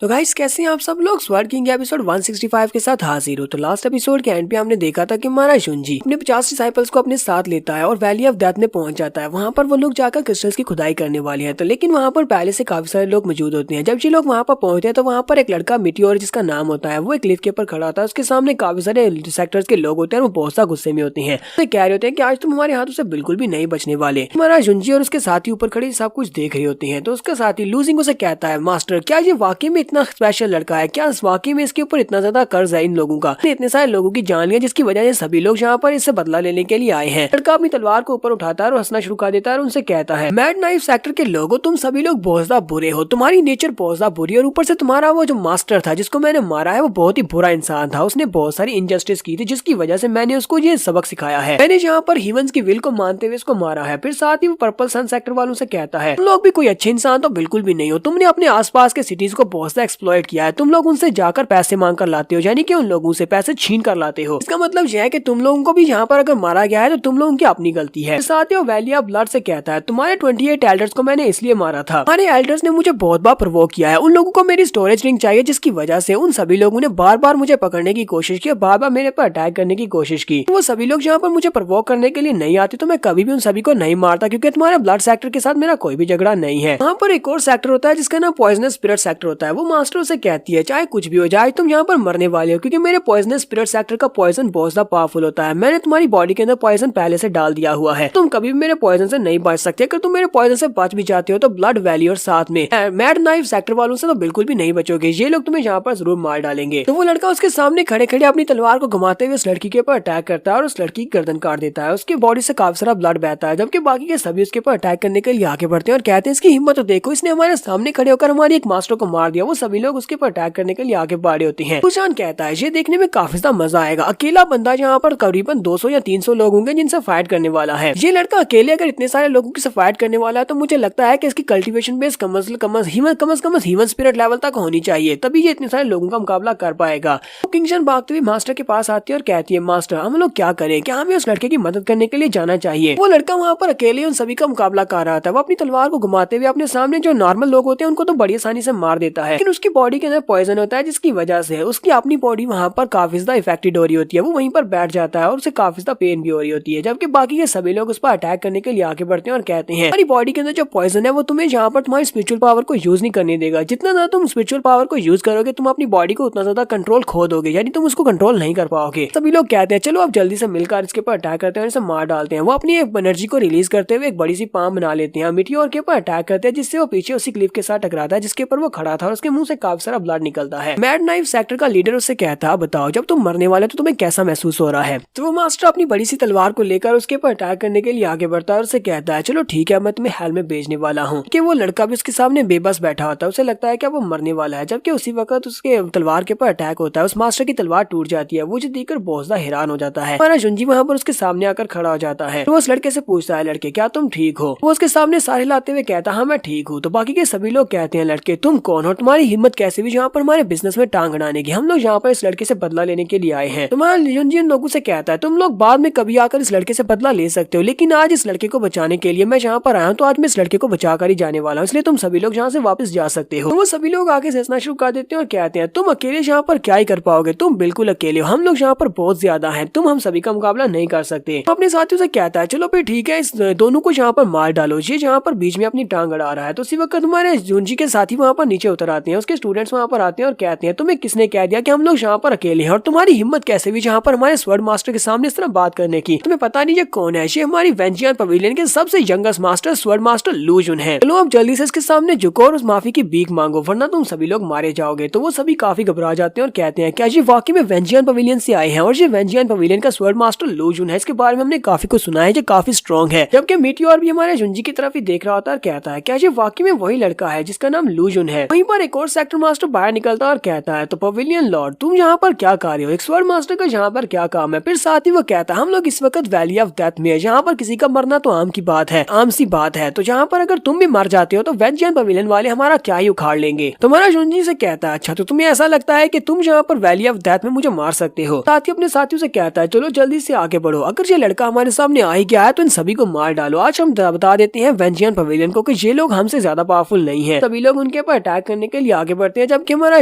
[SPEAKER 1] तो गाइस कैसे हैं आप सब लोग? स्वर्ड किंग एपिसोड 165 के साथ हाजिर हो। तो लास्ट एपिसोड के एंड पे हमने देखा था कि हमारा जुंजी अपने 50 डिसाइपल्स को अपने साथ लेता है और वैली ऑफ डेथ में पहुंच जाता है। वहां पर वो लोग जाकर क्रिस्टल्स की खुदाई करने वाले हैं। तो लेकिन वहां पर पहले से काफी सारे लोग मौजूद होते हैं। जब ये लोग वहां पर पहुंचते हैं तो वहां पर एक लड़का मीटियोर जिसका नाम होता है वो एक क्लिफ के ऊपर खड़ा होता है। उसके सामने काफी सारे सेक्टर्स के लोग होते हैं। वो बहुत सा गुस्से में होते हैं, तो कह रहे होते हैं कि आज तुम हमारे हाथों से बिल्कुल भी नहीं बचने वाले। हमारा जुंजी और उसके साथी ऊपर खड़े सब कुछ देख रहे होते हैं। तो उसका साथी लूजिंग उसे कहता है मास्टर क्या ये वाकई में इतना स्पेशल लड़का है, क्या वाकई में इसके ऊपर इतना ज्यादा कर्ज है इन लोगों का, इतने सारे लोगों की जान लिया जिसकी वजह से सभी लोग यहाँ पर इससे बदला लेने के लिए आए हैं। लड़का अपनी तलवार को ऊपर उठाता है और हंसना शुरू कर देता है और उनसे कहता है मैड नाइफ सेक्टर के लोगों तुम सभी लोग बहुत ज्यादा बुरे हो, तुम्हारी नेचर बहुत ज्यादा बुरी है और ऊपर से तुम्हारा वो जो मास्टर था जिसको मैंने मारा है वो बहुत ही बुरा इंसान था। उसने बहुत सारी इनजस्टिस की थी जिसकी वजह से मैंने उसको ये सबक सिखाया है। मैंने यहाँ पर ह्यूमंस की विल को मानते हुए इसको मारा है। फिर साथ ही वो पर्पल सन सेक्टर वालों से कहता है तुम लोग भी कोई अच्छे इंसान तो बिल्कुल भी नहीं हो, तुमने अपने आसपास के सिटीज को बहुत ज्यादा एक्सप्लॉइट किया है। तुम लोग उनसे जाकर पैसे मांग कर लाते हो, यानी कि उन लोगों से पैसे छीन कर लाते हो। इसका मतलब यह है कि तुम लोगों को भी यहाँ पर अगर मारा गया है तो तुम लोगों की अपनी गलती है। साथ ही वो वैली ऑफ ब्लड से कहता है तुम्हारे 28 एल्डर्स को मैंने इसलिए मारा था, हमारे एल्डर्स ने मुझे बहुत बार प्रोवोक किया है, उन लोगों को मेरी स्टोरेज रिंग चाहिए जिसकी वजह से उन सभी लोगों ने बार बार मुझे पकड़ने की कोशिश की, बार बार मेरे पर अटैक करने की कोशिश की। वो सभी लोग यहाँ पर मुझे प्रोवोक करने के लिए नहीं आते तो मैं कभी भी उन सभी को नहीं मारता, क्योंकि तुम्हारे ब्लड सेक्टर के साथ मेरा कोई भी झगड़ा नहीं है। वहाँ पर एक और सेक्टर होता है जिसका नाम पॉइजनस स्पिरिट सेक्टर होता है। वो मास्टर से कहती है चाहे कुछ भी हो जाए तुम यहाँ पर मरने वाले हो, क्योंकि मेरे पॉइजनस स्पिरिट सेक्टर का पॉइजन बहुत ज्यादा पावरफुल होता है। मैंने तुम्हारी बॉडी के अंदर पॉइजन पहले से डाल दिया हुआ है, तुम कभी भी मेरे पॉइजन से नहीं बच सकते। अगर तुम मेरे पॉइजन से बच भी जाते हो तो ब्लड वैली और साथ में मैड नाइफ सेक्टर वालों से तो बिल्कुल भी नहीं बचोगे, ये लोग तुम्हें यहाँ पर जरूर मार डालेंगे। तो वो लड़का उसके सामने खड़े खड़े अपनी तलवार को घुमाते हुए उस लड़की के ऊपर अटैक करता है और उस लड़की की गर्दन काट देता है। उसकी बॉडी से काफी सारा ब्लड बहता है, जबकि बाकी के सभी उसके ऊपर अटैक करने के लिए आगे बढ़ते हैं और कहते हैं इसकी हिम्मत तो देखो, इसने हमारे सामने खड़े होकर हमारी एक मास्टर को मार दिया। वो सभी लोग उसके ऊपर अटैक करने के लिए आगे बढ़े होते हैं। कुशान कहता है ये देखने में काफी ज्यादा मजा आएगा, अकेला बंदा यहाँ पर करीबन 200 या 300 लोग होंगे जिनसे फाइट करने वाला है। ये लड़का अकेले अगर इतने सारे लोगों से फाइट करने वाला है तो मुझे लगता है कि इसकी कल्टीवेशन बेस कम से कम ह्यूमन स्पिरिट लेवल तक होनी चाहिए, तभी ये इतने सारे लोगों का मुकाबला कर पाएगा। किंगशन भागते हुए मास्टर के पास आती है और कहती है मास्टर हम लोग क्या करें, क्या हमें उस लड़के की मदद करने के लिए जाना चाहिए? वो लड़का वहाँ पर अकेले उन सभी का मुकाबला कर रहा था। वो अपनी तलवार को घुमाते हुए अपने सामने जो नॉर्मल लोग होते हैं उनको तो बड़ी आसानी से मार देता है। लेकिन उसकी बॉडी के अंदर पॉइजन होता है, जिसकी वजह से उसकी अपनी बॉडी वहाँ पर काफी ज्यादा इफेक्टेड हो रही होती है। वो वहीं पर बैठ जाता है और उसे काफी ज्यादा पेन भी हो रही होती है, जबकि बाकी के सभी लोग उस पर अटैक करने के लिए आगे बढ़ते हैं और कहते हैं हमारी बॉडी के अंदर जो पॉइजन है वो तुम्हें यहाँ पर तुम्हारी स्पिरिचुअल पावर को यूज नहीं करने देगा। जितना ज्यादा तुम स्पिरिचुअल पावर को यूज करोगे तुम अपनी बॉडी को उतना ज्यादा कंट्रोल खो दोगे, यानी तुम उसको कंट्रोल नहीं कर पाओगे। सभी लोग कहते हैं चलो अब जल्दी से मिलकर इसके ऊपर अटैक करते हैं और इसे मार डालते हैं। वो अपनी एनर्जी को रिलीज करते हुए एक बड़ी सी पाम बना लेते हैं, मीटियोर के ऊपर अटैक करते हैं, जिससे वो पीछे उसी क्लिफ के साथ टकराता है जिसके ऊपर वो खड़ा था और उसके मुंह से काफी सारा ब्लड निकलता है। मैड नाइफ सेक्टर का लीडर उससे कहता है बताओ जब तुम मरने वाले तो तुम्हें कैसा महसूस हो रहा है। तो वो मास्टर अपनी बड़ी सी तलवार को लेकर उसके ऊपर अटैक करने के लिए आगे बढ़ता है और उसे कहता है चलो ठीक है मैं तुम्हें हेल में भेजने वाला हूँ। कि वो लड़का भी उसके सामने बेबस बैठा होता है, उसे लगता है कि वो मरने वाला है, जबकि उसी वक्त उसके तलवार के ऊपर अटैक होता है। उस मास्टर की तलवार टूट जाती है, वो जो देखकर बहुत ज्यादा हैरान हो जाता है। हमारा जुंजी वहाँ पर उसके सामने आकर खड़ा हो जाता है। तो वो उस लड़के से पूछता है लड़के क्या तुम ठीक हो। वो उसके सामने सारे लाते हुए कहता है हाँ मैं ठीक हूँ। तो बाकी के सभी लोग कहते हैं लड़के तुम कौन हो, तुम्हारी हिम्मत कैसे भी यहाँ पर हमारे बिजनेस में टांग अड़ाने की, हम लोग यहाँ पर इस लड़के से बदला लेने के लिए आए हैं। तुम्हारा जुंजी उन लोगों से कहता है तुम लोग बाद में कभी आकर इस लड़के से बदला ले सकते हो, लेकिन आज इस लड़के को बचाने के लिए मैं यहाँ पर आया हूँ, तो आज मैं इस लड़के को बचा कर ही जाने वाला हूँ, इसलिए तुम सभी लोग यहाँ से वापस जा सकते हो। तो वो सभी लोग आगे से हंसना शुरू कर देते हैं और कहते हैं तुम अकेले यहाँ पर क्या ही कर पाओगे, तुम बिल्कुल अकेले हो, हम लोग यहाँ पर बहुत ज्यादा हैं, तुम हम सभी का मुकाबला नहीं कर सकते। तो अपने साथियों से कहता है चलो फिर ठीक है इस दोनों को यहाँ पर मार डालो, ये यहाँ पर बीच में अपनी टांग अड़ा रहा है। तो उसी वक्त तुम्हारे जुंजी के साथी वहाँ पर नीचे उतर आते हैं, उसके स्टूडेंट्स वहाँ पर आते हैं और कहते हैं तुम्हें किसने कह दिया कि हम लोग यहाँ पर अकेले हैं और तुम्हारी हिम्मत कैसे भी यहाँ पर हमारे स्वर्ड मास्टर के सामने इस तरह बात करने की, तुम्हें पता नहीं ये कौन है, ये हमारी वेंजियन पवेलियन के सबसे यंगेस्ट मास्टर स्वर्ड मास्टर लू जुन है। चलो अब जल्दी से इसके सामने झुको और उस माफी की भीख मांगो वरना तुम सभी लोग मारे जाओगे। तो वो सभी काफी घबरा जाते हैं और कहते हैं क्या ये वाकई में वेंजियन पवेलियन से आए हैं और ये वेंजियन पवेलियन का स्वर्ड मास्टर लू जुन है, इसके बारे में हमने काफी कुछ सुना है, ये काफी स्ट्रॉन्ग है। जबकि मीटियोर भी हमारे जुंजी की तरफ ही देख रहा होता है और कहता है क्या ये वाकई में वही लड़का है जिसका नाम लू जुन है। वहीं पर एक और सेक्टर मास्टर बाहर निकलता है और कहता है तो पवेलियन लॉर्ड तुम यहाँ पर क्या कर रहे हो, एक स्वर्ड मास्टर का यहाँ पर क्या काम है। फिर साथ ही वो कहता है हम लोग इस वक्त वैली ऑफ डेथ में है, यहाँ पर किसी का मरना तो आम की बात है, आम सी बात है, तो यहाँ पर अगर तुम भी मर जाते हो तो वेंजियन पवेलियन वाले हमारा क्या ही उखाड़ लेंगे। तुम्हारा जुंजी से कहता है अच्छा तो तुम्हें ऐसा लगता है कि तुम यहाँ पर वैली ऑफ डेथ में मुझे मार सकते हो। साथ ही अपने साथियों से कहता है चलो जल्दी से आगे बढ़ो, अगर ये लड़का हमारे सामने आ ही गया है तो इन सभी को मार डालो। आज हम बता देते हैं वेंजियन पवेलियन को कि ये लोग हमसे ज्यादा पावरफुल नहीं है। सभी लोग उनके ऊपर अटैक करने के लिए आगे बढ़ते हैं, जबकि हमारा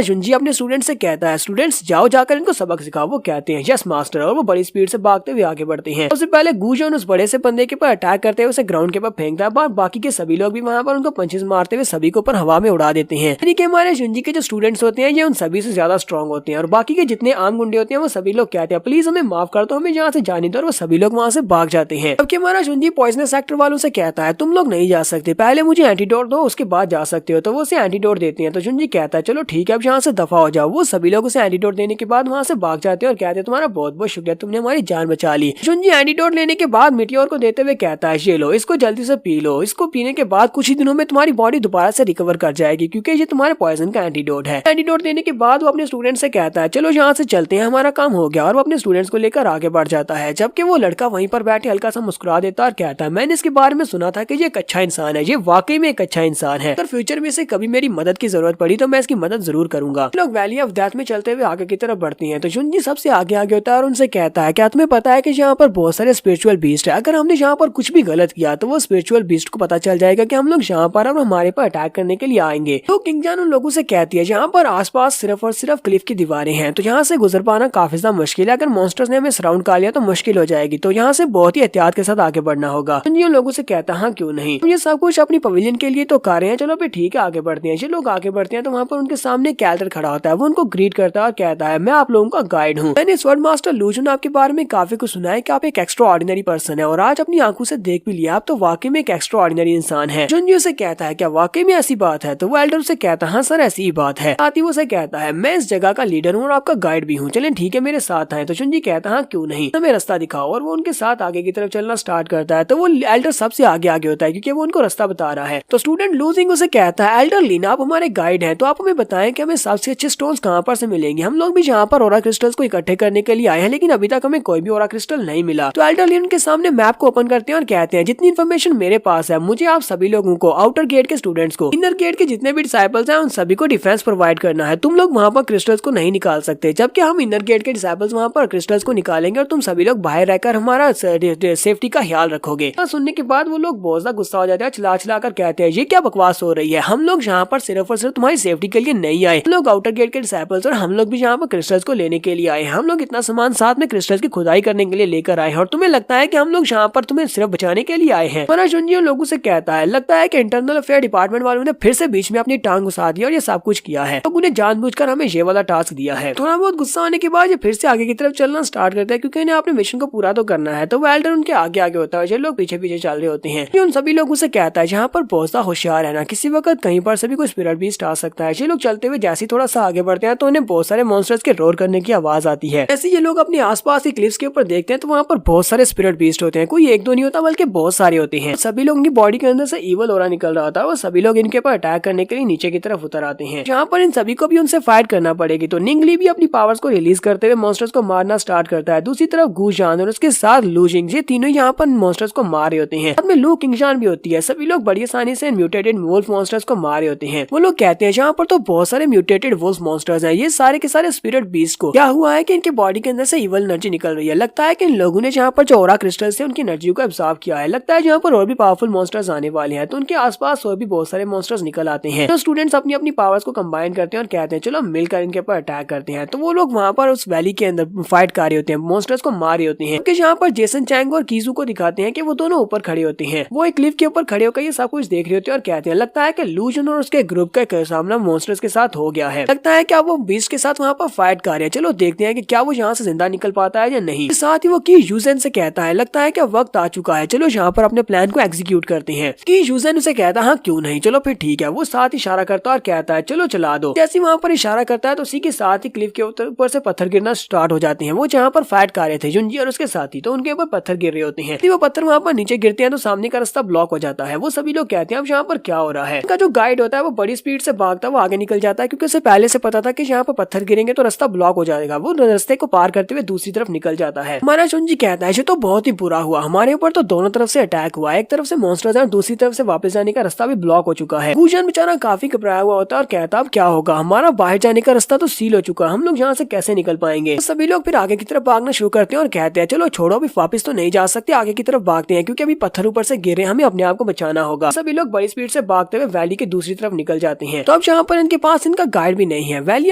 [SPEAKER 1] जुंजी अपने स्टूडेंट से कहता है स्टूडेंट्स जाओ जाकर इनको सबक सिखाओ। वो कहते हैं यस मास्टर, और वो बड़ी स्पीड से भागते हुए आगे बढ़ते हैं। उससे पहले गूजन उस बड़े से बंदे के ऊपर अटैक करते हुए उसे ग्राउंड के ऊपर फेंकता है, बाकी के सभी लोग भी वहाँ पर उनको पंचेस मारते हुए सभी को ऊपर हवा में उड़ा देते हैं। यानी कि हमारे जुंजी के जो स्टूडेंट्स होते हैं ये उन सभी से ज्यादा स्ट्रॉन्ग होते हैं और बाकी के जितने आम गुंडे होते हैं वो सभी लोग कहते हैं प्लीज हमें माफ कर दो, हमें यहाँ से जाने दो, और वो सभी लोग वहाँ से भाग जाते हैं। जबकि हमारा जुंजी पॉइजनस सेक्टर वालों से कहता है तुम लोग नहीं जा सकते, पहले मुझे एंटीडोट दो उसके बाद जा सकते हो। तो वो उसे एंटीडोट देते हैं। तो जुंजी कहता है चलो ठीक है अब यहाँ से दफा हो जाओ। वो सभी लोग उसे एंटीडोट देने के बाद वहाँ से भाग जाते हैं और कहते हैं तुम्हारा बहुत बहुत शुक्रिया, तुमने हमारी जान बचा ली। जुंजी एंटीडोट लेने के बाद मीटियोर को देते हुए कहता है ये लो इसको जल्दी से पी लो, इसको पीने के बाद कुछ ही दिनों में तुम्हारी बॉडी दोबारा से रिकवर कर जाएगी क्योंकि ये तुम्हारे पॉइजन का एंटीडोट है। एंटीडोट देने के बाद वो अपने स्टूडेंट से कहता है चलो यहाँ से चलते हैं, हमारा काम हो गया, और वो अपने स्टूडेंट्स को लेकर आगे बढ़ जाता है। जबकि वो लड़का वहीं पर बैठे हल्का सा मुस्कुरा देता है और कहता है मैंने इसके बारे में सुना था कि ये एक अच्छा इंसान है, ये वाकई में एक अच्छा इंसान है, अगर फ्यूचर में से कभी मेरी मदद की जरूरत पड़ी तो मैं इसकी मदद जरूर करूंगा। लोग वैली ऑफ डेथ में चलते हुए आगे की तरफ बढ़ते हैं। तो जुंजी सबसे आगे होता है और उनसे कहता है क्या तुम्हें पता है कि यहाँ पर बहुत सारे स्पिरिचुअल बीस्ट है, अगर हमने यहाँ पर कुछ भी गलत किया तो वो स्पिरिचुअल बीस्ट को पता चल जाएगा कि हम लोग यहाँ पर अब हमारे पर अटैक करने के लिए आएंगे। तो किंग जान उन लोगों से कहती है यहाँ पर आसपास सिर्फ और सिर्फ क्लिफ की दीवारें हैं, तो यहाँ से गुजर पाना काफी ज्यादा मुश्किल है, अगर मॉन्स्टर्स ने हमें सराउंड कर लिया तो मुश्किल हो जाएगी, तो यहाँ से बहुत ही एहतियात के साथ आगे बढ़ना होगा। जुंजी उन लोगों से कहता है हाँ क्यों नहीं, ये सब कुछ अपनी पवेलियन के लिए तो कर रहे हैं, चलो फिर ठीक है आगे बढ़ते हैं। ये लोग आगे बढ़ते हैं तो वहाँ पर उनके सामने कैल्टर खड़ा होता है, वो उनको ग्रीट करता है और कहता है मैं आप लोगों का गाइड हूँ, मैंने स्वर्ड मास्टर लू जुन आपके बारे में काफी कुछ सुना है कि आप एक एक्स्ट्रा ऑर्डिनरी पर्सन है और आज अपनी आंखों से देख भी लिया, आप तो वाकई में एक एक्स्ट्रा ऑर्डिनरी इंसान है। जुंजी उसे कहता है क्या वाकई में ऐसी बात है, तो वो एल्डर उसे कहता है हाँ सर ऐसी ही बात है। साथ ही वो उसे कहता है मैं इस जगह का लीडर हूँ और आपका गाइड भी हूँ, चलें ठीक है मेरे साथ आए। तो जुंजी कहता है हाँ क्यों नहीं, हमें रास्ता दिखाओ, और वो उनके साथ आगे की तरफ चलना स्टार्ट करता है। तो वो एल्डर सबसे आगे होता है क्योंकि वो उनको रास्ता बता रहा है। तो स्टूडेंट लूजिंग उसे कहता है एल्डर लीन आप हमारे गाइड हैं, तो आप हमें बताएं कि हमें सबसे अच्छे स्टोन्स कहाँ पर से मिलेंगे, हम लोग भी यहाँ पर ओरा क्रिस्टल्स को इकट्ठे करने के लिए आए हैं लेकिन अभी तक हमें कोई भी ओरा क्रिस्टल नहीं मिला। तो एल्डर लीन के सामने मैप को ओपन करते हैं और कहते हैं जितनी इन्फॉर्मेशन मेरे पास है मुझे आप सभी लोगों को आउटर गेट के स्टूडेंट्स को इनर गेट के जितने भी डिसाइपल्स हैं उन सभी को डिफेंस प्रोवाइड करना है, तुम लोग वहाँ पर क्रिस्टल्स को नहीं निकाल सकते, जबकि हम इनर गेट के डिसाइपल्स वहाँ पर क्रिस्टल्स को निकालेंगे और तुम सभी लोग बाहर रहकर हमारा सेफ्टी का ख्याल रखोगे। सुनने के बाद वो लोग बहुत ज्यादा गुस्सा हो जाते हैं, चिल्ला चिल्ला कर कहते हैं ये क्या बकवास हो रही है, हम लोग यहाँ पर सिर्फ और सिर्फ तुम्हारी हमारी सेफ्टी के लिए नहीं आए। लोग आउटर गेट के डिसाइपल्स और हम लोग भी यहाँ पर क्रिस्टल्स को लेने के लिए आए। हम लोग इतना सामान साथ में क्रिस्टल्स की खुदाई करने के लिए लेकर आए हैं और तुम्हें लगता है कि हम लोग यहाँ पर तुम्हें सिर्फ बचाने के लिए आए हैं। हमारा जुंजी उन लोगों से कहता है लगता है कि इंटरनल अफेयर डिपार्टमेंट वालों ने फिर से बीच में अपनी टांग घुसा दी और ये सब कुछ किया है। लोगों ने जानबूझकर हमें ये वाला टास्क दिया है। थोड़ा बहुत गुस्सा आने के बाद ये फिर से आगे की तरफ चलना स्टार्ट करते हैं क्योंकि इन्हें अपने मिशन को पूरा तो करना है। तो वेल्डर उनके आगे आगे होता है, ये लोग पीछे पीछे चल रहे होते हैं। उन सभी लोगों से कहता है जहाँ पर बहुत होशियार है ना, किसी वक्त कहीं पर सभी को स्पिरिट बीस्ट आ सकता है। ये लोग चलते हुए जैसे थोड़ा सा आगे बढ़ते हैं तो उन्हें बहुत सारे मॉन्स्टर्स के रोर करने की आवाज आती है। ऐसे ये लोग अपने आसपास की क्लिफ्स के ऊपर देखते हैं तो वहाँ पर बहुत सारे स्पिरिट बीस्ट होते हैं। कोई एक दो नहीं होता बल्कि बहुत सारे होते हैं। सभी लोग इनकी बॉडी के अंदर से ईवल ऑरा निकल रहा था और सभी लोग इनके ऊपर अटैक करने के लिए नीचे की तरफ उतर आते हैं, जहाँ पर इन सभी को भी उनसे फाइट करना पड़ेगी। तो निंगली भी अपनी पावर्स को रिलीज करते हुए मॉन्स्टर्स को मारना स्टार्ट करता है। दूसरी तरफ गूजान और उसके साथ लूजिंग, ये तीनों यहाँ पर मॉन्स्टर्स को मार रहे होते हैं। साथ में लू किंगजान भी होती है। सभी लोग बड़ी आसानी से म्यूटेटेड वुल्फ मॉन्स्टर्स को मार रहे होते हैं। वो लोग कहते हैं जहाँ पर तो बहुत सारे म्यूटेटेड वुल्फ मॉन्स्टर्स हैं, ये सारे के सारे स्पिरिट बीस्ट को क्या हुआ है कि इनके बॉडी के अंदर से इवल एनर्जी निकल रही है। लगता है कि इन लोगों ने जहाँ पर जो ओरा क्रिस्टल से उनकी एनर्जी को एब्जॉर्ब किया है। लगता है जहाँ पर और भी पावरफुल मॉन्स्टर्स आने वाले हैं तो उनके आसपास और भी बहुत सारे मॉन्स्टर्स निकल आते हैं। तो स्टूडेंट्स अपनी अपनी पावर्स को कंबाइन करते हैं और कहते हैं चलो मिलकर इनके ऊपर अटैक करते हैं। तो वो लोग वहाँ पर उस वैली के अंदर फाइट कर रहे होते हैं, मॉन्स्टर्स को मार रहे होते हैं। क्योंकि यहाँ पर जेसन चैंग और कीजू को दिखाते हैं कि वो दोनों ऊपर खड़े होते हैं। वो एक क्लिफ के ऊपर खड़े होकर ये सब कुछ देख रहे होते हैं और कहते हैं लगता है कि लूजन और उसके ग्रुप का सामना मॉन्स्टर्स के साथ हो गया है। लगता है क्या वो बीस्ट के साथ वहाँ पर फाइट कर रहे हैं। चलो देखते हैं कि क्या वो यहाँ से जिंदा निकल पाता है या नहीं। साथ ही वो की यूजन से कहता है लगता है कि वक्त आ चुका है, चलो यहाँ पर अपने प्लान को एग्जीक्यूट करते हैं। की यूजन उसे कहता है हाँ क्यों नहीं, चलो फिर ठीक है। वो साथ इशारा करता है और कहता है चलो चला दो। जैसे वहाँ पर इशारा करता है तो उसी के साथ ही क्लिफ के ऊपर से पत्थर गिरना स्टार्ट हो जाते हैं। वो जहाँ पर फाइट कर रहे थे जुंजी और उसके साथी, तो उनके ऊपर पत्थर गिर रहे होते हैं। वो पत्थर वहाँ पर नीचे गिरते हैं तो सामने का रास्ता ब्लॉक हो जाता है। वो सभी लोग कहते हैं अब यहाँ पर क्या हो रहा है। उनका जो गाइड होता है वो बड़ी स्पीड से भागता है, वो आगे निकल जाता है क्योंकि उसे पहले से पता था कि यहाँ पर पत्थर गिरेंगे तो रास्ता ब्लॉक हो जाएगा। वो रास्ते को पार करते हुए दूसरी तरफ निकल जाता है। हमारा जुंजी कहता है ये तो बहुत ही बुरा हुआ, हमारे ऊपर तो दोनों तरफ से अटैक हुआ, एक तरफ से मॉन्स्टर्स है और दूसरी तरफ से वापस जाने का रास्ता भी ब्लॉक हो चुका है। गूजन बेचारा काफी घबराया हुआ होता है और कहता अब क्या होगा, हमारा बाहर जाने का रास्ता तो सील हो चुका, हम लोग यहाँ से कैसे निकल पाएंगे। तो सभी लोग फिर आगे की तरफ भागना शुरू करते हैं और कहते हैं चलो छोड़ो अभी वापस तो नहीं जा सकते, आगे की तरफ भागते हैं क्योंकि अभी पत्थर ऊपर से गिरे, हमें अपने आप को बचाना होगा। सभी लोग बड़ी स्पीड से भागते हुए वैली के दूसरी तरफ निकल जाते हैं। तो अब यहाँ पर इनके पास इनका गाइड भी नहीं है। वैली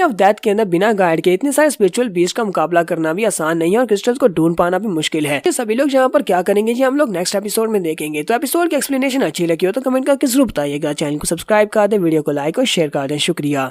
[SPEAKER 1] ऑफ डेथ के अंदर बिना गाइड के इतने सारे स्पिरिचुअल बीस्ट का मुकाबला करना भी आसान नहीं है और क्रिस्टल्स को ढूंढ पाना भी मुश्किल है। तो सभी लोग यहाँ पर क्या करेंगे जी हम लोग नेक्स्ट एपिसोड में देखेंगे। तो एपिसोड की एक्सप्लेनेशन अच्छी लगी हो तो कमेंट करके जरूर बताइएगा। चैनल को सब्सक्राइब कर दे, वीडियो को लाइक और शेयर कर दें। शुक्रिया।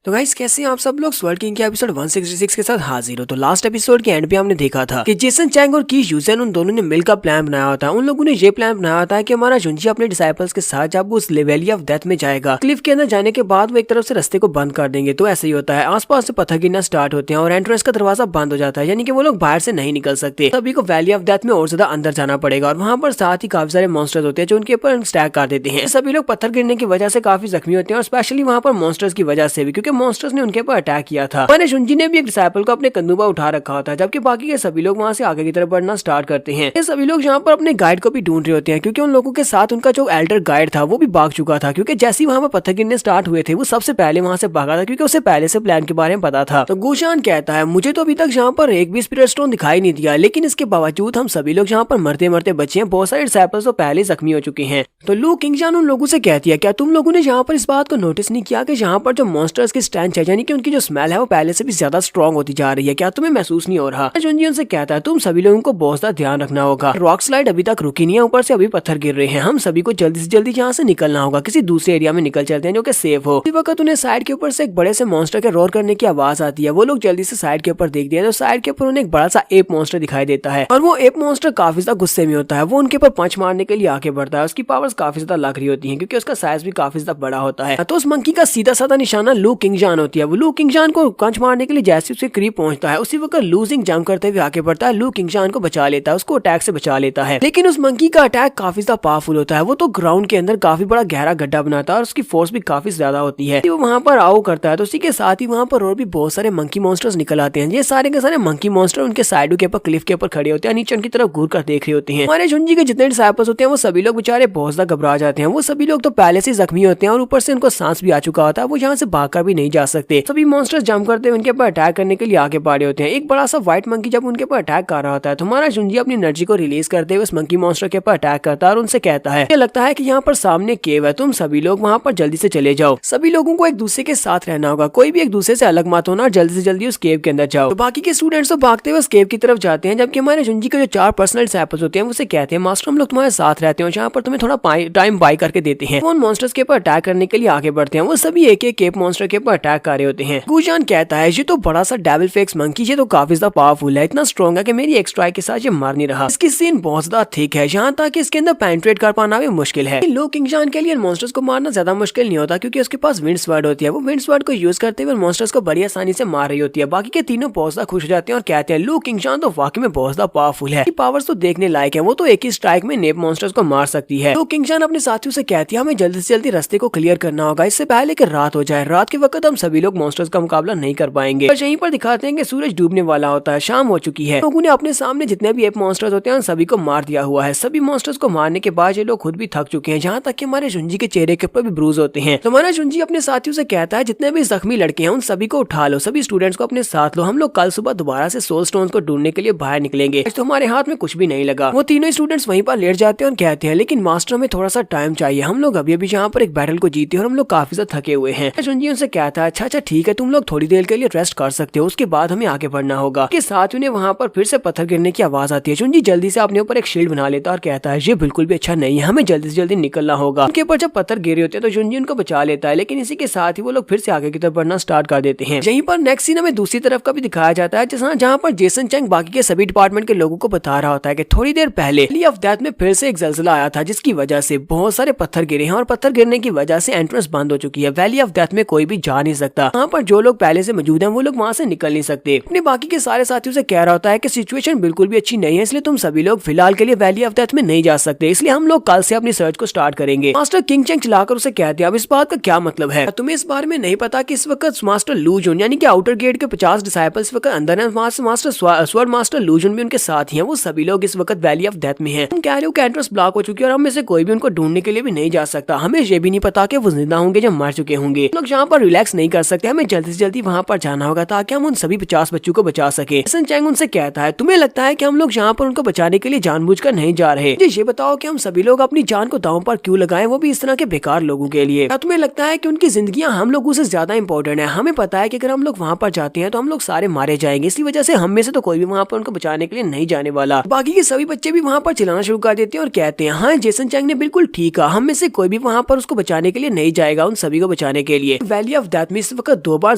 [SPEAKER 1] तो गाइस कैसे हैं आप सब लोग। स्वर्ड किंग के एपिसोड 166 के साथ हाजिर हो। तो लास्ट एपिसोड के एंड पे हमने देखा था कि जेसन चैंग और की यूजन उन दोनों ने मिलकर प्लान बनाया होता है। उन लोगों ने ये प्लान बनाया होता है कि हमारा जुंजी अपने डिसाइपल्स के साथ जब उस वैली ऑफ डेथ में जाएगा, क्लिफ के अंदर जाने के बाद वो एक तरफ से रास्ते को बंद कर देंगे। तो ऐसे ही होता है, आसपास से पत्थर गिरना स्टार्ट होते हैं और एंट्रेंस का दरवाजा बंद हो जाता है, यानी कि वो लोग बाहर से नहीं निकल सकते। सभी को वैली ऑफ डेथ में और ज्यादा अंदर जाना पड़ेगा और वहाँ पर साथ ही काफी सारे मॉन्स्टर्स होते हैं जो उनके ऊपर स्टैक कर देते हैं। सभी लोग पत्थर गिरने की वजह से काफी जख्मी होते हैं और स्पेशली वहाँ पर मॉन्स्टर्स की वजह से भी, क्योंकि मॉन्स्टर्स ने उनके अटैक किया था। मैंने जुंजी ने भी एक डिसाइपल को अपने कंधों पर उठा रखा होता है, जबकि बाकी के सभी लोग वहां से आगे की तरफ बढ़ना स्टार्ट करते हैं। ये सभी लोग यहाँ पर अपने गाइड को भी ढूंढ रहे होते हैं क्योंकि उन लोगों के साथ उनका जो एल्डर गाइड था वो भी भाग चुका था, क्योंकि जैसे ही वहां पर पत्थर गिरने स्टार्ट हुए थे वो सबसे पहले वहां से भागा था क्योंकि उसे पहले से प्लान के बारे में पता था। तो गूशान कहता है मुझे तो अभी तक यहाँ पर एक भी स्पिरिट स्टोन दिखाई नहीं दिया, लेकिन इसके बावजूद हम सभी लोग यहाँ पर मरते मरते बचे हैं। बहुत सारे डिसाइपल्स तो पहले जख्मी हो चुके हैं। तो लू किंगजान उन लोगों से कहती है क्या तुम लोगों ने यहाँ पर इस बात को नोटिस नहीं किया कि यहाँ पर जो मॉन्स्टर्स की स्टैंड है, यानी कि उनकी जो स्मेल है वो पहले से भी ज्यादा स्ट्रॉन्ग होती जा रही है, क्या तुम्हें महसूस नहीं हो रहा। जुंजी उनसे कहता है तुम सभी लोगों को बहुत ज्यादा ध्यान रखना होगा, रॉक स्लाइड अभी तक रुकी नहीं है, ऊपर से अभी पत्थर गिर रहे हैं, हम सभी को जल्दी से जल्दी यहाँ से निकलना होगा, किसी दूसरे एरिया में निकल चलते हैं जो कि सेफ हो। इसी वक्त उन्हें साइड के ऊपर से एक बड़े से मॉन्स्टर के रोर करने की आवाज आती है। वो लोग जल्दी से साइड के ऊपर देखते हैं तो साइड के ऊपर उन्हें एक बड़ा सा एप मॉन्स्टर दिखाई देता है और वो एप मॉन्स्टर काफी ज्यादा गुस्से में होता है। वो उनके ऊपर पंच मारने के लिए आगे बढ़ता है। उसकी पावर्स काफी ज्यादा लग रही होती है क्योंकि उसका साइज भी काफी ज्यादा बड़ा होता है। तो उस मंकी का सीधा साधा निशाना लू किंगजान होती है। वो लू किंगजान को पंच मारने के लिए जैसे उसके करीब पहुंचता है उसी वक्त लूजिंग जंप करते हुए आगे बढ़ता है। लू किंगजान को बचा लेता है, उसको अटैक से बचा लेता है, लेकिन उस मंकी का अटैक काफी ज्यादा पावरफुल होता है। वो तो ग्राउंड के अंदर काफी बड़ा गहरा गड्ढा बनाता है और उसकी फोर्स भी काफी ज्यादा होती है। वो वहाँ पर आओ करता है तो उसी के साथ ही वहाँ पर और भी बहुत सारे मंकी मॉन्स्टर्स निकल आते हैं। ये सारे के सारे मंकी मॉन्स्टर उनके साइडों के ऊपर क्लिफ के ऊपर खड़े होते हैं, नीचे उनकी तरफ घूर कर देख रहे होते हैं। हमारे जुंजी के जितने डिसाइपल्स होते हैं वो सभी लोग बेचारे बहुत ज्यादा घबरा जाते हैं। वो सभी लोग तो पहले से जख्मी होते हैं और ऊपर से उनको सांस भी आ चुका होता है, वो यहाँ से भागकर भी नहीं जा सकते। सभी मॉन्स्टर्स जंप करते हुए उनके ऊपर अटैक करने के लिए आगे बढ़े होते हैं। एक बड़ा सा व्हाइट मंकी जब उनके ऊपर अटैक कर रहा होता है तो हमारा जुंजी अपनी एनर्जी को रिलीज करते हुए उस मंकी मॉन्स्टर के ऊपर अटैक करता है और उनसे कहता है, ये लगता है कि यहाँ पर सामने केव है, तुम सभी लोग वहाँ पर जल्दी से चले जाओ। सभी लोगों को एक दूसरे के साथ रहना होगा, कोई भी एक दूसरे से अलग मत होना और जल्दी से जल्दी उस केव के अंदर जाओ। तो बाकी के स्टूडेंट्स तो भागते हुए उस केव की तरफ जाते हैं, जबकि हमारे जुंजी के जो 4 पर्सनल डिसाइपल्स होते हैं उसे कहते हैं, मास्टर हम लोग तुम्हारे साथ रहते हैं, जहाँ पर तुम्हें थोड़ा टाइम बाय करके देते हैं। उन मॉन्स्टर्स के ऊपर अटैक करने के लिए आगे बढ़ते हैं। वो सभी एक एक केव मॉन्स्टर के ऊपर अटैक कर रहे होते हैं। गुजान कहता है, ये तो बड़ा सा डेविल फेक्स मंकी, ये तो काफी ज्यादा पावरफुल है, इतना स्ट्रॉन्ग है कि मेरी एक स्ट्राइक के साथ ये मार नहीं रहा। इसकी सीन बहुत ज्यादा थिक है, यहाँ तक कि इसके अंदर पेनिट्रेट कर पाना भी मुश्किल है। लो किंगजान के लिए मॉन्स्टर्स को मारना ज्यादा मुश्किल नहीं होता, क्योंकि उसके पास विंड स्वर्ड होती है। वो विंड स्वर्ड को यूज करते हुए मॉन्स्टर्स को बड़ी आसानी से मार रही होती है। बाकी के तीनों बहुत ज्यादा खुश हो जाते हैं और कहते हैं, लो किंगजान तो वाकई में बहुत ज्यादा पावरफुल है, पावर्स तो देखने लायक है, वो तो एक ही स्ट्राइक में नेप मॉन्स्टर्स को मार सकती है। लो किंगजान अपने साथियों से कहती है, हमें जल्दी से जल्दी रास्ते को क्लियर करना होगा, इससे पहले कि रात हो जाए। रात के वक्त हम सभी लोग मॉन्स्टर्स का मुकाबला नहीं कर पाएंगे। और यहीं पर दिखाते हैं कि सूरज डूबने वाला होता है, शाम हो चुकी है। लोगों ने अपने सामने जितने भी एप मॉन्स्टर्स होते हैं सभी को मार दिया हुआ है। सभी मॉन्स्टर्स को मारने के बाद ये लोग खुद भी थक चुके हैं, जहाँ तक कि हमारे जुंजी के चेहरे के ऊपर भी ब्रूज होते हैं। तो हमारा जुंजी अपने साथियों से कहता है, जितने भी जख्मी लड़के हैं उन सभी को उठा लो, सभी स्टूडेंट्स को अपने साथ लो, हम लोग कल सुबह दोबारा से सोल स्टोन्स को ढूंढने के लिए बाहर निकलेंगे। तो हमारे हाथ में कुछ भी नहीं लगा। वो तीनों स्टूडेंट्स वहीं पर लेट जाते हैं और कहते हैं, लेकिन मास्टर में थोड़ा सा टाइम चाहिए, हम लोग अभी अभी यहाँ पर एक बैटल को जीते और हम लोग काफी ज्यादा थके हुए हैं। जुंजी उनसे कहता है, अच्छा ठीक है, तुम लोग थोड़ी देर के लिए रेस्ट कर सकते हो, उसके बाद हमें आगे बढ़ना होगा। के साथ उन्हें वहाँ पर फिर से पत्थर गिरने की आवाज आती है। जुंजी जल्दी से अपने ऊपर एक शील्ड बना लेता है और कहता है, ये बिल्कुल भी अच्छा नहीं है, हमें जल्दी से जल्दी निकलना होगा। उनके ऊपर जब पत्थर गिरे होते हैं तो जुंजी उनको बचा लेता है, लेकिन इसी के साथ ही वो लोग फिर से आगे की तरफ बढ़ना स्टार्ट कर देते हैं। यहीं पर नेक्स्ट सीन हमें दूसरी तरफ का भी दिखाया जाता है, जहाँ पर जेसन चैंग बाकी के सभी डिपार्टमेंट के लोगों को बता रहा होता है कि थोड़ी देर पहले वैली ऑफ डेथ में फिर से एक जलजिला आया था, जिसकी वजह से बहुत सारे पत्थर गिरे हैं और पत्थर गिरने की वजह से एंट्रेंस बंद हो चुकी है। वैली ऑफ डेथ में कोई भी जा नहीं सकता। वहाँ पर जो लोग पहले से मौजूद हैं वो लोग वहाँ से निकल नहीं सकते। अपने बाकी के सारे साथियों से कह रहा होता है कि सिचुएशन बिल्कुल भी अच्छी नहीं है, इसलिए तुम सभी लोग फिलहाल के लिए वैली ऑफ डेथ में नहीं जा सकते, इसलिए हम लोग कल से अपनी सर्च को स्टार्ट करेंगे। मास्टर किंग चैंग चलाकर उसे कहते हैं, अब इस बात का क्या मतलब है? तुम्हें इस बारे में नहीं पता कि इस वक्त मास्टर लू जुन यानी कि आउटर गेट के 50 डिसाइपल्स वक्त अंदर है। मास्टर स्वर्ड मास्टर लू जुन भी उनके साथ ही हैं, वो सभी लोग इस वक्त वैली ऑफ डेथ में हैं। तुम कह रहे हो कि एंट्रेंस ब्लॉक हो चुकी है और हम में से कोई भी उनको ढूंढने के लिए भी नहीं जा सकता। हमें ये भी नहीं पता कि वो जिंदा होंगे या मर चुके होंगे। लोग यहाँ पर रिलैक्स नहीं कर सकते, हमें जल्दी से जल्दी वहाँ पर जाना होगा ताकि हम उन सभी 50 बच्चों को बचा सके। जेसन चैंग उनसे कहता है, तुम्हें लगता है कि हम लोग यहाँ पर उनको बचाने के लिए जानबूझकर नहीं जा रहे? ये बताओ कि हम सभी लोग अपनी जान को दांव पर क्यों लगाएं, वो भी इस तरह के बेकार लोगों के लिए? क्या तुम्हें लगता है कि उनकी जिंदगियां हम लोगों से ज्यादा इंपॉर्टेंट है? हमें पता है कि अगर हम लोग वहाँ पर जाते हैं तो हम लोग सारे मारे जाएंगे, इसी वजह से हम में से तो कोई भी वहाँ पर उनको बचाने के लिए नहीं जाने वाला। बाकी के सभी बच्चे भी वहाँ पर चिल्लाना शुरू कर देते हैं और कहते हैं, हाँ जेसन चैंग ने बिल्कुल ठीक कहा, हम में से कोई भी वहाँ पर उसको बचाने के लिए नहीं जाएगा, उन सभी को बचाने के लिए। वैली ऑफ डेथ में इस वक्त 2 बार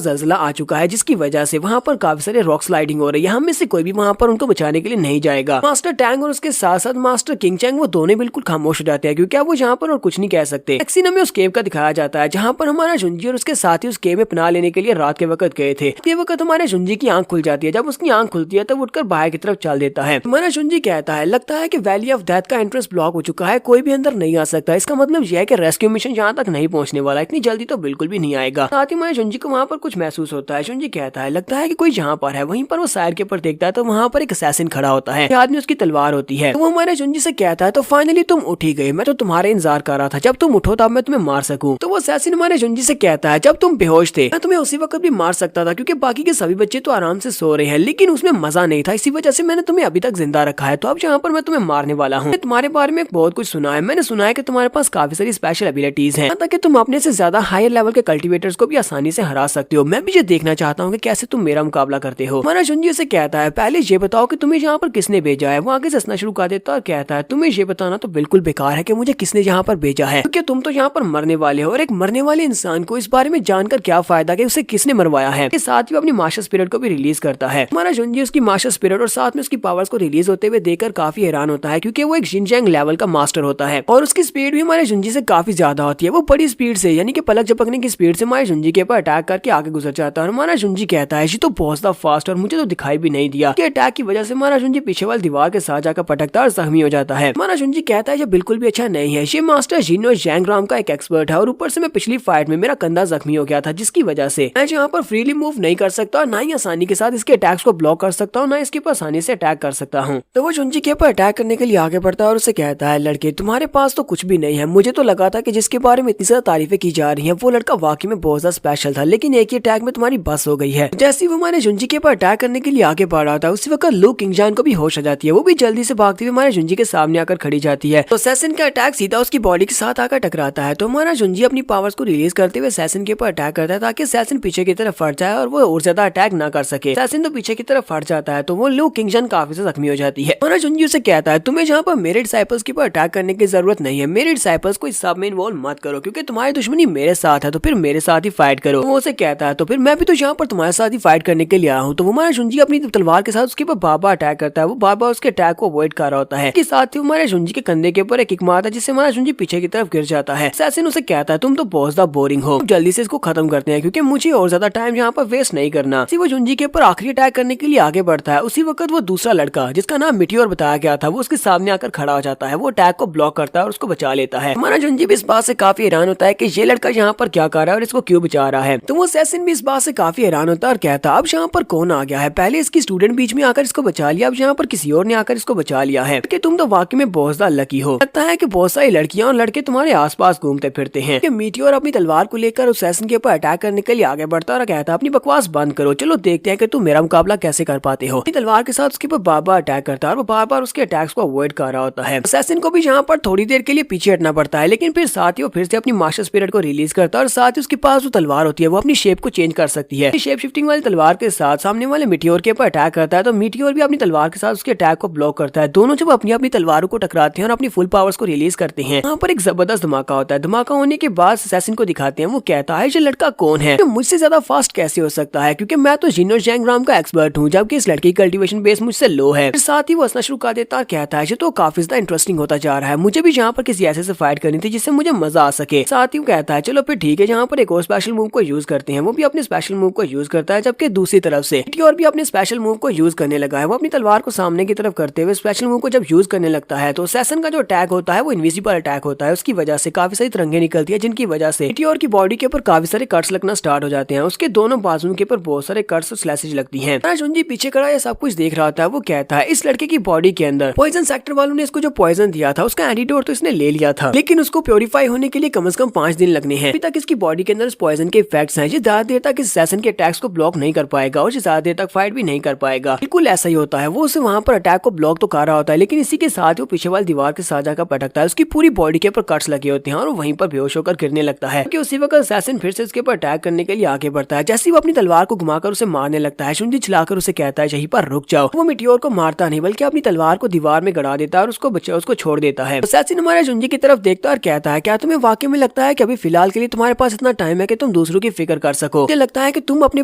[SPEAKER 1] जलजिला आ चुका है, जिसकी वजह से वहाँ पर काफी सारे रॉक स्लाइडिंग हो रही है, हम में से कोई भी वहाँ पर उनको बचाने के लिए नहीं जाएगा। मास्टर टैंग और उसके साथ साथ मास्टर किंग चैंग वो दोनों बिल्कुल खामोश हो जाते हैं, क्योंकि वो यहाँ पर और कुछ नहीं कह सकते। एक सीन हमें उस केव का दिखाया जाता है जहाँ पर हमारा जुंजी और उसके साथी उस केव में पनाह लेने के लिए रात के वक्त गए थे। ये वक्त हमारे जुंजी की आंख खुल जाती है। जब उसकी आंख खुलती है तब उठकर बाहर की तरफ चल देता है। हमारा जुंजी कहता है, लगता है कि वैली ऑफ डेथ का एंट्रेंस ब्लॉक हो चुका है, कोई भी अंदर नहीं आ सकता। इसका मतलब यह है कि रेस्क्यू मिशन यहाँ तक नहीं पहुँचने वाला, इतनी जल्दी तो बिल्कुल भी नहीं आएगा। साथ ही हमारे जुंजी को वहाँ पर कुछ महसूस होता है। जुंजी कहता है, लगता है कि कोई यहाँ पर है। वहीं पर वो साइड के ऊपर देखता है तो वहाँ पर एक असैसिन खड़ा होता है, आदमी उसकी तलवार होती है। तो वो हमारे जुंजी से कहता है, तो फाइनली तुम उठ ही गए, मैं तो तुम्हारे इंतजार कर रहा था, जब तुम उठो तब मैं तुम्हें मार सकूं। तो वो असैसिन हमारे जुंजी से कहता है, जब तुम बेहोश थे मैं तुम्हें उसी वक्त भी मार सकता था, क्योंकि बाकी के सभी बच्चे तो आराम से सो रहे हैं, लेकिन उसमें मजा नहीं था, इसी वजह से मैंने तुम्हें अभी तक जिंदा रखा है। तो अब यहाँ पर मैं तुम्हें मारने वाला हूँ। तुम्हारे बारे में बहुत कुछ सुना है, मैंने सुना है कि तुम्हारे पास काफी सारी स्पेशल एबिलिटीज हैं, ताकि तुम अपने से ज्यादा हायर लेवल के कल्टीवेटर्स को भी आसानी से हरा सकते हो। मैं भी ये देखना चाहता हूँ कि कैसे तुम मेरा मुकाबला करते हो। हमारा जुंजी उसे कहता है, पहले ये बताओ कि तुम्हें यहाँ पर किसने भेजा है। वो आगे से हंसना शुरू कर देता है और कहता है, तुम्हें ये बताना तो बिल्कुल बेकार है कि मुझे किसने यहाँ पर भेजा है, क्योंकि तुम तो यहाँ पर मरने वाले हो और एक मरने वाले इंसान को इस बारे में जानकर क्या फायदा कि उसे किसने मरवाया है। साथ ही अपनी मास्टर स्पिरिट को भी रिलीज करता है। हमारा जुंजी उसकी मास्टर स्पिरिट और साथ में उसकी पावर्स को रिलीज होते हुए देखकर काफी हैरान होता है, क्योंकि वो एक जिनचैंग लेवल का मास्टर होता है और उसकी स्पीड भी हमारे जुंजी से काफी ज्यादा होती है। वो बड़ी स्पीड से यानी कि पलक झपकने की स्पीड से हमारे जुंजी के ऊपर अटैक करके आगे गुजर जाता है। और हमारा जुंजी कहता है, ये तो बहुत ज्यादा फास्ट और मुझे तो दिखाई भी नहीं दिया। कि अटैक की वजह से हमारा जुंजी पीछे वाली दीवार के साथ जाकर पटकता और जख्मी हो जाता है। हमारा जुंजी कहता है, ये बिल्कुल भी अच्छा नहीं है, ये मास्टर जिनो जैंगराम का एक एक्सपर्ट है और ऊपर से मैं पिछली फाइट में मेरा कंधा जख्मी हो गया था, जिसकी वजह से मैं यहाँ पर फ्रीली मूव नहीं कर सकता और ना ही आसानी के साथ इसके अटैक्स को ब्लॉक कर सकता हूँ, ना इसके ऊपर आसानी से अटैक कर सकता हूँ। तो वो जुंजी के ऊपर अटैक करने के लिए आगे बढ़ता है और उसे कहता है, लड़के तुम्हारे पास तो कुछ भी नहीं है। मुझे तो लगा था कि जिसके बारे में इतनी ज्यादा तारीफें की जा रही हैं वो लड़का वाकई में बहुत ज्यादा ज्यादा स्पेशल था, लेकिन एक ही अटैक में तुम्हारी बस हो गई है। जैसे वो हमारे जुंजी के ऊपर अटैक करने के लिए आगे बढ़ रहा था, उसी वक्त लू किंगजान को भी होश आ जाती है। वो भी जल्दी से भागती हुई हमारे जुंजी के सामने आकर खड़ी जाती है। तो असैसिन का अटैक सीधा उसकी बॉडी के साथ आकर टकराता है। तो हमारा जुंजी अपनी पावर्स को रिलीज करते हुए असैसिन के ऊपर अटैक करता है ताकि असैसिन पीछे की तरफ फट जाए और वो और ज्यादा अटैक ना कर सके। असैसिन तो पीछे की तरफ फट जाता है, तो वो लू किंगजान काफी से जख्मी हो जाती है। हमारा जुंजी उसे कहता है तुम्हें जहाँ पर मेरे डिसाइपल्स के ऊपर अटैक करने की जरूरत नहीं है, मेरे डिसाइपल्स को इस सब में इन्वॉल्व मत करो क्योंकि तुम्हारी दुश्मनी मेरे साथ है, तो फिर मेरे साथ ही फाइट करो। वो उसे कहता है तो फिर मैं भी तो यहाँ पर तुम्हारे साथ ही फाइट करने के लिए आया हूँ। तो वो हमारा जुंजी अपनी तलवार के साथ उसके ऊपर बार-बार अटैक करता है। वो बार-बार उसके अटैक को अवॉइड कर रहा होता है। इसके साथ ही हमारे जुंजी के कंधे के ऊपर एक किक मारता है जिससे हमारा जुंजी पीछे की तरफ गिर जाता है। असैसिन उसे कहता है तुम तो बहुत ज्यादा बोरिंग हो, जल्दी से इसको खत्म करते हैं क्योंकि मुझे और ज्यादा टाइम यहाँ पर वेस्ट नहीं करना। वो जुंजी के ऊपर आखिरी अटैक करने के लिए आगे बढ़ता है। उसी वक्त वो दूसरा लड़का जिसका नाम मिटियोर बताया गया था वो उसके सामने आकर खड़ा हो जाता है। वो अटैक को ब्लॉक करता है और उसको बचा लेता है। हमारा जुंजी भी इस बात से काफी हैरान होता है कि ये लड़का यहाँ पर क्या कर रहा है और इसको क्यों बचा रहा है। तो वो असैसिन भी इस बात से काफी हैरान होता है और कहता है अब यहाँ पर कौन आ गया है, पहले इसकी स्टूडेंट बीच में आकर इसको बचा लिया, अब यहाँ पर किसी और ने आकर इसको बचा लिया है कि तुम तो वाकई में बहुत ज्यादा लकी हो। लगता है कि बहुत सारी लड़कियां और लड़के तुम्हारे आसपास घूमते फिरते हैं। कि मीटियोर अपनी तलवार को लेकर असैसिन के ऊपर अटैक करने के लिए आगे बढ़ता है और कहता है अपनी बकवास बंद करो, चलो देखते हैं कि तुम मेरा मुकाबला कैसे कर पाते हो। अपनी तलवार के साथ उसके ऊपर बार-बार अटैक करता है और वो बार-बार उसके अटैक्स को अवॉइड कर रहा होता है। असैसिन को भी यहाँ पर थोड़ी देर के लिए पीछे हटना पड़ता है, लेकिन फिर साथ ही वो फिर से अपनी मास्टर स्पिरिट को रिलीज करता है और साथ ही उसके पास जो तलवार होती है वो अपनी शेप को चेंज कर सकती है। शेप शिफ्टिंग वाली तलवार के साथ सामने वाले मिटियोर के ऊपर अटैक करता है, तो मिटियोर भी अपनी तलवार के साथ उसके अटैक को ब्लॉक करता है। दोनों जब अपनी अपनी तलवारों को टकराते हैं और अपनी फुल पावर्स को रिलीज करते हैं, यहाँ पर एक जबरदस्त धमाका होता है। धमाका होने के बाद असैसिन को दिखाते हैं। वो कहता है ये लड़का कौन है, मुझसे ज्यादा फास्ट कैसे हो सकता है क्योंकि मैं तो जिन और जैंग्राम का एक्सपर्ट हूँ, जबकि इस लड़की की कल्टीवेशन बेस मुझसे लो है। साथ ही वो हंसना शुरू कर देता है और कहता है ये तो काफी ज्यादा इंटरेस्टिंग होता जा रहा है, मुझे भी यहाँ पर किसी ऐसे से फाइट करनी थी जिससे मुझे मजा आ सके। साथ ही वो कहता है चलो फिर ठीक है, यहाँ पर एक और स्पेशल मूव को यूज करते हैं। वो भी अपने स्पेशल मूव को यूज करता है, जबकि दूसरी तरफ से मिटियोर भी अपने स्पेशल मूव को यूज करने लगा है। वो अपनी तलवार को सामने की तरफ करते हुए स्पेशल मूव को जब यूज करने लगता है तो असैसिन का जो अटैक होता है वो इनविजिबल अटैक होता है। उसकी वजह से काफी सारी तरंगे निकलती है जिनकी वजह से मिटियोर की बॉडी के ऊपर काफी सारे कट्स लगना स्टार्ट हो जाते हैं। उसके दोनों बाजुओं के ऊपर बहुत सारे कट्स और स्लैशेज लगती हैं। जुंजी पीछे खड़ा ये सब कुछ देख रहा था। वो कहता है इस लड़के की बॉडी के अंदर पॉइजन सेक्टर वालों ने इसको जो पॉइजन दिया था उसका एंटीडोट तो इसने ले लिया था, लेकिन उसको प्योरीफाई होने के लिए कम से कम 5 दिन लगने हैं। अभी तक इसकी बॉडी के अंदर इस पॉइजन के इफेक्ट्स हैं। ये ज्यादा देर तक इस असैसिन के अटैक्स को ब्लॉक नहीं कर पाएगा और ज्यादा देर तक फाइट भी नहीं कर पाएगा। बिल्कुल ऐसा ही होता है। वो उसे वहाँ पर अटैक को ब्लॉक तो कर रहा होता है, लेकिन इसी के साथ वो पीछे वाली दीवार के साथ जाकर पटकता है। उसकी पूरी बॉडी के ऊपर कट्स लगे होते हैं और वहीं पर बेहोश होकर गिरने लगता है। क्योंकि उसी वक्त असैसिन फिर से उसके ऊपर अटैक करने के लिए आगे बढ़ता है। जैसे ही वो अपनी तलवार को घुमाकर उसे मारने लगता है, जुंजी चिल्लाकर उसे कहता है यहीं पर रुक जाओ। वो मिटियोर को मारता नहीं बल्कि अपनी तलवार को दीवार में गड़ा देता है और उसको छोड़ देता है। असैसिन हमारे जुंजी की तरफ देखता है और कहता है क्या तुम्हें वाकई में लगता है कि अभी फिलहाल के लिए तुम्हारे पास इतना टाइम है कि तुम दूसरों की फिक्र कर सको? मुझे लगता है कि तुम अपने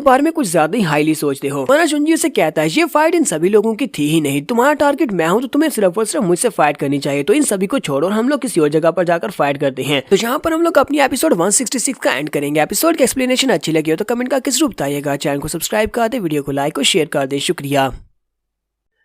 [SPEAKER 1] बारे में कुछ ज्यादा ही हाईली सोचते हो। हमारा जुंजी उसे कहता है ये फाइट इन सभी लोगों की थी ही नहीं, तुम्हारा टारगेट मैं हूँ, तो तुम्हें सिर्फ और सिर्फ मुझसे फाइट करनी चाहिए। तो इन सभी को छोड़ो और हम लोग किसी और जगह पर जाकर फाइट करते हैं। तो यहाँ पर हम लोग अपनी एपिसोड 166 का एंड करेंगे। एपिसोड की एक्सप्लेनेशन अच्छी लगी हो तो कमेंट करके जरूर बताइएगा। चैनल को सब्सक्राइब कर दे, वीडियो को लाइक और शेयर कर दे। शुक्रिया।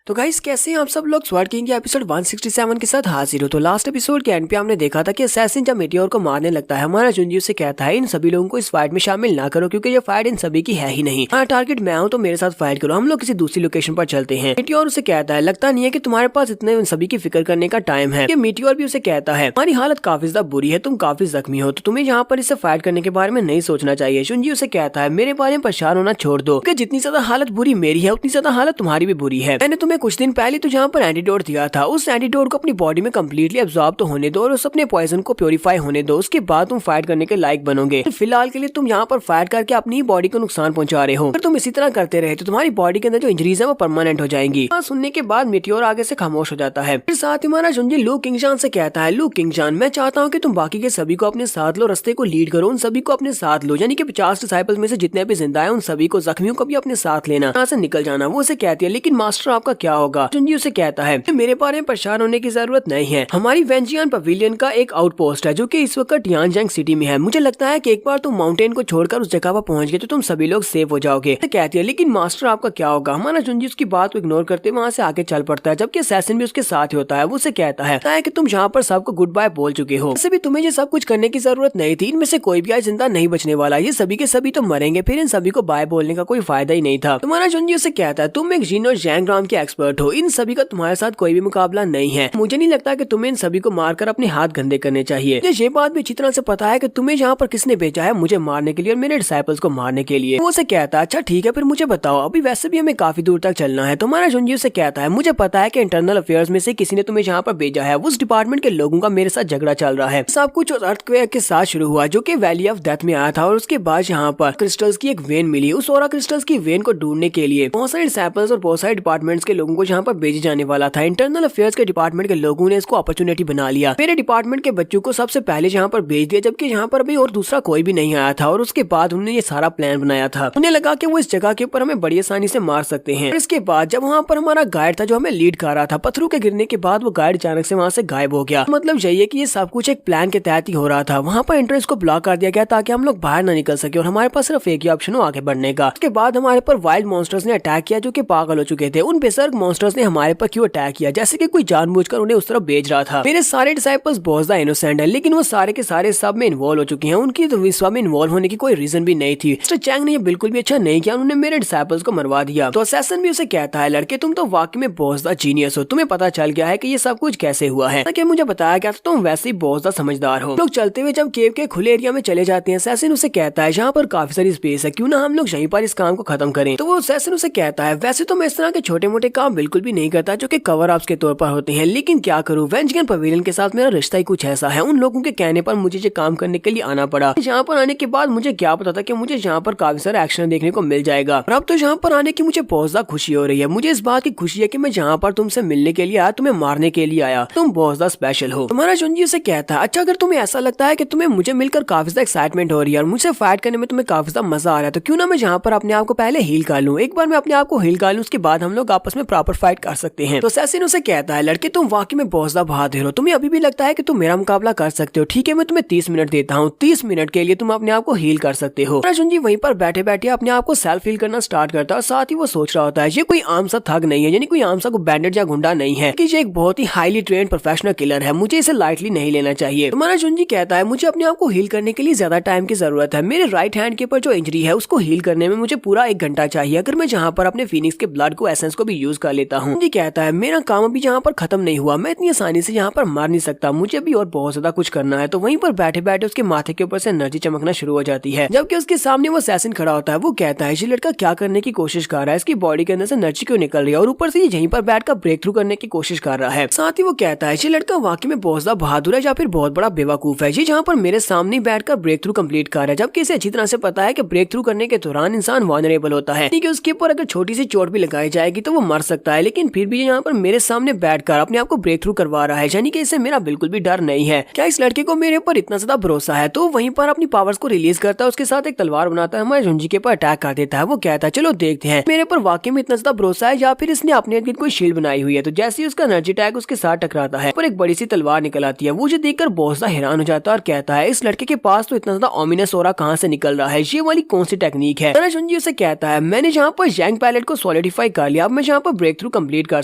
[SPEAKER 1] तो गाइस कैसे हैं आप सब लोग? स्वॉर्ड किंग के एपिसोड 167 के साथ हाजिर हो। तो लास्ट एपिसोड के एंड पे हमने देखा था कि असैसिन जब मिटियोर को मारने लगता है, हमारा जुंजी उसे कहता है इन सभी लोगों को इस फाइट में शामिल ना करो क्योंकि ये फाइट इन सभी की है ही नहीं। हमारा टारगेट मैं हूं तो मेरे साथ फाइट करो, हम लोग किसी दूसरी लोकेशन पर चलते हैं। मिटियोर उसे कहता है लगता नहीं है कि तुम्हारे पास इतने उन सभी की फिक्र करने का टाइम है। मिटियोर भी उसे कहता है हमारी हालत काफी ज्यादा बुरी है, तुम काफी जख्मी हो, तो तुम्हें यहाँ पर इससे फाइट करने के बारे में नहीं सोचना चाहिए। जुंजी उसे कहता है मेरे बारे में परेशान होना छोड़ दो क्योंकि जितनी ज्यादा हालत बुरी मेरी है उतनी ज्यादा हालत तुम्हारी भी बुरी है। मैंने तुम्हें कुछ दिन पहले जहाँ पर एंटीडोट दिया था उस एंटीडोट को अपनी बॉडी में कम्प्लीटली एब्जॉर्ब तो होने दो और उस अपने पॉइजन को प्योरीफाई होने दो, उसके बाद तुम फाइट करने के लायक बनोगे। फिलहाल के लिए तुम यहाँ पर फाइट करके अपनी ही बॉडी को नुकसान पहुंचा रहे हो। अगर तुम इसी तरह करते रहे तो तुम्हारी बॉडी के अंदर जो इंजरीज है वो परमानेंट हो जाएंगी। सुनने के बाद मिटियोर आगे से खामोश हो जाता है। फिर साथ ही हमारा जुंजी लू किंगजान से कहता है लू किंगजान मैं चाहता हूँ कि तुम बाकी के सभी को अपने साथ लो, रास्ते को लीड करो, उन सभी को अपने साथ लो, यानी कि 50 डिसाइपल्स में से जितने भी जिंदा है उन सभी को, जख्मियों को भी अपने साथ लेना, यहाँ से निकल जाना। वो उसे कहती है लेकिन मास्टर आपका क्या होगा? जुंजी उसे कहता है मेरे बारे में परेशान होने की जरूरत नहीं है। हमारी वेंजियान पवेलियन का एक आउटपोस्ट है जो कि इस वक्त यानजैंग सिटी में है। मुझे लगता है कि एक बार तुम माउंटेन को छोड़कर उस जगह पर पहुंच गए तो तुम सभी लोग सेफ हो जाओगे। कहती है लेकिन मास्टर आपका क्या होगा? हमारा जुंजी उसकी बात को इग्नोर करते वहाँ से आगे चल पड़ता है, जबकि असैसिन भी उसके साथ ही होता है। वो उसे कहता है कि तुम यहाँ पर सबको गुड बाय बोल चुके हो, वैसे भी तुम्हें ये सब कुछ करने की जरूरत नहीं थी। इनमें से कोई भी आज जिंदा नहीं बचने वाला, ये सभी के सभी तो मरेंगे, फिर इन सभी को बाय बोलने का कोई फायदा ही नहीं था। तुम्हारा जुंजी उसे कहता है तुम एक जिन और जैंग राम के एक्सपर्ट हो, इन सभी का तुम्हारे साथ कोई भी मुकाबला नहीं है। मुझे नहीं लगता कि तुम्हें इन सभी को मारकर अपने हाथ गंदे करने चाहिए। मुझे ये बात भी अच्छी तरह से पता है कि तुम्हें यहाँ पर किसने भेजा है, मुझे मारने के लिए और मेरे डिसाइपल्स को मारने के लिए। वो उसे कहता है अच्छा ठीक है, फिर मुझे बताओ, अभी वैसे भी हमें काफी दूर तक चलना है। तुम्हारा जुंजी उसे कहता है मुझे पता है कि इंटरनल अफेयर्स में से किसी ने तुम्हें यहाँ पर भेजा है, उस डिपार्टमेंट के लोगों का मेरे साथ झगड़ा चल रहा है। सब कुछ उस अर्थक्वेक के साथ शुरू हुआ जो कि वैली ऑफ डेथ में आया था, और उसके बाद यहाँ पर क्रिस्टल्स की एक वेन मिली। उस ओरा क्रिस्टल्स की वेन को ढूंढने के लिए बहुत सारे डिसाइपल्स और बहुत सारे डिपार्टमेंट्स के लोगों को यहाँ पर भेजे जाने वाला था। इंटरनल अफेयर्स के डिपार्टमेंट के लोगों ने इसको अपॉर्चुनिटी बना लिया, मेरे डिपार्टमेंट के बच्चों को सबसे पहले यहाँ पर भेज दिया, जबकि यहाँ पर अभी और दूसरा कोई भी नहीं आया था। और उसके बाद उन्होंने ये सारा प्लान बनाया था। उन्हें लगा कि वो इस जगह के ऊपर हमें बड़ी आसानी से मार सकते हैं। इसके बाद जब वहाँ पर हमारा गाइड था जो हमें लीड कर रहा था, पत्थरों के गिरने के बाद वो गाइड अचानक से वहाँ से गायब हो गया। मतलब यही है कि ये सब कुछ एक प्लान के तहत ही हो रहा था। वहाँ पर एंट्रेंस को ब्लॉक कर दिया गया ताकि हम लोग बाहर ना निकल सके और हमारे पास सिर्फ एक ही ऑप्शन हो आगे बढ़ने का। उसके बाद हमारे पर वाइल्ड मॉन्स्टर्स ने अटैक किया जो कि पागल हो चुके थे। उन बेसर्क मॉन्स्टर्स ने हमारे पर क्यों अटैक किया, जैसे कि कोई जानबूझकर उन्हें उस तरफ भेज रहा था। मेरे सारे डिसाइपल्स बहुत ज्यादा इनोसेंट है, लेकिन वो सारे के सारे सब में इन्वॉल्व हो चुके हैं। उनकी तो विश्व में इन्वॉल्व होने की कोई रीजन भी नहीं थी। मिस्टर चैंग ने ये बिल्कुल भी अच्छा नहीं किया, उन्होंने मेरे डिसाइपल्स को मरवा दिया। तो असैसिन भी उसे कहता है लड़के तुम तो वाकई में बहुत ज्यादा जीनियस हो, तुम्हें पता चल गया है कि ये सब कुछ कैसे हुआ है। ताकि मुझे बताया गया था तुम वैसे ही बहुत ज्यादा समझदार हो। लोग चलते हुए जब केव के खुले एरिया में चले जाते हैं, असैसिन उसे कहता है यहाँ पर काफी सारी स्पेस है, क्यों ना हम लोग यहीं पर इस काम को खत्म करें। तो वो असैसिन उसे कहता है वैसे तो मैं इस तरह के छोटे मोटे काम बिल्कुल भी नहीं करता जो कि कवर अप्स के तौर पर होते हैं, लेकिन क्या करूँ, वेंजगन पवेलियन के साथ मेरा रिश्ता ही कुछ ऐसा है। उन लोगों के कहने पर मुझे ये काम करने के लिए आना पड़ा। यहाँ पर आने के बाद मुझे क्या पता था कि मुझे यहाँ पर काफी सारा एक्शन देखने को मिल जाएगा। और अब तो यहाँ पर आने की मुझे बहुत ज्यादा खुशी हो रही है। मुझे इस बात की खुशी है कि मैं यहाँ पर तुमसे मिलने के लिए आया, तुम्हें मारने के लिए आया, तुम बहुत ज्यादा स्पेशल हो। तुम्हारा जुंजी उसे कहता है अच्छा अगर तुम्हें ऐसा लगता है कि तुम्हें मुझे मिलकर काफी ज्यादा एक्साइटमेंट हो रही है और मुझसे फाइट करने में तुम्हें काफी ज्यादा मजा आ रहा है, तो क्यों ना मैं यहाँ पर अपने आप को पहले हील कर लूँ। एक बार मैं अपने आप को हील कर लूँ, उसके बाद हम लोग आपस में प्रॉपर फाइट कर सकते हैं। तो असैसिन उसे कहता है लड़के तुम वाकई में बहुत ज्यादा बहादुर हो, तुम्हें अभी भी लगता है कि तुम मेरा मुकाबला कर सकते हो। ठीक है, मैं तुम्हें 30 मिनट देता हूँ, 30 मिनट के लिए तुम अपने आप को हील कर सकते हो। जुंजी वहीं पर बैठे बैठे अपने आप को सेल्फ हील करना स्टार्ट करता है और साथ ही वो सोच रहा होता है ये कोई आम सा थग नहीं है, यानी कोई आम सा कोई बैंडेड या गुंडा नहीं है, कि ये एक बहुत ही हाईली ट्रेन्ड प्रोफेशनल किलर है, मुझे इसे लाइटली नहीं लेना चाहिए। तुम्हारा जुंजी कहता है मुझे अपने आप को हील करने के लिए ज्यादा टाइम की जरूरत है। मेरे राइट हैंड के ऊपर जो इंजरी है उसको हील करने में मुझे पूरा 1 घंटा चाहिए। अगर मैं जहाँ पर अपने फिनिक्स के ब्लड को एसेंस को भी यूज कर लेता हूँ। जुंजी कहता है मेरा काम अभी यहाँ पर खत्म नहीं हुआ, मैं इतनी आसानी से यहाँ पर मार नहीं सकता, मुझे भी और बहुत ज्यादा कुछ करना है। तो वहीं पर बैठे बैठे उसके माथे के ऊपर से एनर्जी चमकना शुरू हो जाती है, जबकि उसके सामने वो असैसिन खड़ा होता है। वो कहता है ये लड़का क्या करने की कोशिश कर रहा है, इसकी बॉडी के अंदर से एनर्जी क्यों निकल रही है और ऊपर से ये यहीं पर बैठकर ब्रेक थ्रू करने की कोशिश कर रहा है। साथ ही वो कहता है ये लड़का वाकई में बहुत ज्यादा बहादुर है या फिर बहुत बड़ा बेवकूफ है, ये जहाँ पर मेरे सामने बैठकर ब्रेक थ्रू कंप्लीट कर रहा है, जबकि इसे अच्छी तरह से पता है कि ब्रेक थ्रू करने के दौरान इंसान वल्नरेबल होता है, कि उसके ऊपर अगर छोटी सी चोट भी लगाई जाएगी तो वो मर सकता है, लेकिन फिर भी यहाँ पर मेरे सामने बैठकर अपने आप को ब्रेक थ्रू करवा रहा है, यानी कि इसे मेरा बिल्कुल भी डर नहीं है। क्या इस लड़के को मेरे ऊपर इतना ज्यादा भरोसा है? तो वहीं पर अपनी पावर्स को रिलीज करता है, उसके साथ एक तलवार बनाता है, हमारे जुंजी के ऊपर अटैक कर देता है। वो कहता है चलो देखते हैं मेरे ऊपर वाकई में इतना ज्यादा भरोसा है या फिर इसने अपने अंदर कोई शील्ड बनाई हुई है। तो जैसे ही उसका एनर्जी टैग उसके साथ टकराता है पर एक बड़ी सी तलवार निकल आती है। वो जो देखकर बहुत ज्यादा हैरान हो जाता है और कहता है इस लड़के के पास तो इतना ज्यादा ऑमिनस ऑरा कहाँ से निकल रहा है, ये वाली कौन सी टेक्निक है? जुंजी उसे कहता है मैंने जहाँ पर जैंग पैलेट को सॉलिडिफाई कर लिया, अब मैं जहाँ पर ब्रेक थ्रू कंप्लीट कर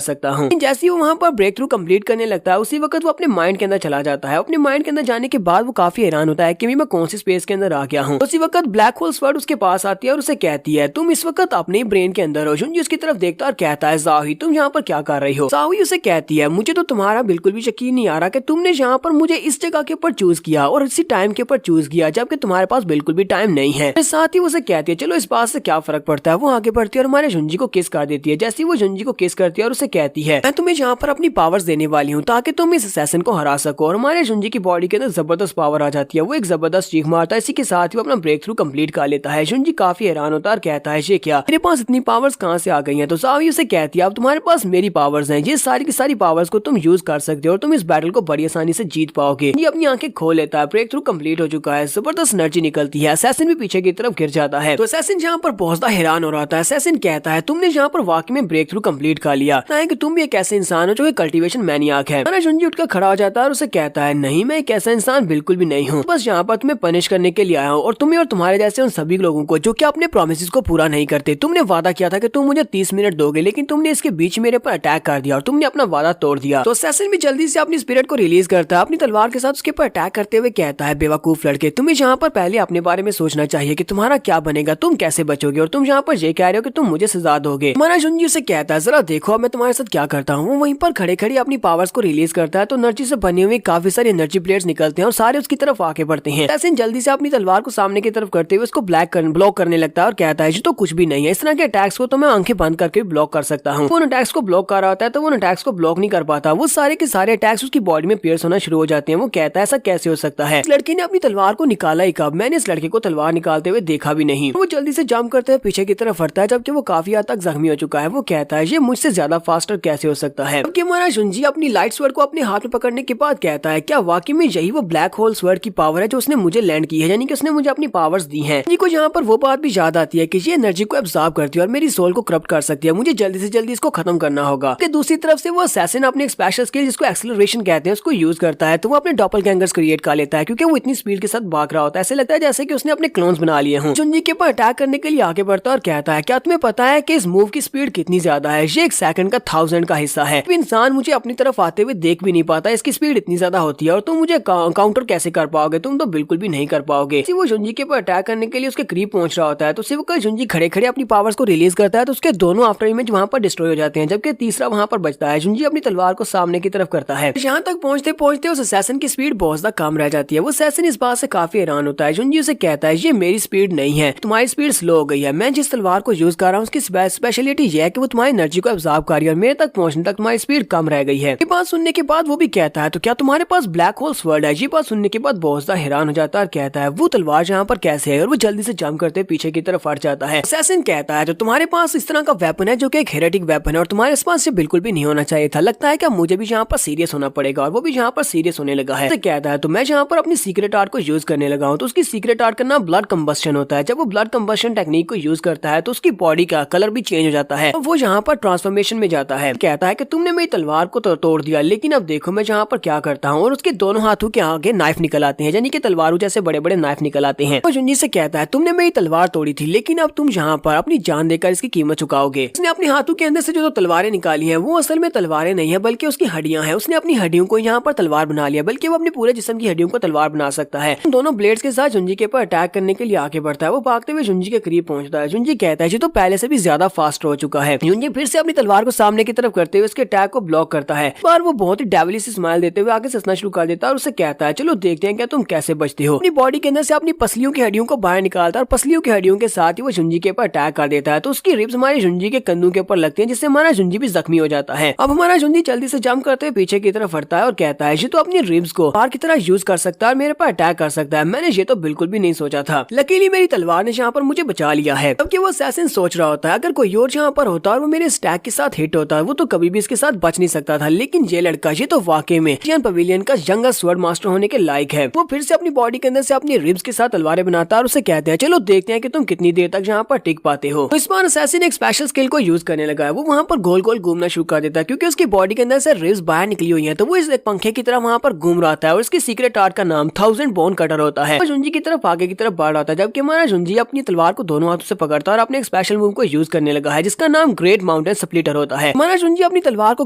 [SPEAKER 1] सकता हूँ। जैसे ही वो वहाँ पर ब्रेक थ्रू कंप्लीट करने लगता है उसी वक्त वो अपने माइंड के अंदर चला जाता है। अपने माइंड के अंदर जाने के बाद वो काफी हैरान होता है कि मैं कौन सी स्पेस के अंदर आ गया हूँ। उसी वक्त ब्लैक होल स्वर्ड उसके पास आती है और उसे कहती है तुम इस वक्त अपने ब्रेन के अंदर हो। जुंजी उसकी तरफ देखता और कहता है ज़ाओही तुम यहाँ पर क्या कर रही हो? ज़ाओही उसे कहती है मुझे तो तुम्हारा बिल्कुल भी यकीन नहीं आ रहा कि तुमने यहाँ पर मुझे इस जगह के ऊपर चूज किया और इसी टाइम के ऊपर चूज किया जबकि तुम्हारे पास बिल्कुल भी टाइम नहीं है। साथ ही उसे कहती है चलो इस बात से क्या फर्क पड़ता है। वो आगे बढ़ती है और हमारे जुंजी को किस कर देती है। जैसे वो जुंजी को किस करती है और उसे कहती है मैं तुम्हें यहाँ पर अपनी पावर्स देने वाली हूँ ताकि तुम इस असैसिन को हरा सको। और हमारे जुंजी की बॉडी के अंदर जबरदस्त पावर आ जाती है, वो एक जबरदस्त चीख मारता है। इसी के साथ ही वो अपना ब्रेक थ्रू कंप्लीट कर लेता है। जुंजी काफी हैरान होता है और कहता है ये क्या, मेरे पास इतनी पावर्स कहाँ से आ गई हैं? तो ज़ाओही उसे कहती है अब तुम्हारे पास मेरी पावर्स हैं, ये सारी की सारी पावर्स को तुम यूज कर सकते हो और तुम इस बैटल को बड़ी आसानी से जीत पाओगे। ये अपनी आंखें खोल लेता है, ब्रेक थ्रू कंप्लीट हो चुका है, जबरदस्त एनर्जी निकलती है। असैसिन भी पीछे की तरफ गिर जाता है। तो असैसिन यहाँ पर बहुत ज्यादा हैरान हो रहा था। असैसिन कहता है तुमने यहाँ पर वाकई में ब्रेक थ्रू कंप्लीट कर लिया है कि तुम भी एक ऐसे इंसान हो जो कल्टीवेशन मैनियाक है। जुंजी उठकर खड़ा हो जाता है और उसे कहता है नहीं मैं एक ऐसा इंसान बिल्कुल भी नहीं हूँ, बस यहाँ पर तुम्हें पनिश करने के लिए आया हूँ और तुम्हें और तुम्हारे जैसे उन सभी लोगों को जो कि अपने प्रोमिसेस को पूरा नहीं करते। तुमने वादा किया था कि तुम मुझे 30 मिनट दोगे, लेकिन तुमने इसके बीच मेरे पर अटैक कर दिया और तुमने अपना वादा तोड़ दिया। तो असैसिन भी जल्दी से अपनी स्पिरिट को रिलीज करता है, अपनी तलवार के साथ उसके पर अटैक करते हुए कहता है बेवकूफ लड़के, तुम्हें यहाँ पर पहले अपने बारे में सोचना चाहिए कि तुम्हारा क्या बनेगा, तुम कैसे बचोगे और तुम यहाँ पर ये कह रहे हो कि तुम मुझे सजा दोगे। हमारा जुंजी उसे कहता है है जरा देखो अब मैं तुम्हारे साथ क्या करता हूँ। वहीं पर खड़े खड़े अपनी पावर्स को रिलीज करता है तो एनर्जी से बने हुए काफी सारे एनर्जी प्लेयर्स निकलते हैं और सारे उसकी तरफ आके पड़ते हैं। असैसिन जल्दी से अपनी तलवार को सामने की तरफ करते हुए उसको ब्लॉक करने लगता है और कहता है तो कुछ भी नहीं है, इस तरह के अटैक्स को तो मैं आंखें बंद करके ब्लॉक कर सकता हूँ। वो उन अटैक्स को ब्लॉक कर रहा होता है तो वो अटैक्स को ब्लॉक नहीं कर पाता, वो सारे के सारे अटैक्स उसकी बॉडी में पियर्स होना शुरू हो जाते हैं। वो कहता है ऐसा कैसे हो सकता है, इस लड़की ने अपनी तलवार को निकाला ही कब, मैंने इस लड़के को तलवार निकालते हुए देखा भी नहीं। वो जल्दी से जंप करते हुए पीछे की तरफ हटता है जबकि वो काफी हद तक जख्मी हो चुका है। वो कहता है ये मुझसे ज्यादा फास्टर कैसे हो सकता है। जबकि हमारा जुंजी अपनी लाइट स्वर्ड को अपने हाथ में पकड़ने के बाद कहता है क्या वाकई में यही वो ब्लैक होल स्वर्ड की पावर है जो उसने मुझे लैंड की है, यानी कि उसने मुझे अपनी पावर्स दी हैं। जी को यहाँ पर वो बात भी याद आती है कि ये एनर्जी को एब्जॉर्ब करती है और मेरी सोल को करप्ट कर सकती है, मुझे जल्दी से जल्दी इसको खत्म करना होगा। दूसरी तरफ से वो असैसिन अपने एक स्पेशल स्किल जिसको एक्सेलरेशन कहते हैं उसको यूज करता है तो वो अपने डॉपलगैंगर्स क्रिएट कर लेता है क्योंकि वो इतनी स्पीड के साथ भाग रहा होता है, ऐसे लगता है जैसे कि उसने अपने क्लोन्स बना लिए हों। जुंजी के ऊपर अटैक करने के लिए आगे बढ़ता है और कहता है क्या तुम्हें पता है कि इस मूव की स्पीड कितनी ज्यादा है, ये 1 सेकंड का 1000 का हिस्सा है। इंसान मुझे अपनी तरफ आते हुए देख भी नहीं पाता, इसकी स्पीड इतनी ज्यादा होती है और तुम मुझे काउंटर कैसे कर पाओगे, तुम तो बिल्कुल भी नहीं कर पाओगे। वो जुंजी के ऊपर अटैक करने के लिए उसके करीब पहुंच रहा होता है तो सिर्फ जुंजी खड़े खड़े अपनी पावर्स को रिलीज करता है तो उसके दोनों आफ्टर इमेज वहां पर डिस्ट्रॉय हो जाते हैं जबकि तीसरा वहां पर बचता है। जुंजी अपनी तलवार को सामने की तरफ करता है, यहाँ तक पहुंचते पहुंचते उस असैसिन की स्पीड बहुत ज्यादा कम रह जाती है। वो असैसिन इस बात से काफी हैरान होता है। जुंजी उसे कहता है ये मेरी स्पीड नहीं है, तुम्हारी स्पीड स्लो हो गई है, मैं जिस तलवार को यूज कर रहा हूँ उसकी स्पेशलिटी यह है कि वो तुम्हारी एनर्जी को एब्जॉर्ब कर रही है और मेरे तक पहुंचने तक तुम्हारी स्पीड कम रह गई है। ये बात सुनने के बाद वो भी कहता है तो क्या तुम्हारे पास ब्लैक होल स्वर्ड है। ये बात सुनने के बाद बहुत ज्यादा हैरान हो जाता है और कहता है वो तलवार यहाँ पर कैसे है, और वो जल्दी से जंप करते पीछे की तरफ हट जाता है। असैसिन कहता है तो तुम्हारे पास इस तरह का वेपन है जो कि एक हेरेटिक वेपन है और तुम्हारे पास से बिल्कुल भी नहीं होना चाहिए था, लगता है क्या मुझे भी यहाँ पर सीरियस होना पड़ेगा, और वो भी यहाँ पर सीरियस होने लगा है। तो कहता है तो मैं यहाँ पर अपनी सीक्रेट आर्ट को यूज करने लगा हूँ, तो उसकी सीक्रेट आर्ट का नाम ब्लड कंबस्शन होता है। जब वो ब्लड कंबस्शन टेक्निक को यूज करता है तो उसकी बॉडी का कलर भी चेंज हो जाता है, तो वो यहाँ पर ट्रांसफॉर्मेशन में जाता है। कहता है कि तुमने मेरी तलवार को तोड़ दिया, लेकिन अब देखो मैं यहाँ पर क्या करता हूँ, और उसके दोनों हाथों के आगे नाइफ निकल आते हैं, यानी कि तलवारों जैसे बड़े बड़े नाइफ निकल आते हैं। तो जुंजी से कहता है तुमने मेरी तलवार तोड़ी थी लेकिन अब तुम यहाँ पर अपनी जान देकर इसकी कीमत चुकाओगे। उसने अपने हाथों के अंदर से जो तलवारें निकाली हैं वो असल में तलवारें नहीं है बल्कि उसकी हड्डियां हैं। उसने अपनी हड्डियों को यहाँ पर तलवार बना लिया, बल्कि वो अपने पूरे जिस्म की हड्डियों को तलवार बना सकता है। दोनों ब्लेड्स के साथ जुंजी के ऊपर अटैक करने के लिए आगे बढ़ता है। वो भागते हुए जुंजी के करीब पहुंचता है। जुंजी कहता है जी तो पहले से भी ज्यादा फास्ट हो चुका है। जुंजी फिर से अपनी तलवार को सामने की तरफ करते हुए उसके अटैक को ब्लॉक करता है। पर वो बहुत ही डेविलिश स्माइल देते हुए आगे से हंसना शुरू कर देता है और उससे कहता है चलो देखते हैं क्या तुम कैसे बचते हो। अपनी बॉडी के अंदर से अपनी पसलियों की हड्डियों को बाहर निकालता है और पसलियों की हड्डियों के साथ ही वो जुंजी के ऊपर अटैक कर देता है, तो उसकी रिब्स हमारे जुंजी के कंधों के ऊपर लगती है जिससे हमारा जुंजी भी जख्मी हो जाता है। अब हमारा जुंजी जल्दी से जंप करते हुए पीछे की तरफ हटता है और कहता है ये तो अपनी रिब्स को बार की तरह यूज कर सकता है और मेरे पर अटैक कर सकता है, मैंने ये तो बिल्कुल भी नहीं सोचा था। लकीली मेरी तलवार ने यहाँ पर मुझे बचा लिया है। जबकि वो असैसिन सोच रहा होता है अगर कोई और यहाँ पर होता और वो मेरे स्टैक के साथ हिट होता वो तो कभी भी इसके साथ बच नहीं सकता था, लेकिन ये लड़का ये तो वाकई में जियन पवेलियन का यंगेस्ट स्वर्ड मास्टर होने के लायक है। वो फिर से अपनी बॉडी के अंदर से अपनी रिब्स के साथ तलवारें बनाता है और उसे कहते हैं चलो देखते हैं कि तुम कितनी देर तक यहाँ पर टिक पाते हो। तो इस बार असैसिन एक स्पेशल स्किल को यूज करने लगा है। वो वहाँ पर गोल गोल घूमना शुरू कर देता है क्योंकि उसकी बॉडी के अंदर से रिब्स बाहर निकली हुई है, तो वो इस एक पंखे की तरह वहाँ पर घूम रहा था और उसकी सीक्रेट आर्ट का नाम 1000 बोन कटर होता है। जुंजी की तरफ आगे की तरफ बढ़ रहा था जबकि हमारा जुंजी अपनी तलवार को दोनों हाथों से पकड़ता है और अपने एक स्पेशल मूव को यूज करने लगा है जिसका नाम ग्रेट माउंटेन स्प्लिटर होता है। हमारा जुंजी अपनी तलवार को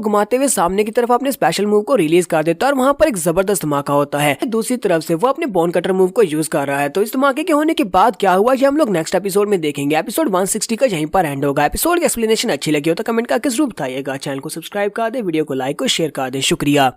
[SPEAKER 1] घुमाते हुए सामने की तरफ अपने स्पेशल मूव को रिलीज कर देता है और वहाँ पर एक जबरदस्त धमाका होता है। दूसरी तरफ से वो अपने बोन कटर मूव को यूज कर रहा है। तो इस धमाके के होने के बाद क्या हुआ ये हम लोग नेक्स्ट एपिसोड में देखेंगे। एपिसोड 160 का यहीं पर एंड होगा। एपिसोड की एक्सप्लेनेशन अच्छी लगी हो तो कमेंट करके जरूर बताइएगा। चैनल को सब्सक्राइब कर दे, वीडियो को लाइक और शेयर कर दे। शुक्रिया।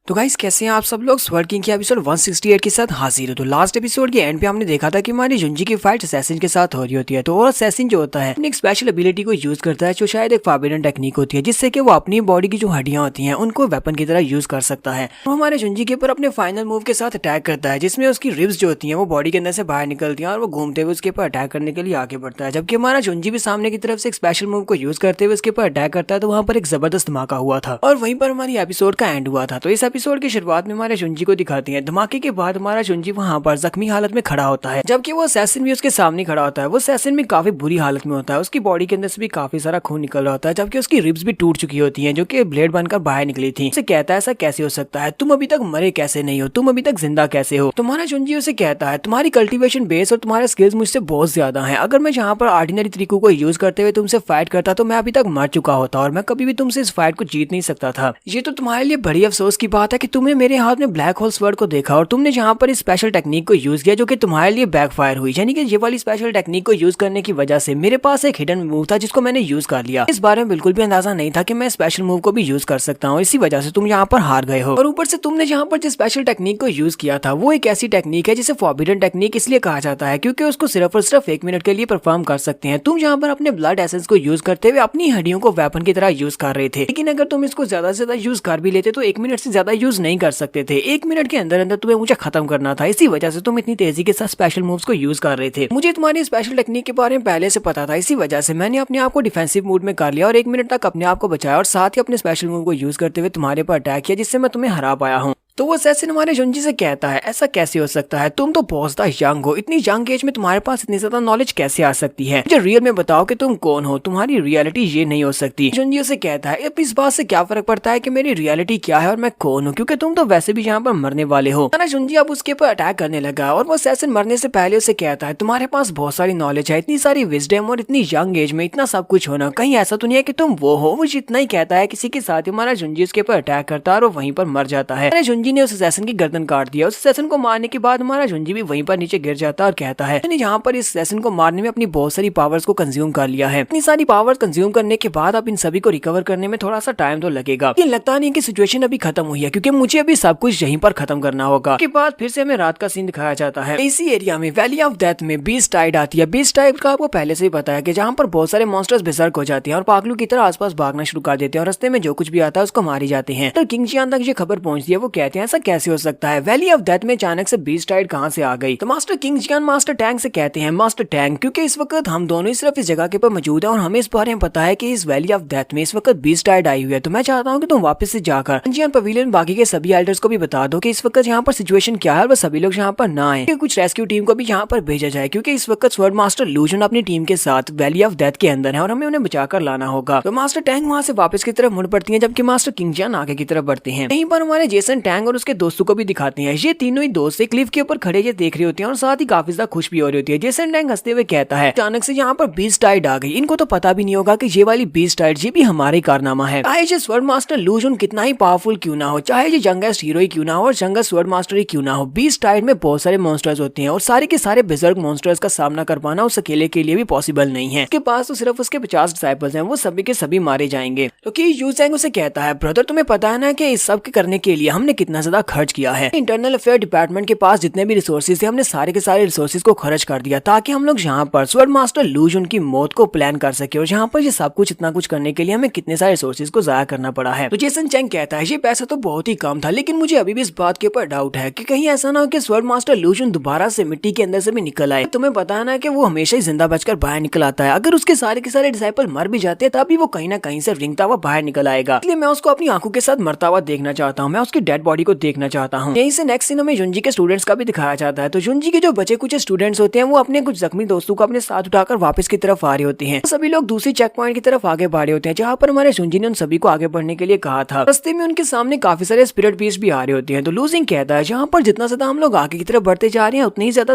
[SPEAKER 1] तो गाइस कैसे हैं आप सब लोग। स्वर्ड किंग के एपिसोड 168 के साथ हाजिर हो। तो लास्ट एपिसोड के एंड पे हमने देखा था कि हमारी जुंजी की फाइट असैसिन के साथ हो रही होती है। तो और असैसिन जो होता है अपनी एक स्पेशल एबिलिटी को यूज करता है जो शायद एक फॉरबिडन टेक्निक होती है जिससे कि वो अपनी बॉडी की जो हड्डियां होती हैं उनको वेपन की तरह यूज कर सकता है। तो हमारे जुंजी के ऊपर अपने फाइनल मूव के साथ अटैक करता है जिसमें उसकी रिब्स जो होती है वो बॉडी के अंदर से बाहर निकलती है और वो घूमते हुए उसके ऊपर अटैक करने के लिए आगे बढ़ता है। जबकि हमारा जुंजी भी सामने की तरफ से एक स्पेशल मूव को यूज करते हुए उसके ऊपर अटैक करता है। तो वहाँ पर एक जबरदस्त धमाका हुआ था और वहीं पर हमारी एपिसोड का एंड हुआ था। तो इस एपिसोड की शुरुआत हमारे जुंजी को दिखाती है। धमाके के बाद हमारा जुंजी वहाँ पर जख्मी हालत में खड़ा होता है जबकि वो असैसिन भी उसके सामने खड़ा होता है। वो असैसिन भी काफी बुरी हालत में होता है, उसकी बॉडी के अंदर से भी काफी सारा खून निकल रहा होता है जबकि उसकी रिब्स भी टूट चुकी होती हैं जो कि ब्लेड बनकर बाहर निकली थी। उसे कहता है ऐसा कैसे हो सकता है, तुम अभी तक मरे कैसे नहीं हो, तुम अभी तक जिंदा कैसे हो। तुम्हारा जुंजी उसे कहता है तुम्हारी कल्टीवेशन बेस और तुम्हारे स्किल्स मुझसे बहुत ज्यादा है, अगर मैं यहाँ पर ऑर्डिनरी तरीकों को यूज करते हुए तुमसे फाइट करता तो मैं अभी तक मर चुका होता और मैं कभी भी तुमसे इस फाइट को जीत नहीं सकता था। ये तो तुम्हारे लिए बड़ी अफसोस की बात कहा था कि तुमने मेरे हाथ में ब्लैक होल स्वर्ड को देखा और तुमने जहाँ पर इस स्पेशल टेक्निक को यूज किया जो कि तुम्हारे लिए बैकफायर हुई, यानी कि ये वाली स्पेशल टेक्निक को यूज करने की वजह से मेरे पास एक हिडन मूव था जिसको मैंने यूज कर लिया। इस बारे में बिल्कुल भी अंदाजा नहीं था कि मैं स्पेशल मूव को भी यूज कर सकता हूँ, इसी वजह से तुम यहाँ पर हार गए हो। और ऊपर से तुमने जहाँ पर जिस स्पेशल टेक्निक को यूज किया था वो एक ऐसी टेक्निक है जिसे फॉरबिडन टेक्निक इसलिए कहा जाता है क्योंकि उसको सिर्फ और सिर्फ 1 मिनट के लिए परफॉर्म कर सकते हैं। तुम यहाँ पर अपने ब्लड एसेंस को यूज करते हुए अपनी हड्डियों को वेपन की तरह यूज कर रहे थे, लेकिन अगर तुम इसको ज्यादा से ज्यादा यूज कर भी लेते तो 1 मिनट से ज्यादा यूज नहीं कर सकते थे। 1 मिनट के अंदर अंदर तुम्हें मुझे खत्म करना था, इसी वजह से तुम इतनी तेजी के साथ स्पेशल मूव्स को यूज कर रहे थे। मुझे तुम्हारी स्पेशल टेक्निक के बारे में पहले से पता था, इसी वजह से मैंने अपने आप को डिफेंसिव मूड में कर लिया और 1 मिनट तक अपने आप को बचाया और साथ ही अपने स्पेशल मूव को यूज करते हुए तुम्हारे पर अटैक किया जिससे मैं तुम्हें हरा पाया हूँ। तो वो असैसिन हमारे जुंजी से कहता है ऐसा कैसे हो सकता है, तुम तो बहुत ज्यादा यंग हो, इतनी यंग एज में तुम्हारे पास इतनी ज्यादा नॉलेज कैसे आ सकती है, मुझे रियल में बताओ कि तुम कौन हो, तुम्हारी रियलिटी ये नहीं हो सकती। जुंजी उसे कहता है अब इस बात से क्या फर्क पड़ता है कि मेरी रियलिटी क्या है और मैं कौन हूँ, क्योंकि तुम तो वैसे भी यहाँ पर मरने वाले हो। जुंजी अब उसके ऊपर अटैक करने लगा और वो असैसिन मरने से पहले उसे कहता है तुम्हारे पास बहुत सारी नॉलेज है, इतनी सारी विजडम और इतनी यंग एज में इतना सब कुछ होना, कहीं ऐसा तो नहीं है कि तुम वो हो। वो जितना ही कहता है किसी के साथ हमारा जुंजी उसके ऊपर अटैक करता है और वहीं पर मर जाता है। जुंजी ने उस असैसिन की गर्दन काट दिया। उस असैसिन को मारने के बाद हमारा जुंजी भी वहीं पर नीचे गिर जाता है और कहता है मैंने यहाँ पर इस असैसिन को मारने में अपनी बहुत सारी पावर्स को कंज्यूम कर लिया है। इतनी सारी पावर्स कंज्यूम करने के बाद अब इन सभी को रिकवर करने में थोड़ा सा टाइम तो लगेगा, लेकिन लगता नहीं कि सिचुएशन अभी खत्म हुई है क्योंकि मुझे अभी सब कुछ यहीं पर खत्म करना होगा। उसके बाद फिर से हमें रात का सीन दिखाया जाता है। इसी एरिया में वैली ऑफ डेथ में बीस्ट टाइड आती है। बीस्ट टाइड का आपको पहले से ही पता है कि जहाँ पर बहुत सारे मॉन्स्टर्स बेसर्क हो जाते हैं और पागलू की तरह आसपास भागना शुरू कर देते हैं और रास्ते में जो कुछ भी आता है उसको मारी जाते हैं। तो किंग जियान तक ये खबर पहुंचती है, वो कहते हैं ऐसा कैसे हो सकता है, वैली ऑफ डेथ में अचानक से बीस्ट टाइड कहाँ से आ गई। तो मास्टर किंग जियान मास्टर टैंक से कहते हैं मास्टर टैंक क्योंकि इस वक्त हम दोनों ही सिर्फ इस जगह के ऊपर मौजूद है और हमें इस बारे में पता है कि इस वैली ऑफ डेथ में इस वक्त बीस्ट टाइड आई हुई है, तो मैं चाहता हूँ कि तुम वापस से जाकर जियान पवेलियन बाकी के सभी एल्डर्स को भी बता दो कि इस वक्त यहाँ पर सिचुएशन क्या है और वो सभी लोग यहाँ पर ना आए, कुछ रेस्क्यू टीम को भी यहाँ पर भेजा जाए क्योंकि इस वक्त स्वर्ड मास्टर लूजन अपनी टीम के साथ वैली ऑफ डेथ के अंदर है और हमें उन्हें बचाकर लाना होगा। तो मास्टर टैंक वहाँ से वापस की तरफ मुड़ पड़ती है जबकि मास्टर किंग जियान आगे की तरफ बढ़ते हैं। यहीं पर हमारे जेसन टैंक और उसके दोस्तों को भी दिखाते हैं। ये तीनों ही दोस्त एक क्लिफ के ऊपर खड़े ये देख रही होती है और साथ ही काफी ज्यादा खुश भी हो रही होती है। जेसन टैंक हंसते हुए कहता है अचानक से यहाँ पर बीस्ट टाइड आ गई, इनको तो पता भी नहीं होगा कि ये वाली बीस्ट टाइड ये भी हमारे कारनामा है। चाहे ये स्वर्ड मास्टर लूजन कितना ही पावरफुल क्यों ना हो, चाहे ये यंगेस्ट हीरो ही क्यों ना हो और यंगेस्ट स्वर्ड मास्टर ही क्यों ना हो, बीस्ट टाइड में बहुत सारे मॉन्स्टर्स होते हैं और सारे के सारे बेजर्क मॉन्स्टर्स का सामना कर पाना उस अकेले के लिए भी पॉसिबल नहीं है। उसके पास तो सिर्फ उसके 50 डिसाइपल्स हैं, वो सभी के सभी मारे जाएंगे। तो कि यूजेंग उसे कहता है ब्रदर तुम्हें पता है ना कि इस सब के करने के लिए हमने कितना ज्यादा खर्च किया है। इंटरनल अफेयर डिपार्टमेंट के पास जितने भी रिसोर्सेज थे हमने सारे के सारे रिसोर्सेज को खर्च कर दिया ताकि हम लोग यहाँ पर स्वर्ड मास्टर लूजन की मौत को प्लान कर सके और यहाँ पर ये सब कुछ इतना कुछ करने के लिए हमें कितने सारे रिसोर्सेज को जाया करना पड़ा है। तो जेसन चैंग कहता है ये पैसा तो बहुत ही कम था, लेकिन मुझे अभी भी इस बात के ऊपर डाउट है कि कहीं ऐसा ना हो कि स्वर्ड मास्टर लूजन दोबारा से मिट्टी के अंदर से भी निकल आए। तुम्हें पता है ना कि वो हमेशा ही जिंदा बचकर बाहर निकल आता है, अगर उसके सारे के सारे डिसाइपल मर भी जाते हैं तभी वो कहीं ना कहीं से रिंगता हुआ बाहर निकल आएगा, इसलिए मैं उसको अपनी आंखों के साथ मरता हुआ देखना चाहता हूँ, मैं उसकी डेड बॉडी को देखना चाहता हूँ। यहीं से नेक्स्ट सीन हमें जुंजी के स्टूडेंट्स का भी दिखाया जाता है। तो जुंजी के जो बचे कुछ स्टूडेंट्स होते हैं वो अपने कुछ जख्मी दोस्तों को अपने साथ उठाकर वापस की तरफ आ रहे होते हैं। सभी लोग दूसरी चेक पॉइंट की तरफ आगे बढ़ रहे होते हैं जहाँ पर हमारे जुंजी ने उन सभी को आगे बढ़ने के लिए कहा था। रास्ते में उनके सामने काफी सारे स्पिरिट बीस्ट भी आ रहे होते हैं। तो लूजिंग कहता है जहाँ पर जितना ज्यादा हम लोग आगे की तरफ बढ़ते जा रहे हैं उतनी ही ज्यादा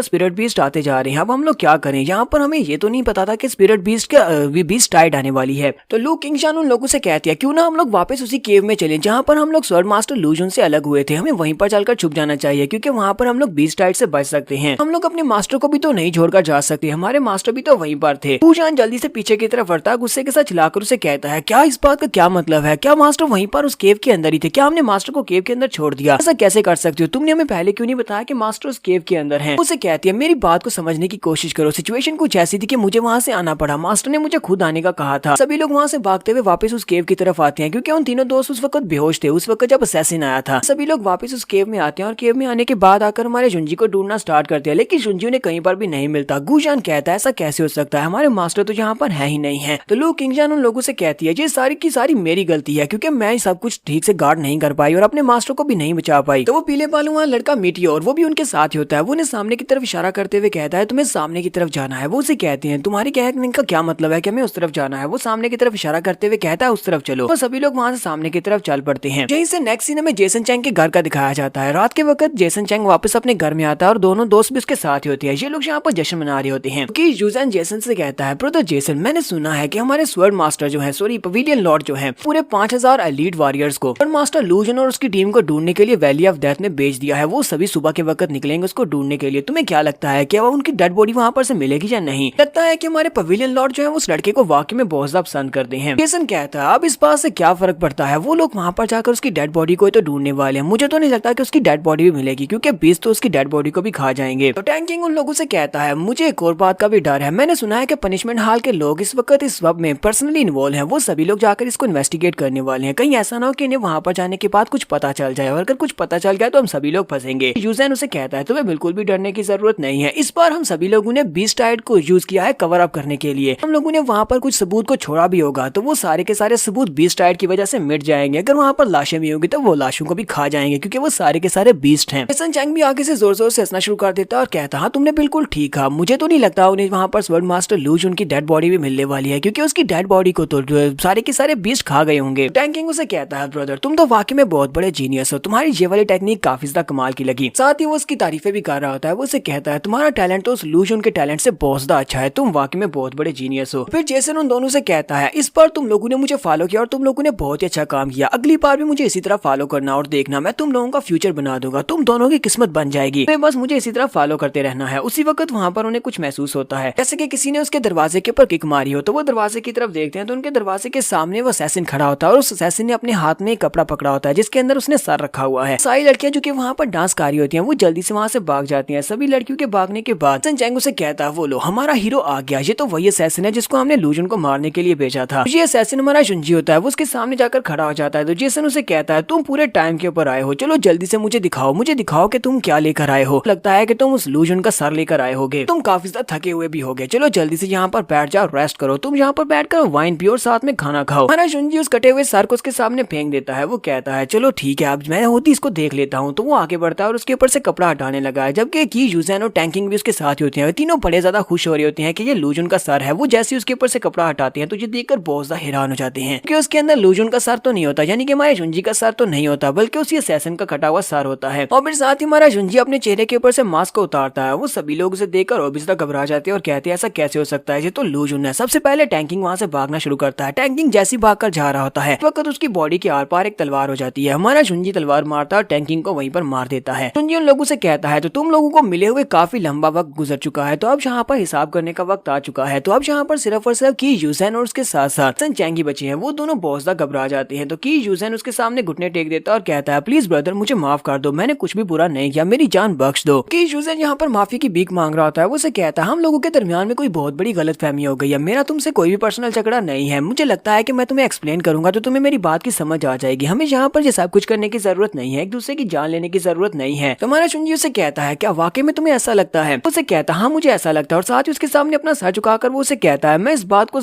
[SPEAKER 1] स्पिरिट बीस्ट आते जा रहे हैं, अब हम लोग क्या करें। यहाँ पर हमें ये तो नहीं पता था कि स्पिरिट बीस्ट का बीस्ट टाइड आने वाली है। तो लू किंगशान उन लोगों से कहती है क्यों ना हम लोग वापस उसी केव में चलें जहाँ पर हम लोग स्वर्ड मास्टर लूजन से अलग हुए थे, हमें वहीं पर चलकर छुप जाना चाहिए क्योंकि वहाँ पर हम लोग बीस्ट टाइड से बच सकते हैं। हम लोग अपने मास्टर को भी तो नहीं छोड़कर जा सकते, हमारे मास्टर भी तो वहीं पर थे। लूजान जल्दी से पीछे की तरफ बढ़ता गुस्से के साथ चिल्लाकर उसे कहता है क्या इस बात का क्या मतलब है, क्या मास्टर वहीं पर उस केव के अंदर ही थे, क्या हमने मास्टर को केव के अंदर छोड़ दिया, ऐसा कैसे कर सकते हो, तुमने हमें पहले क्यों नहीं बताया कि मास्टर उस केव के अंदर हैं। उसे कहती है मेरी बात को समझने की कोशिश करो, सिचुएशन कुछ ऐसी थी कि मुझे वहाँ से आना पड़ा, मास्टर ने मुझे खुद आने का कहा था। सभी लोग वहाँ से भागते हुए वापस उस केव की तरफ आते हैं क्योंकि उन तीनों दोस्त उस वक्त बेहोश थे उस वक्त जब असैसिन आया था। सभी लोग वापस उस केव में आते हैं और केव में आने के बाद आकर हमारे जुंजी को ढूंढना स्टार्ट करते हैं, लेकिन जुंजी उन्हें कहीं पर भी नहीं मिलता। गुजान कहता है ऐसा कैसे हो सकता है, हमारे मास्टर तो यहाँ पर है ही नहीं है। तो लू किंगजान उन लोगों से कहती है ये सारी की सारी मेरी गलती है क्योंकि मैं सब कुछ ठीक से गार्ड नहीं कर पाई और अपने मास्टर को भी नहीं बचा पाई। तो वो पीले बालों वाला लड़का मीटियोर वो भी उनके साथ ही होता है, वो उन्हें सामने की तरफ इशारा करते हुए कहता है तुम्हें सामने की तरफ जाना है। वो उसे कहते हैं तुम्हारे कहने का क्या मतलब है कि हमें उस तरफ जाना है। वो सामने की तरफ इशारा करते हुए कहता है उस तरफ चलो। तो सभी लोग वहाँ से सामने की तरफ चल पड़ते हैं। यहीं से नेक्स्ट सीन में जेसन चैंग के घर का दिखाया जाता है। रात के वक्त जेसन चैंग वापस अपने घर में आता है और दोनों दोस्त भी उसके साथ ही होती है। ये लोग यहाँ पर जश्न मना रहे होते हैं कि यूजन जेसन से कहता है, ब्रदर जेसन, मैंने सुना है कि हमारे स्वर्ड मास्टर जो है, सॉरी पवेलियन लॉर्ड जो है, पूरे 5000 एलीट वॉरियर्स को स्वर्ड मास्टर लूजन और उसकी टीम को ढूंढने के लिए वैली ऑफ डेथ में भेज दिया है। वो सभी सुबह के वक्त निकलेंगे उसको ढूंढने के लिए। तुम्हें क्या लगता है कि उनकी डेड बॉडी वहाँ पर से मिलेगी या नहीं? लगता है कि हमारे पवेलियन लॉर्ड जो है उस लड़के को वाकई में बहुत ज्यादा पसंद करते हैं। जेसन कहता है, अब इस बात से क्या फर्क पड़ता है, वो लोग वहाँ पर जाकर उसकी डेड बॉडी को तो ढूंढने वाले हैं। मुझे तो नहीं लगता कि उसकी डेड बॉडी भी मिलेगी, क्योंकि बीस तो उसकी डेड बॉडी को भी खा जाएंगे। तो टैंक किंग उन लोगों से कहता है, मुझे एक और बात का भी डर है। मैंने सुना है कि पनिशमेंट हॉल के लोग इस वक्त इस वक्त में पर्सनली इन्वॉल्व हैं। वो सभी लोग जाकर इसको इन्वेस्टिगेट करने वाले हैं। कहीं ऐसा ना हो कि इन्हें वहाँ पर जाने के बाद कुछ पता चल जाए, और अगर कुछ पता चल गया तो हम सभी लोग फंसेंगे। यूजन उसे कहता है, तुम्हें बिल्कुल भी डरने की जरूरत नहीं है। इस बार हम सभी लोगों ने बीस्ट टाइड को यूज किया है कवर अप करने के लिए। हम लोगों ने वहाँ पर कुछ सबूत को छोड़ा भी होगा तो वो सारे के सारे सबूत बीस्ट टाइड की वजह से मिट जाएंगे। अगर वहाँ पर लाशें भी होंगी तो वो लाशों को भी खा जाएंगे, क्योंकि वो सारे के सारे बीस्ट हैं। जेसन चैंग भी आगे से जोर जोर से हंसना शुरू कर देता है और कहता, हाँ तुमने बिल्कुल ठीक कहा। मुझे तो नहीं लगता उन्हें वहाँ पर स्वर्ड मास्टर लूज उनकी डेड बॉडी भी मिलने वाली है, क्योंकि उसकी डेड बॉडी को तो सारे के सारे बीस्ट खा गए होंगे। टैंक किंग उसे कहता है, ब्रदर तुम तो वाकई में बहुत बड़े जीनियस हो। तुम्हारी ये वाली टेक्निक काफी ज्यादा कमाल की लगी। साथ ही वो उसकी तारीफें भी कर रहा होता है। वो उसे कहता है, तुम्हारा टैलेंट तो उस लूज उनके टैलेंट से बहुत ज्यादा अच्छा है। तुम वाकई में बहुत बड़े जीनियस हो। फिर जेसन उन दोनों से कहता है, इस बार तुम लोगों ने मुझे फॉलो किया और तुम लोगों ने बहुत ही अच्छा काम किया। अगली बार भी मुझे इसी तरह फॉलो करना और देखना, मैं तुम लोगों का फ्यूचर बना दूंगा। तुम दोनों की किस्मत बन जाएगी। तो बस मुझे इसी तरह फॉलो करते रहना है। उसी वक्त वहाँ पर उन्हें कुछ महसूस होता है, जैसे कि किसी ने उसके दरवाजे के ऊपर किक मारी हो। तो वो दरवाजे की तरफ देखते हैं तो उनके दरवाजे के सामने वो असैसिन खड़ा होता है और उस असैसिन ने अपने हाथ में एक कपड़ा पकड़ा होता है जिसके अंदर उसने सर रखा हुआ है। सारी लड़कियां जो कि वहाँ पर डांस कर रही होती हैं वो जल्दी से वहाँ से भाग जाती हैं। सभी लड़कियों के भागने के बाद जेसन चैंग उसे कहता है, वो लो हमारा हीरो आ गया। ये तो वही असैसिन है जिसको हमने लूजन को मारने के लिए भेजा था। ये असैसिन हमारा जुंजी होता है। वो उसके सामने जाकर खड़ा हो जाता है। तो जेसन उसे कहता है, तुम पूरे टाइम के ऊपर आए हो, चलो जल्दी से मुझे दिखाओ कि तुम क्या लेकर आए हो। लगता है कि तुम उस लूजन का सर लेकर आए होगे। तुम काफी ज्यादा थके हुए भी होगे। चलो जल्दी से यहाँ पर बैठ जाओ, रेस्ट करो। तुम यहाँ पर बैठकर वाइन पियो और साथ में खाना खाओ। हमारा जुंजी उस कटे हुए सर को उसके सामने फेंक देता है। वो कहता है, चलो ठीक है, अब मैं होती इसको देख लेता हूँ। तो वो आगे बढ़ता है और उसके ऊपर से कपड़ा हटाने लगा है, जबकि की यूजन और टैंकिंग भी उसके साथ होती है। तीनों बड़े ज्यादा खुश हो रहे होते हैं कि ये लूजन का सर है। वो जैसे उसके ऊपर से कपड़ा हटाते हैं तो ये देखकर बहुत ज्यादा हैरान हो जाते हैं कि उसके अंदर लूजन का सर तो नहीं होता, यानी कि हमारे जुंजी का सर तो नहीं होता, बल्कि उसी असैसिन का कटा हुआ सर होता है। और फिर साथ ही हमारा जुंजी अपने चेहरे के ऊपर से मास्क को उतारता है। वो सभी लोग उसे देखकर और भी ज्यादा घबरा जाते हैं और कहते हैं, ऐसा कैसे हो सकता है, ये तो लूजन है। सबसे पहले टैंकिंग वहाँ से भागना शुरू करता है। टैंकिंग जैसी भागकर जा रहा होता है इस वक्त उसकी बॉडी के आर पार एक तलवार हो जाती है। हमारा जुंजी तलवार मारता है और टैंकिंग को वहीं पर मार देता है। जुंजी उन लोगों से कहता है, तो तुम लोगों को मिले हुए काफी लंबा वक्त गुजर चुका है, तो अब यहाँ पर हिसाब करने का वक्त आ चुका है। तो अब यहाँ पर सिर्फ और सिर्फ की यूजन और उसके साथ साथ जेसन चैंग ही बचे हैं। वो दोनों बहुत ज्यादा घबरा जाते हैं। तो की यूजन उसके सामने घुटने टेक देता है और कहता है, प्लीज ब्रदर मुझे माफ कर दो, मैंने कुछ भी बुरा नहीं किया, मेरी जान बख्श दो। की यूजन यहाँ पर माफी की भीख मांग रहा होता है। वो उसे कहता है, हम लोगों के दरमियान में कोई बहुत बड़ी गलतफहमी हो गई है। मेरा तुमसे कोई भी पर्सनल झगड़ा नहीं है। मुझे लगता है कि मैं तुम्हें एक्सप्लेन करूंगा तो तुम्हें मेरी बात की समझ आ जाएगी। हमें यहाँ पर ये सब कुछ करने की जरूरत नहीं है, एक दूसरे की जान लेने की जरूरत नहीं है। तुम्हारा जुंजी उसे कहता है, क्या वाकई में तुम्हें ऐसा लगता है? उसे कहता है, हाँ मुझे ऐसा लगता है। और साथ ही उसके सामने अपना सर झुकाकर वो उसे कहता है, मैं इस बात को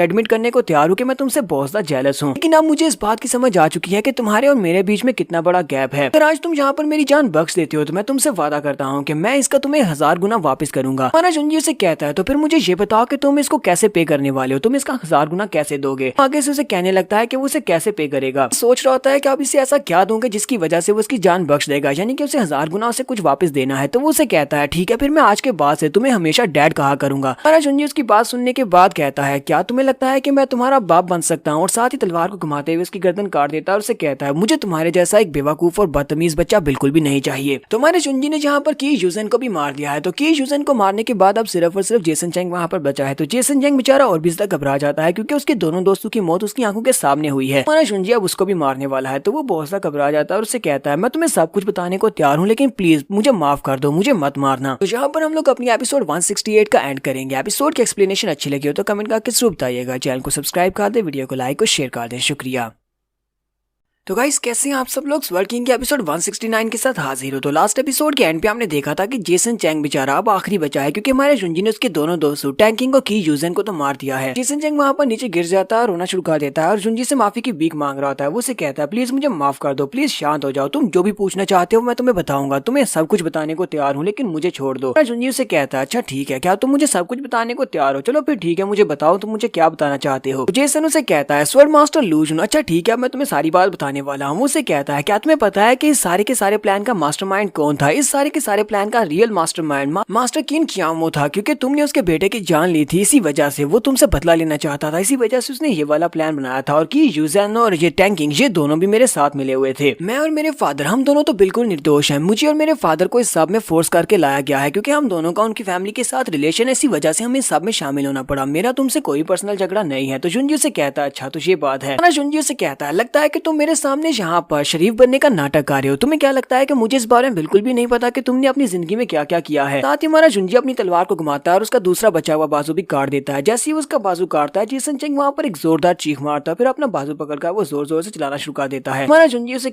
[SPEAKER 1] एडमिट करने को तैयार हूँ कि मैं तुमसे बहुत ज्यादा जेलस हूँ, लेकिन अब मुझे इस बात की समझ आ चुकी है कि तुम्हारे और मेरे बीच में कितना बड़ा गैप है। अगर आज तुम यहाँ पर मेरी जान बख्श देते हो तो मैं तुमसे वादा करता हूँ कि मैं इसका तुम्हें 1000 गुना वापस करूंगा। हमारा जुंजी उसे कहता है, तो फिर मुझे ये बताओ कि तुम इसको कैसे पे करने वाले हो, तुम इसका 1000 गुना कैसे दोगे? आगे से उसे कहने लगता है कि वो उसे कैसे पे करेगा। सोच रहा होता है कि अब इसे ऐसा क्या दूंगा जिसकी वजह से वो उसकी जान बख्श देगा, यानी कि उसे 1000 गुना उसे कुछ वापस देना है। तो वो उसे कहता है, ठीक है फिर मैं आज के बाद से तुम्हें हमेशा डैड कहा करूंगा। हमारा जुंजी उसकी बात सुनने के बाद कहता है, क्या तुम्हें लगता है कि मैं तुम्हारा बाप बन सकता हूँ? और साथ ही तलवार को घुमाते हुए उसकी गर्दन काट देता है और उसे कहता है, मुझे तुम्हारे जैसा एक बेवकूफ और बदतमीज बच्चा बिल्कुल भी नहीं चाहिए। तुम्हारे जुंजी ने जहाँ पर की यूजन को भी मार दिया है। तो की यूजन को मारने के बाद अब सिर्फ और सिर्फ जेसन चैंग वहाँ पर बचा है। तो जेसन चैंग बेचारा और भी ज्यादा घबरा जाता है, क्योंकि उसके दोनों दोस्तों की मौत उसकी आंखों के सामने हुई है। हमारा जुंजी अब उसको भी मारने वाला है। तो वो बहुत ज्यादा घबरा जाता है और उससे कहता है, मैं तुम्हें सब कुछ बताने को तैयार हूँ, लेकिन प्लीज मुझे माफ कर दो, मुझे मत मारना। तो यहाँ पर हम लोग अपनी एपिसोड 168 का एंड करेंगे। एपिसोड की एक्सप्लेनेशन अच्छी लगी हो तो कमेंट करके जरूर बताइएगा। चैनल को सब्सक्राइब कर दे, वीडियो को लाइक और शेयर कर दें। शुक्रिया। तो गाइस कैसे हैं आप सब लोग? स्वर्ड किंग के एपिसोड 169 के साथ हाजिर हो। तो लास्ट एपिसोड के एंड पे हमने देखा था कि जेसन चैंग बेचारा अब आखिरी बचा है, क्योंकि हमारे जुंजी ने उसके दोनों दोस्तों टैंकिंग और की यूजन को तो मार दिया है। जेसन चैंग वहाँ पर नीचे गिर जाता है, रोना शुरू कर देता है और जुंजी से माफी की भीख मांग रहा होता है। वो उसे कहता है, प्लीज मुझे माफ कर दो, प्लीज शांत हो जाओ, तुम जो भी पूछना चाहते हो मैं तुम्हें बताऊंगा, तुम्हें सब कुछ बताने को तैयार हूँ, लेकिन मुझे छोड़ दो। जुंजी उसे कहता है, अच्छा ठीक है, क्या तुम मुझे सब कुछ बताने को तैयार हो? चलो फिर ठीक है, मुझे बताओ तुम मुझे क्या बताना चाहते हो। जेसन उसे कहता है, स्वर्ड मास्टर लूजन। अच्छा ठीक है, मैं तुम्हें सारी बात बताने बताने वाला हूँ। उसे कहता है क्या तुम्हें पता है कि इस सारे के सारे प्लान का मास्टरमाइंड कौन था? इस सारे के सारे प्लान का रियल मास्टरमाइंड मास्टर किन कियामो था, क्योंकि तुमने उसके बेटे की जान ली थी। इसी वजह से वो तुमसे बदला लेना चाहता था, इसी वजह से उसने ये वाला प्लान बनाया था। और कि यूजन और ये टैंकिंग ये दोनों भी मेरे साथ मिले हुए थे। मैं और मेरे फादर हम दोनों तो बिल्कुल निर्दोष हैं। मुझे और मेरे फादर को इस सब में फोर्स करके लाया गया है, क्योंकि हम दोनों का उनकी फैमिली के साथ रिलेशन है। इसी वजह से हमें इस सब में शामिल होना पड़ा। मेरा तुमसे कोई पर्सनल झगड़ा नहीं है। तो जुनजी से कहता है अच्छा तो ये बात है। जुनजी से कहता है लगता है कि तुम मेरे सामने यहाँ पर शरीफ बनने का नाटक कर रहे हो। तुम्हें क्या लगता है कि मुझे इस बारे में बिल्कुल भी नहीं पता कि तुमने अपनी जिंदगी में क्या क्या किया है? साथ ही हमारा जुनजी अपनी तलवार को घुमाता है और उसका दूसरा बचा हुआ बाजू भी काट देता है। जैसे ही उसका बाजू काटता है जेसन चेंग वहाँ पर एक जोरदार चीख मारता है, फिर अपना बाजू पकड़कर वो जोर जोर से चलाना शुरू कर देता है। हमारा जुनजी से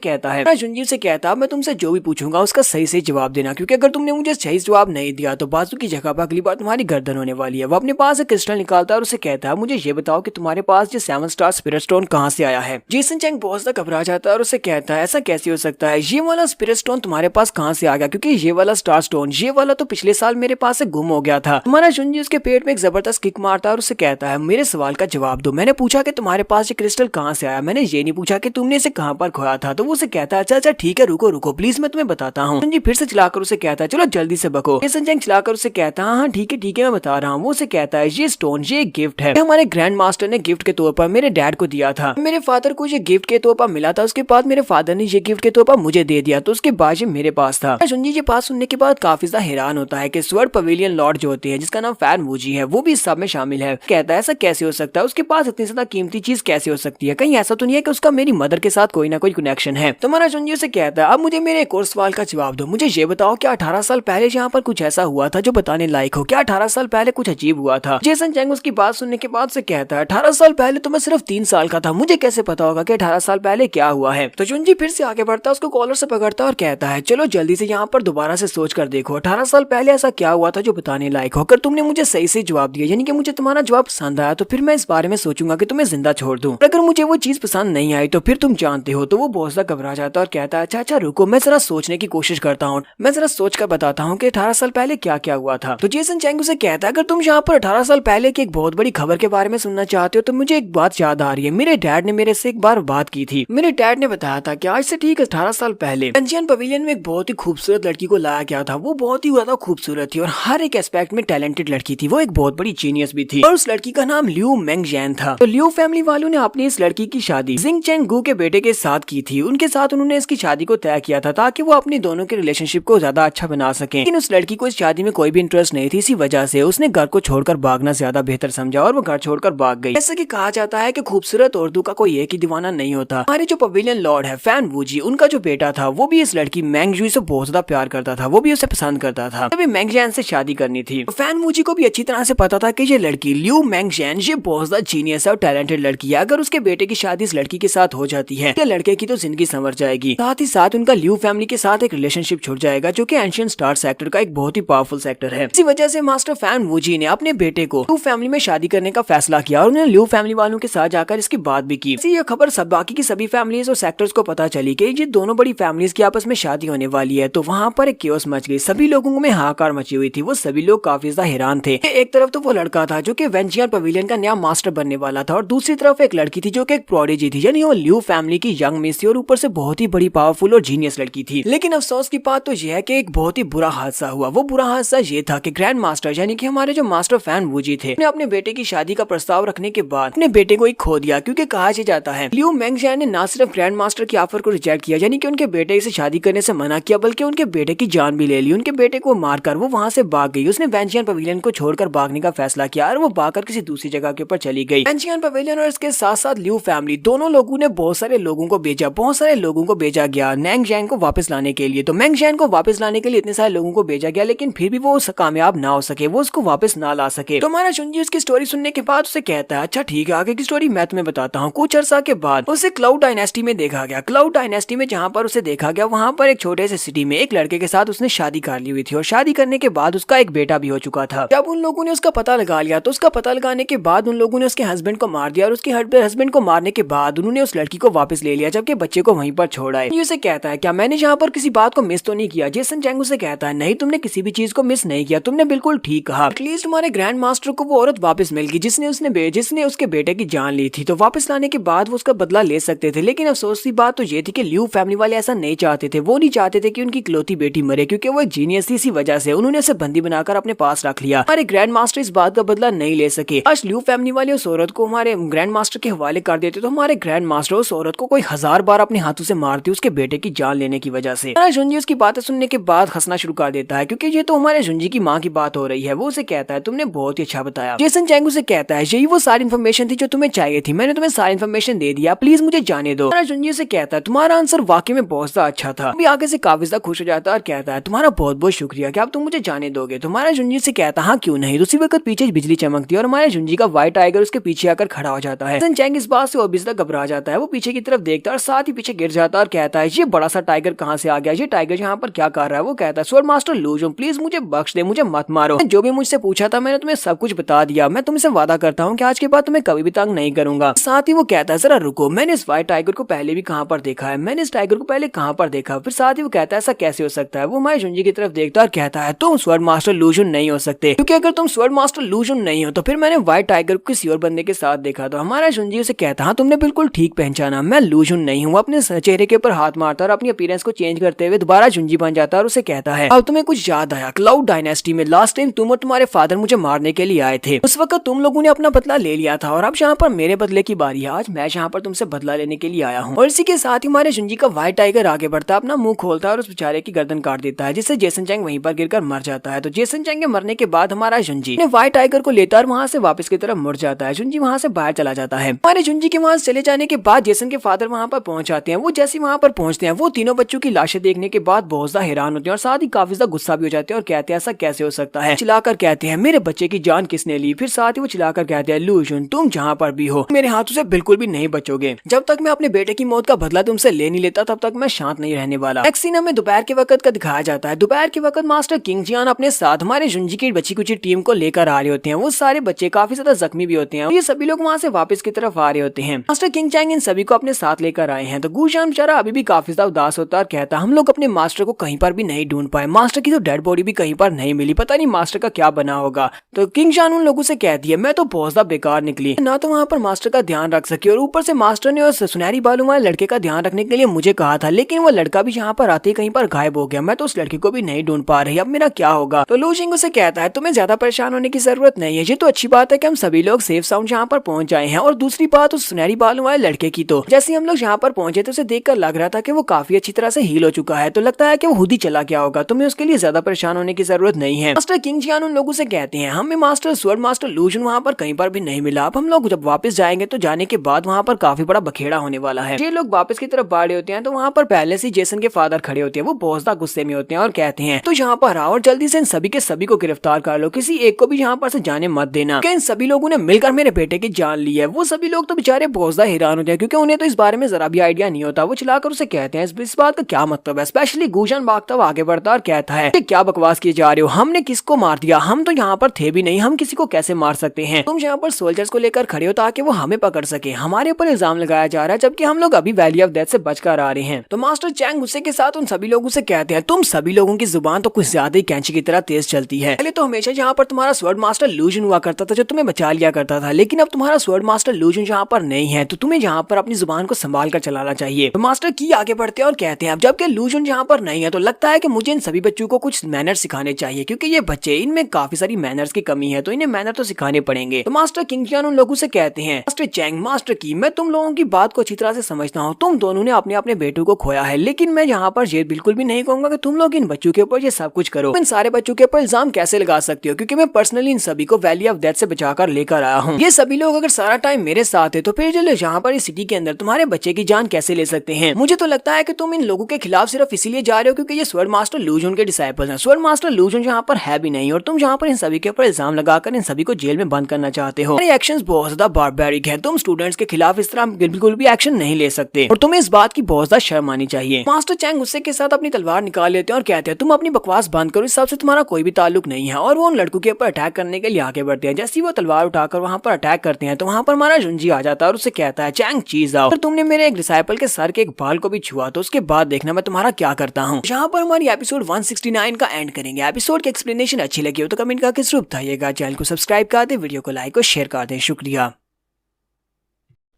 [SPEAKER 1] कहता है मैं तुमसे जो भी पूछूंगा उसका सही सही जवाब देना, क्योंकि अगर तुमने मुझे सही जवाब नहीं दिया तो बाजू की जगह पर अगली बार तुम्हारी गर्दन होने वाली है। वो अपने पास एक क्रिस्टल निकालता है और उसे कहता है मुझे ये बताओ कि तुम्हारे पास ये 7 स्टार स्पिरिट स्टोन कहाँ से आया है? जेसन चेंग बहुत ज्यादा घबरा जाता है और उसे कहता है ऐसा कैसे हो सकता है? ये वाला स्पिरिट स्टोन तुम्हारे पास कहाँ से आ गया? क्योंकि ये वाला स्टार स्टोन ये वाला तो पिछले साल मेरे पास से गुम हो गया था। हमारा जुनजी उसके पेट में एक जबरदस्त किक मारता है और उसे कहता है मेरे सवाल का जवाब दो। मैंने पूछा कि तुम्हारे पास ये क्रिस्टल कहाँ से आया, मैंने ये नहीं पूछा कि तुमने इसे कहाँ पर खोया था। तो वो उसे कहता है अच्छा ठीक है रुको रुको प्लीज मैं तुम्हें बताता हूँ। जुनजी फिर से चलाकर उसे कहता है चलो जल्दी से बको। जेसन चेंग चलाकर उसे कहता है हाँ ठीक है मैं बता रहा हूँ। वो उसे कहता है ये स्टोन ये एक गिफ्ट है, हमारे ग्रैंड मास्टर ने गिफ्ट के तौर पर मेरे डैड को दिया था। मेरे फादर को ये गिफ्ट के तौर पर मिला था, उसके बाद मेरे फादर ने ये गिफ्ट के तौर पर मुझे दे दिया, तो उसके बाद ये मेरे पास था। जुनजी ये बात सुनने के बाद काफी ज्यादा हैरान होता है कि स्वर्ड पवेलियन लॉर्ड जो होते हैं जिसका नाम फैन वूजी है वो भी इस सब में शामिल है। कहता है ऐसा कैसे हो सकता है, उसके पास इतनी ज्यादा कीमती चीज कैसे हो सकती है? कहीं ऐसा तो नहीं है कि उसका मेरी मदर के साथ कोई ना कोई कनेक्शन है? तो हमारा जुनजी से कहता है अब मुझे मेरे एक और सवाल का जवाब दो। मुझे ये बताओ क्या 18 साल पहले यहाँ पर कुछ ऐसा हुआ था जो बताने लायक हो? क्या 18 साल पहले कुछ अजीब हुआ था? जेसन चेंग उसकी बात सुनने के बाद से कहता है 18 साल पहले तो मैं सिर्फ 3 साल का था, मुझे कैसे पता होगा कि 18 साल पहले क्या हुआ है? तो जुनजी फिर से आगे बढ़ता है, उसको कॉलर से पकड़ता है और कहता है चलो जल्दी से यहाँ पर दोबारा से सोच कर देखो 18 साल पहले ऐसा क्या हुआ था जो बताने लायक हो। अगर तुमने मुझे सही से जवाब दिया यानी कि मुझे तुम्हारा जवाब पसंद आया तो फिर मैं इस बारे में सोचूंगा कि तुम्हें जिंदा छोड़ दूं। अगर मुझे वो चीज पसंद नहीं आई तो फिर तुम जानते हो। तो वो बहुत ज्यादा घबरा जाता है और कहता है अच्छा रुको मैं जरा सोचने की कोशिश करता हूँ, मैं जरा सोच कर बताता हूँ कि 18 साल पहले क्या क्या हुआ था। तो जेसन चेंग उसे कहता है अगर तुम यहाँ पर 18 साल पहले की एक बहुत बड़ी खबर के बारे में सुनना चाहते हो तो मुझे एक बात याद आ रही है। मेरे डैड ने मेरे से एक बार बात की थी। मेरे डैड ने बताया था कि आज से ठीक 18 साल पहले एंजियन पवेलियन में एक बहुत ही खूबसूरत लड़की को लाया गया था। वो बहुत ही ज्यादा खूबसूरत थी और हर एक एस्पेक्ट में टैलेंटेड लड़की थी। वो एक बहुत बड़ी जीनियस भी थी और उस लड़की का नाम लियू मेंगजैन था। तो लियू फैमिली वालों ने अपनी इस लड़की की शादी जिंग चेंग गू के बेटे के साथ की थी। उनके साथ उन्होंने इसकी शादी को तय किया था ताकि वो अपने दोनों के रिलेशनशिप को ज्यादा अच्छा बना सके। लेकिन उस लड़की को इस शादी में कोई भी इंटरेस्ट नहीं थी, इसी वजह से उसने घर को छोड़कर भागना ज्यादा बेहतर समझा और वो घर छोड़कर भाग गई। जैसे कि कहा जाता है कि खूबसूरत औरतों का कोई एक ही दीवाना नहीं होता। हमारे जो पवेलियन लॉर्ड है फैन वूजी, उनका जो बेटा था वो भी इस लड़की मैंगजू से बहुत ज्यादा प्यार करता था, वो भी उसे पसंद करता था। तभी मैंगजैन से शादी करनी थी। तो फैन वूजी को भी अच्छी तरह से पता था कि ये लड़की लियू मैंगजैन ये बहुत ज्यादा जीनियस है और टैलेंटेड लड़की है। अगर उसके बेटे की शादी इस लड़की के साथ हो जाती है तो लड़के की तो जिंदगी संवर जाएगी, साथ ही साथ उनका लियू फैमिली के साथ एक रिलेशनशिप छूट जाएगा जो कि एंशिएंट स्टार सेक्टर का एक बहुत ही पावरफुल सेक्टर है। इसी वजह से मास्टर फैन वूजी ने अपने बेटे को लियू फैमिली में शादी करने का फैसला किया और उन्होंने लियू फैमिली वालों के साथ जाकर इसकी बात भी की। ये खबर सब बाकी की सभी फैमिलीज और सेक्टर्स को पता चली कि ये दोनों बड़ी फैमिलीज की आपस में शादी होने वाली है। तो वहाँ पर एक केओस मच गई, सभी लोगों में हाहाकार मची हुई थी। वो सभी लोग काफी ज्यादा हैरान थे। एक तरफ तो वो लड़का था जो कि वेंजियन पवेलियन का नया मास्टर बनने वाला था और दूसरी तरफ एक लड़की थी जो कि एक प्रोडिजी थी, यानी वो लियू फैमिली की यंग मिस थी और ऊपर से बहुत ही बड़ी पावरफुल और जीनियस लड़की थी। लेकिन अफसोस की बात तो यह है कि एक बहुत ही बुरा हादसा हुआ। वो बुरा हादसा ये था कि ग्रैंड मास्टर यानी कि हमारे जो मास्टर फैन वूजी थे ने अपने बेटे की शादी का प्रस्ताव रखने के बाद अपने बेटे को ही खो दिया, क्योंकि कहा जाता है लियू मेंगजैन ने न सिर्फ ग्रैंड मास्टर की ऑफर को रिजेक्ट किया यानी कि उनके बेटे से शादी करने से मना किया, बल्कि उनके बेटे की जान भी ले ली। उनके बेटे को मारकर वो वहाँ से भाग गई। उसने वेंजियन पवेलियन को छोड़कर भागने का फैसला किया और वो भागकर किसी दूसरी जगह के ऊपर चली गई। वेंजियन पवेलियन और इसके साथ साथ लियू फैमिली दोनों लोगों ने बहुत सारे लोगों को भेजा गया मेंगजैन को वापस लाने के लिए। तो मेंगजैन को वापस लाने के लिए इतने सारे लोगों को भेजा गया, लेकिन फिर भी वो कामयाब ना हो सके, वो उसको वापस ना ला सके। तो हमारा जुनजी उसकी स्टोरी सुनने के बाद उसे कहता है अच्छा ठीक है आगे की स्टोरी मैं तुम्हें बताता हूँ। कुछ अर्सा के बाद उसे क्लाउड डायनेस्टी में देखा गया। क्लाउड डायनेस्टी में जहाँ पर उसे देखा गया वहाँ पर एक छोटे से सिटी में एक लड़के के साथ उसने शादी कर ली हुई थी और शादी करने के बाद उसका एक बेटा भी हो चुका था। जब उन लोगों ने उसका पता लगा लिया तो उसका पता लगाने के बाद उन लोगों ने उसके हस्बैंड को मार दिया और उसके हस्बैंड को मारने के बाद उन्होंने उस लड़की को वापस ले लिया जबकि बच्चे को वहीं पर छोड़ा है। उसे कहता है क्या मैंने यहाँ पर किसी बात को मिस तो नहीं किया? जेसन चेंग उसे कहता है नहीं तुमने किसी भी चीज को मिस नहीं किया, तुमने बिल्कुल ठीक कहा। एटलीस्ट हमारे ग्रैंड मास्टर को वो औरत वापस मिल गई जिसने उसके बेटे की जान ली थी। तो वापस लाने के बाद वो उसका बदला ले सकते थे, लेकिन अफसोस की बात तो ये थी कि लियू फैमिली वाले ऐसा नहीं चाहते थे। वो नहीं चाहते थे कि उनकी इकलौती बेटी मरे, क्योंकि वो एक जीनियस थी। इसी वजह से उन्होंने उसे बंदी बनाकर अपने पास रख लिया। हमारे ग्रैंड मास्टर इस बात का बदला नहीं ले सके। आज लियू फैमिली वाले उस औरत को हमारे ग्रैंड मास्टर के हवाले कर देते तो हमारे ग्रैंड मास्टर उस औरत को कोई 1000 बार अपने हाथों से मारती उसके बेटे की जान लेने की वजह से। हमारा जुंजी उसकी बातें सुनने के बाद हंसना शुरू कर देता है, क्योंकि ये तो हमारे जुंजी की माँ की बात हो रही है। वो उसे कहता है तुमने बहुत ही अच्छा बताया। जेसन चैंग उसे कहता है यही वो सारी इन्फॉर्मेशन थी जो तुम्हें चाहिए थी, मैंने तुम्हें सारी इन्फॉर्मेशन दे दिया, प्लीज मुझे जाने दो। हमारा जुंजी से कहता है तुम्हारा आंसर वाकई में बहुत ज्यादा अच्छा था। अभी आगे से काफी ज्यादा खुश हो जाता है और कहता है तुम्हारा बहुत बहुत शुक्रिया कि आप तुम मुझे जाने दोगे। तुम्हारा जुंजी से कहता हाँ क्यों नहीं। उसी वक्त पीछे बिजली चमकती है और हमारे जुंजी का व्हाइट टाइगर उसके पीछे आकर खड़ा हो जाता है। जेसन चैंग इस बात से और भी ज्यादा घबरा जाता है। वो पीछे की तरफ देखता है और साथ ही पीछे गिर जाता है और कहता है ये बड़ा सा टाइगर कहाँ से आ गया, ये टाइगर यहाँ पर क्या कर रहा है। वो कहता है स्वॉर्ड मास्टर लू जुन प्लीज मुझे बख्श दे, मुझे मत मारो। जो भी मुझसे पूछा था मैंने तुम्हें सब कुछ बता दिया। मैं तुमसे वादा करता हूँ कि आज के बाद तुम्हें कभी भी तंग नहीं करूंगा। साथ ही वो कहता है जरा रुको, मैंने इस व्हाइट टाइगर को पहले भी कहाँ पर देखा है, मैंने इस टाइगर को पहले कहाँ पर देखा। फिर साथ ही वो कहता है ऐसा कैसे हो सकता है। वो हमारे जुंजी की तरफ देखता है और कहता है तुम स्वॉर्ड मास्टर लू जुन नहीं हो सकते, क्योंकि अगर तुम स्वॉर्ड मास्टर लू जुन नहीं हो तो फिर मैंने व्हाइट टाइगर को किसी और बंदे के साथ देखा। तो हमारा जुंजी उसे कहता हाँ तुमने बिल्कुल ठीक पहचाना, मैं लू जुन नहीं हूँ। अपने चेहरे के ऊपर हाथ मारता और अपनी अपीयरेंस को चेंज करते हुए दोबारा जुंजी बन जाता है और उसे कहता है अब तुम्हें कुछ याद आया, क्लाउड डायनेस्टी में लास्ट टाइम तुम और तुम्हारे फादर मुझे मारने के लिए आए थे। उस वक्त तुम लोगों ने अपना बदला ले लिया था और अब यहाँ पर मेरे बदले की बारी है। आज मैं यहाँ पर तुमसे बदला लेने के लिए आया हूँ। और इसी के साथ ही हमारे जुंजी का व्हाइट टाइगर आगे बढ़ता है, अपना मुंह खोलता है और उस बेचारे की गर्दन काट देता है, जिससे जेसन चैंग वहीं पर गिरकर मर जाता है। तो जेसन चैंग के मरने के बाद हमारा जुंजी व्हाइट टाइगर को लेता है और वहाँ से वापस की तरफ मुड़ जाता है। जुंजी वहाँ से बाहर चला जाता है। हमारे जुंजी के वहाँ चले जाने के बाद जेसन के फादर वहाँ पर पहुंच जाते हैं। वो जैसे वहाँ पर पहुंचते हैं वो तीनों बच्चों की लाशें देखने के बाद बहुत ज्यादा हैरान होते हैं और साथ ही काफी ज्यादा गुस्सा भी हो जाते हैं और कहते हैं ऐसा कैसे हो सकता है। चिल्लाकर कहते हैं मेरे बच्चे की जान किसने ली। फिर साथ ही वो चिल्लाकर कहते हैं लू जुन तुम जहाँ पर भी हो मेरे हाथों से बिल्कुल भी नहीं बचोगे। जब तक मैं अपने बेटे की मौत का बदला तुमसे ले नहीं लेता तब तक मैं शांत नहीं रहने वाला। नेक्स्ट सीन हमें दोपहर के वक्त का दिखाया जाता है। दोपहर के वक्त मास्टर किंग जियान अपने साथ हमारे जुंजी की बची कुची टीम को लेकर आ रहे होते हैं। वो सारे बच्चे काफी ज्यादा जख्मी भी होते हैं। ये सभी लोग वहाँ से वापस की तरफ आ रहे होते हैं। मास्टर किंग चैंग इन सभी को अपने साथ लेकर आए हैं। तो गुशान बेचारा अभी भी काफी ज्यादा उदास होता है और कहता है हम लोग अपने मास्टर को कहीं पर भी नहीं ढूंढ पाए, मास्टर की तो डेड बॉडी भी कहीं पर नहीं मिली, पता नहीं मास्टर का क्या बना होगा। तो किंग शान उन लोगों से कहती है मैं तो बहुत ज्यादा बेकार निकली, ना तो वहाँ पर मास्टर का ध्यान रख सकी और ऊपर से मास्टर ने उस सुनहरी बालों वाले लड़के का ध्यान रखने के लिए मुझे कहा था, लेकिन वो लड़का भी यहाँ पर आते कहीं पर गायब हो गया। मैं तो उस लड़के को भी नहीं ढूंढ पा रही, अब मेरा क्या होगा। तो लू जिंग उसे कहता है तुम्हें ज्यादा परेशान होने की जरूरत नहीं है, ये तो अच्छी बात है कि हम सभी लोग सेफ साउंड यहाँ पर पहुंच जाए हैं। और दूसरी बात उस सुनहरी बालों वाले लड़के की, तो जैसे हम लोग यहाँ पर पहुंचे तो उसे देखकर लग रहा था कि वो काफी अच्छी तरह से हील हो चुका है। तो लगता है कि वो खुद ही चला गया होगा, तुम्हें उसके लिए ज्यादा परेशान होने की जरूरत नहीं है। मास्टर किंग जियान उन लोगों से कहते हैं हमें मास्टर स्वॉर्ड मास्टर लू जुन वहाँ पर कहीं पर भी नहीं मिला। अब हम लोग जब वापस जाएंगे तो जाने के बाद वहाँ पर काफी बड़ा बखेड़ा होने वाला है। ये लोग वापस की तरफ बढ़े होते हैं तो वहाँ पर पहले से जेसन के फादर खड़े होते हैं। वो बहुत ज्यादा गुस्से में होते हैं और कहते हैं तो यहाँ पर आओ और जल्दी से इन सभी के सभी को गिरफ्तार कर लो, किसी एक को भी यहाँ पर से जाने मत देना, कि इन सभी लोगों ने मिलकर मेरे बेटे की जान ली है। वो सभी लोग तो बेचारे बहुत ज्यादा हैरान होते हैं क्योंकि उन्हें तो इस बारे में जरा भी आइडिया नहीं होता। वो चिल्लाकर उसे कहते हैं इस बात का क्या मतलब है। स्पेशली गुशान भागता हुआ आगे बढ़ता और कहता है क्या बकवास किए जा रहे हो, हमने किसको मार दिया, हम तो यहाँ पर थे भी नहीं, हम किसी को कैसे मार सकते हैं। तुम यहाँ पर सोल्जर्स को लेकर खड़े हो ताकि वो हमें पकड़ सके, हमारे ऊपर इल्जाम लगाया जा रहा है जबकि हम लोग अभी वैली ऑफ डेथ से बचकर आ रहे हैं। तो मास्टर चैंग गुस्से के साथ उन सभी लोगों से कहते हैं तुम सभी लोगों की जुबान तो कुछ ज्यादा ही कैंची की तरह तेज चलती है। पहले तो हमेशा यहाँ पर तुम्हारा स्वॉर्ड मास्टर लू जुन हुआ करता था जो तुम्हें बचा लिया करता था, लेकिन अब तुम्हारा स्वॉर्ड मास्टर लू जुन यहाँ पर नहीं है, तो तुम्हें यहाँ पर अपनी जुबान को संभाल कर चलाना चाहिए। तो मास्टर की आगे बढ़ते हैं और कहते हैं अब जबकि लू जुन यहाँ पर नहीं है तो लगता है कि मुझे इन सभी बच्चों को कुछ मैनर्स सिखाने चाहिए, क्योंकि ये बच्चे इनमें काफी सारी मैनर्स की कमी है, तो इन्हें मैनर तो सिखाने पड़ेंगे। तो मास्टर किंग जियान उन लोगों से कहते हैं मास्टर चैंग मास्टर की मैं तुम लोगों की बात को अच्छी तरह से समझता हूँ, तुम दोनों ने अपने अपने बेटों को खोया है, लेकिन मैं यहाँ पर ये बिल्कुल भी नहीं कहूंगा कि तुम लोग इन बच्चों के ऊपर ये सब कुछ करो। इन सारे बच्चों के ऊपर इल्जाम कैसे लगा सकते हो, क्योंकि मैं पर्सनली इन सभी को वैली ऑफ डेथ से बचाकर लेकर आया हूँ। ये सभी लोग अगर सारा टाइम मेरे साथ है तो फिर यहाँ पर इस सिटी के अंदर तुम्हारे बच्चे की जान कैसे ले सकते हैं। मुझे तो लगता है कि तुम इन लोगों के खिलाफ सिर्फ इसीलिए जा रहे हो क्योंकि ये स्वॉर्ड मास्टर लू जुन के डिसाइपल्स हैं। स्वॉर्ड मास्टर लू जुन यहाँ पर है भी नहीं और तुम यहाँ पर इन सभी के ऊपर इल्जाम लगाकर इन सभी को जेल में बंद करना चाहते हो। ये एक्शंस बहुत ज्यादा बारबैरिक है, तुम स्टूडेंट्स के खिलाफ इस तरह बिल्कुल भी एक्शन नहीं ले सकते और तुम्हें इस बात की बहुत ज्यादा शर्म आनी चाहिए। मास्टर चैंग गुस्से के साथ अपनी तलवार निकाल लेते हैं और कहते हैं तुम अपनी बकवास बंद करो, इस सबसे तुम्हारा कोई भी ताल्लुक नहीं है। और वो उन लड़कों के ऊपर अटैक करने के लिए आगे बढ़ते हैं। जैसे वो तलवार उठाकर वहाँ पर अटैक करते हैं तो वहाँ पर हमारा जुंजी आ जाता है और उसे कहता है चैंग चीज आओ, अगर तुमने मेरे एक डिसाइपल के सर के एक बाल को भी छुआ तो उसके बाद देखना मैं तुम्हारा क्या करता हूँ। यहाँ पर हमारी एपिसोड 169 का एंड करेंगे। एपिसोड की एक्सप्लेनेशन अच्छी लगी हो तो कमेंट करके जरूर बताइएगा। चैनल को सब्सक्राइब कर दे, वीडियो को लाइक और शेयर कर दे। शुक्रिया।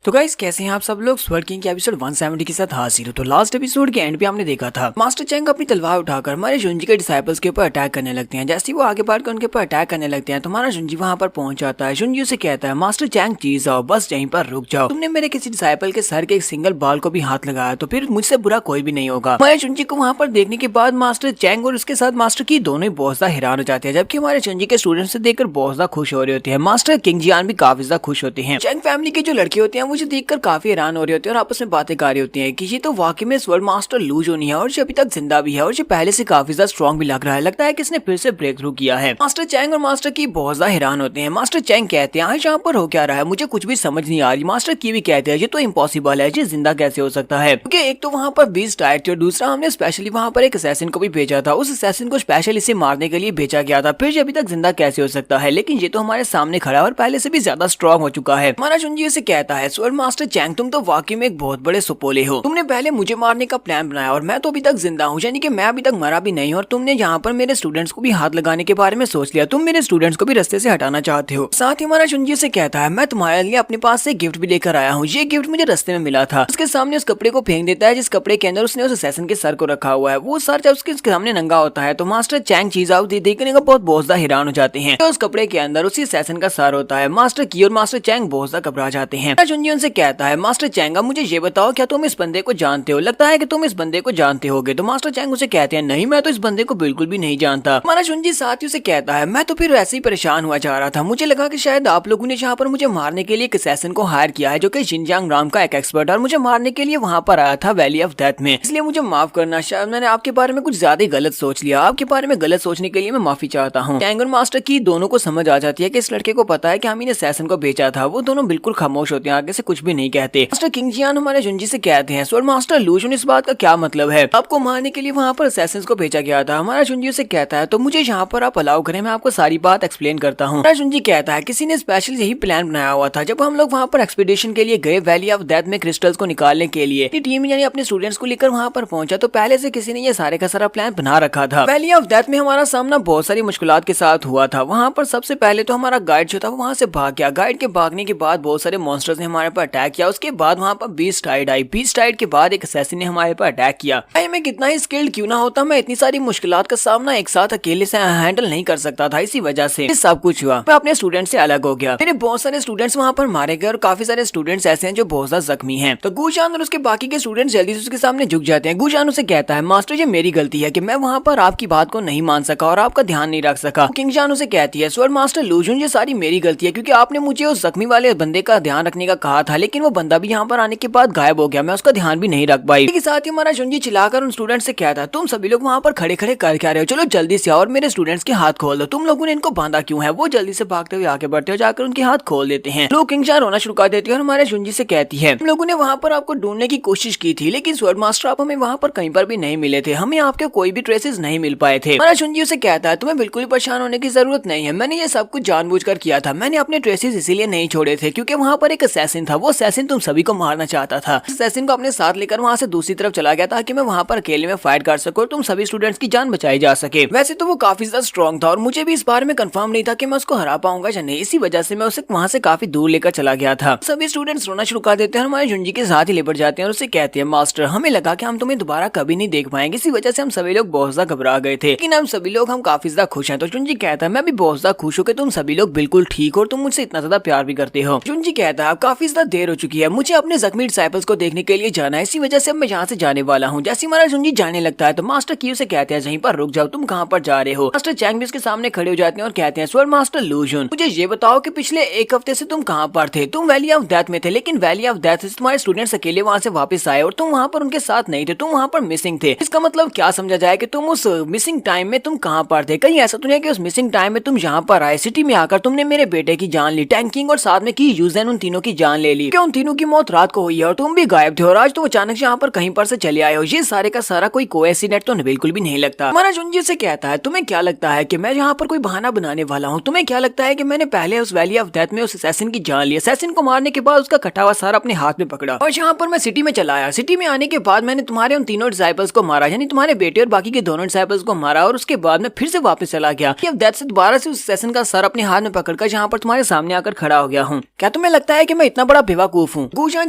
[SPEAKER 1] तो गाइस कैसे हैं आप सब लोग। स्वर्ड किंग के एपिसोड 170 के साथ हाजिर हो। तो लास्ट एपिसोड के एंड पे हमने देखा था मास्टर चैंग अपनी तलवार उठाकर हमारे जुंजी के डिसाइपल्स के ऊपर अटैक करने लगते हैं। जैसे ही वो आगे बढ़कर उनके ऊपर अटैक करने लगते हैं तो हमारा जुंजी वहां पर पहुंच जाता है। जुंजी उसे कहता है मास्टर चैंग चीज आओ, बस यहीं पर रुक जाओ। तुमने मेरे किसी डिसाइपल के सर के एक सिंगल बाल को भी हाथ लगाया तो फिर मुझसे बुरा कोई भी नहीं होगा। हमारे जुंजी को वहां पर देखने के बाद मास्टर चैंग और उसके साथ मास्टर की दोनों ही बहुत ज्यादा हैरान हो जाते हैं, जबकि हमारे जुंजी के स्टूडेंट्स से देखकर बहुत ज्यादा खुश हो रहे होते हैं। मास्टर किंग जियान भी काफी ज्यादा खुश होते हैं। चैंग फैमिली के जो लड़के होते हैं मुझे देखकर काफी हैरान हो रहे होते हैं और आपस में बातें कर रही होती हैं कि ये तो वाकई में स्वर्ड मास्टर लू जोनी है और ये अभी तक जिंदा भी है और ये पहले से काफी ज्यादा स्ट्रॉन्ग भी लग रहा है। लगता है कि इसने फिर से ब्रेक थ्रू किया है। मास्टर चैंग और मास्टर की बहुत ज्यादा हैरान होते हैं। मास्टर चैंग कहते हैं आज यहाँ पर हो क्या रहा है, मुझे कुछ भी समझ नहीं आ रही। मास्टर की भी कहते हैं ये तो इम्पॉसिबल है, ये जिंदा कैसे हो सकता है, क्योंकि एक तो वहाँ पर 20 टायर थे और दूसरा हमने स्पेशली वहाँ पर एक असैसिन को भी भेजा था। उस असैसिन को स्पेशल इसे मारने के लिए भेजा गया था, फिर ये अभी तक जिंदा कैसे हो सकता है। लेकिन ये तो हमारे सामने खड़ा है और पहले से भी ज्यादा स्ट्रॉन्ग हो चुका है। हमारा जुंजी उसे कहता है स्वर्ड मास्टर चैंग तुम तो वाकई में एक बहुत बड़े सुपोले हो। तुमने पहले मुझे मारने का प्लान बनाया और मैं तो अभी तक जिंदा हूँ, यानी कि मैं अभी तक मरा भी नहीं, और तुमने यहाँ पर मेरे स्टूडेंट्स को भी हाथ लगाने के बारे में सोच लिया। तुम मेरे स्टूडेंट्स को भी रास्ते से हटाना चाहते हो। साथ ही हमारा जुंजी से कहता है मैं तुम्हारे लिए अपने पास से गिफ्ट भी लेकर आया हूँ। ये गिफ्ट मुझे रास्ते में मिला था। उसके सामने उस कपड़े को फेंक देता है जिस कपड़े के अंदर उसने उस असैसिन के सर को रखा हुआ है। वो सर जब उसके सामने नंगा होता है तो मास्टर चैंग चीज आउट देखने का बहुत ज्यादा हैरान हो जाते हैं। तो उस कपड़े के अंदर उसी असैसिन का सर होता है। मास्टर की और मास्टर चैंग बहुत ज्यादा घबरा जाते हैं। जुंजी उनसे कहता है मास्टर चैंग अब मुझे ये बताओ क्या तुम इस बंदे को जानते हो, लगता है कि तुम इस बंदे को जानते होगे। तो मास्टर चैंग उसे कहते हैं नहीं मैं तो इस बंदे को बिल्कुल भी नहीं जानता। हमारा जुंजी साथ ही उसे कहता है मैं तो फिर वैसे ही परेशान हुआ जा रहा था, मुझे लगा कि शायद आप लोगों ने यहाँ पर मुझे मारने के लिए एक असैसिन को हायर किया है जो कि जिनजांग राम का एक एक्सपर्ट है और मुझे मारने के लिए वहाँ पर आया था वैली ऑफ डेथ में, इसलिए मुझे माफ करना, शायद मैंने आपके बारे में कुछ ज्यादा गलत सोच लिया। आपके बारे में गलत सोचने के लिए मैं माफी चाहता हूँ। चैंग और मास्टर की दोनों को समझ आ जाती है कि इस लड़के को पता है कि हम इन्हें असैसिन को भेजा था। वो दोनों बिल्कुल खामोश होते हैं, आगे से कुछ भी नहीं कहते। मास्टर किंग जियान हमारे जुंजी से कहते हैं स्वर्ड मास्टर लू जोनी इस बात का क्या मतलब है, आपको मारने के लिए वहाँ पर असैसिन्स को भेजा गया था। हमारा जुंजी से कहता है तो मुझे यहाँ पर आप अलाउ करें, मैं आपको सारी बात एक्सप्लेन करता हूँ। हमारा जुंजी कहता है किसी ने स्पेशल यही प्लान बनाया हुआ था। जब हम लोग वहाँ पर एक्सपीडिशन के लिए गए वैली ऑफ डेथ में क्रिस्टल्स को निकालने के लिए, टीम यानी अपने स्टूडेंट्स को लेकर वहाँ पर पहुंचा तो पहले से किसी ने ये सारे का सारा प्लान बना रखा था। वैली ऑफ डेथ में हमारा सामना बहुत सारी मुश्किलात के साथ हुआ था। वहाँ पर सबसे पहले तो हमारा गाइड जो था वो वहाँ से भाग गया। गाइड के भागने के बाद बहुत सारे मॉन्स्टर्स ने हमारे पर अटैक किया। उसके बाद वहाँ पर 20 टाइड आई। 20 टाइड के बाद एक असैसिन ने हमारे पर अटैक किया। मैं कितना ही स्किल्ड क्यों ना होता, मैं इतनी सारी मुश्किलात का सामना एक साथ अकेले से हैंडल नहीं कर सकता था। इसी वजह से सब कुछ हुआ, मैं अपने स्टूडेंट से अलग हो गया। मेरे बहुत सारे स्टूडेंट्स वहाँ पर मारे गए और काफी सारे स्टूडेंट्स ऐसे हैं जो बहुत ज्यादा जख्मी हैं। तो गुजान और उसके बाकी के स्टूडेंट्स जल्दी से उसके सामने झुक जाते हैं। गुजान उसे कहता है मास्टर ये मेरी गलती है कि मैं वहाँ पर आपकी बात को नहीं मान सका और आपका ध्यान नहीं रख सका। किंग जान उसे कहती है स्वर्ड मास्टर लू जोनी ये सारी मेरी गलती है क्योंकि आपने मुझे उस जख्मी वाले बंदे का ध्यान रखने का कहा था, लेकिन वो बंदा भी यहाँ पर आने के बाद गायब हो गया, मैं उसका ध्यान भी नहीं रख पाई। इसके साथ ही हमारा जुंजी चिल्लाकर उन स्टूडेंट से कहता है तुम सभी लोग वहाँ पर खड़े खड़े कर क्या रहे हो, चलो जल्दी से आओ और मेरे स्टूडेंट्स के हाथ खोल दो। तुम लोगों ने इनको बांधा क्यों है। वो जल्दी से भागते हुए आगे बढ़ते हो जाकर उनके हाथ खोल देते हैं। लोग किंग जान रोना शुरू कर देती है और हमारे जुंजी से कहती है हम लोगों ने वहाँ पर आपको ढूंढने की कोशिश की थी, लेकिन स्वर्ड मास्टर आप हमें वहाँ पर कहीं पर भी नहीं मिले थे, हमें आपके कोई भी ट्रेसेस नहीं मिल पाए थे। हमारा जुंजी उसे कहता है तुम्हें बिल्कुल परेशान होने की जरूरत नहीं है, मैंने ये सब कुछ जानबूझकर किया था। मैंने अपने ट्रेसेस इसीलिए नहीं छोड़े थे क्योंकि वहाँ पर एक असैसिन था। वो असैसिन तुम सभी को मारना चाहता था। असैसिन को अपने साथ लेकर वहाँ से दूसरी तरफ चला गया ताकि मैं वहाँ पर अकेले में फाइट कर सकूं और तुम सभी स्टूडेंट्स की जान बचाई जा सके। वैसे तो वो काफी ज्यादा स्ट्रॉन्ग था और मुझे भी इस बारे में कंफर्म नहीं था कि मैं उसको हरा पाऊंगा या नहीं, इसी वजह से मैं उसे वहाँ से काफी दूर लेकर चला गया था। सभी स्टूडेंट्स रोना शुरू कर देते हैं, हमारे जुंजी के साथ ही लिपट जाते हैं और उसे कहते हैं मास्टर हमें लगा कि हम तुम्हें दोबारा कभी नहीं देख पाएंगे, इसी वजह से हम सभी लोग बहुत ज्यादा घबरा गए थे, लेकिन हम सभी लोग हम काफी ज्यादा खुश हैं। तो जुंजी कहता है मैं भी बहुत ज्यादा खुश हूँ कि तुम सभी लोग बिल्कुल ठीक हो और तुम मुझसे इतना ज्यादा प्यार भी करते हो। जुंजी कहता है काफी ज्यादा देर हो चुकी है, मुझे अपने जख्मी डिसाइपल्स को देखने के लिए जाना है, इसी वजह से मैं यहाँ से जाने वाला हूँ। जैसे हमारा जुंजी जाने लगता है तो मास्टर की उसे कहते हैं यहीं पर रुक जाओ, तुम कहाँ पर जा रहे हो। मास्टर चैंग भी उसके सामने खड़े हो जाते हैं और कहते हैं स्वर्ड मास्टर लू जोनी मुझे ये बताओ कि पिछले एक हफ्ते से तुम कहाँ पर थे। तुम वैली ऑफ डेथ में थे, लेकिन वैली ऑफ डेथ से तुम्हारे स्टूडेंट्स अकेले वहाँ से वापस आए और तुम वहाँ पर उनके साथ नहीं थे, तुम वहाँ पर मिसिंग थे। इसका मतलब क्या समझा जाए कि तुम उस मिसिंग टाइम में तुम कहाँ पर थे। कहीं ऐसा तो नहीं कि उस मिसिंग टाइम में तुम यहाँ पर आए, सिटी में आकर तुमने मेरे बेटे की जान ली, टैंग किंग और साथ में की यूजेन उन तीनों की जान ले ली। क्यों उन तीनों की मौत रात को हुई है और तुम भी गायब थे और आज तो अचानक से यहाँ पर कहीं पर से चले आए हो। ये सारे का सारा कोई कोइंसिडेंस तो बिल्कुल भी नहीं लगता। हमारा जुंजी से कहता है तुम्हें क्या लगता है कि मैं यहाँ पर कोई बहाना बनाने वाला हूँ। तुम्हें क्या लगता है कि मैंने पहले उस वैली ऑफ डेथ में उस असैसिन की जान ली, असैसिन को मारने के बाद उसका कटा हुआ सारा अपने हाथ में पकड़ा और यहाँ पर मैं सिटी में चला आया। सिटी में आने के बाद मैंने तुम्हारे उन तीनों डिसाइपल्स को मारा, यानी तुम्हारे बेटे और बाकी के दोनों डिसाइपल्स को मारा और उसके बाद मैं फिर से वापस चला गया। डेथ से दोबारा से उस असैसिन का सर अपने हाथ में पकड़कर यहाँ पर तुम्हारे सामने आकर खड़ा हो गया हूँ। क्या तुम्हें लगता है कि मैं इतना बड़ा बेवकूफ हूँ। गुजान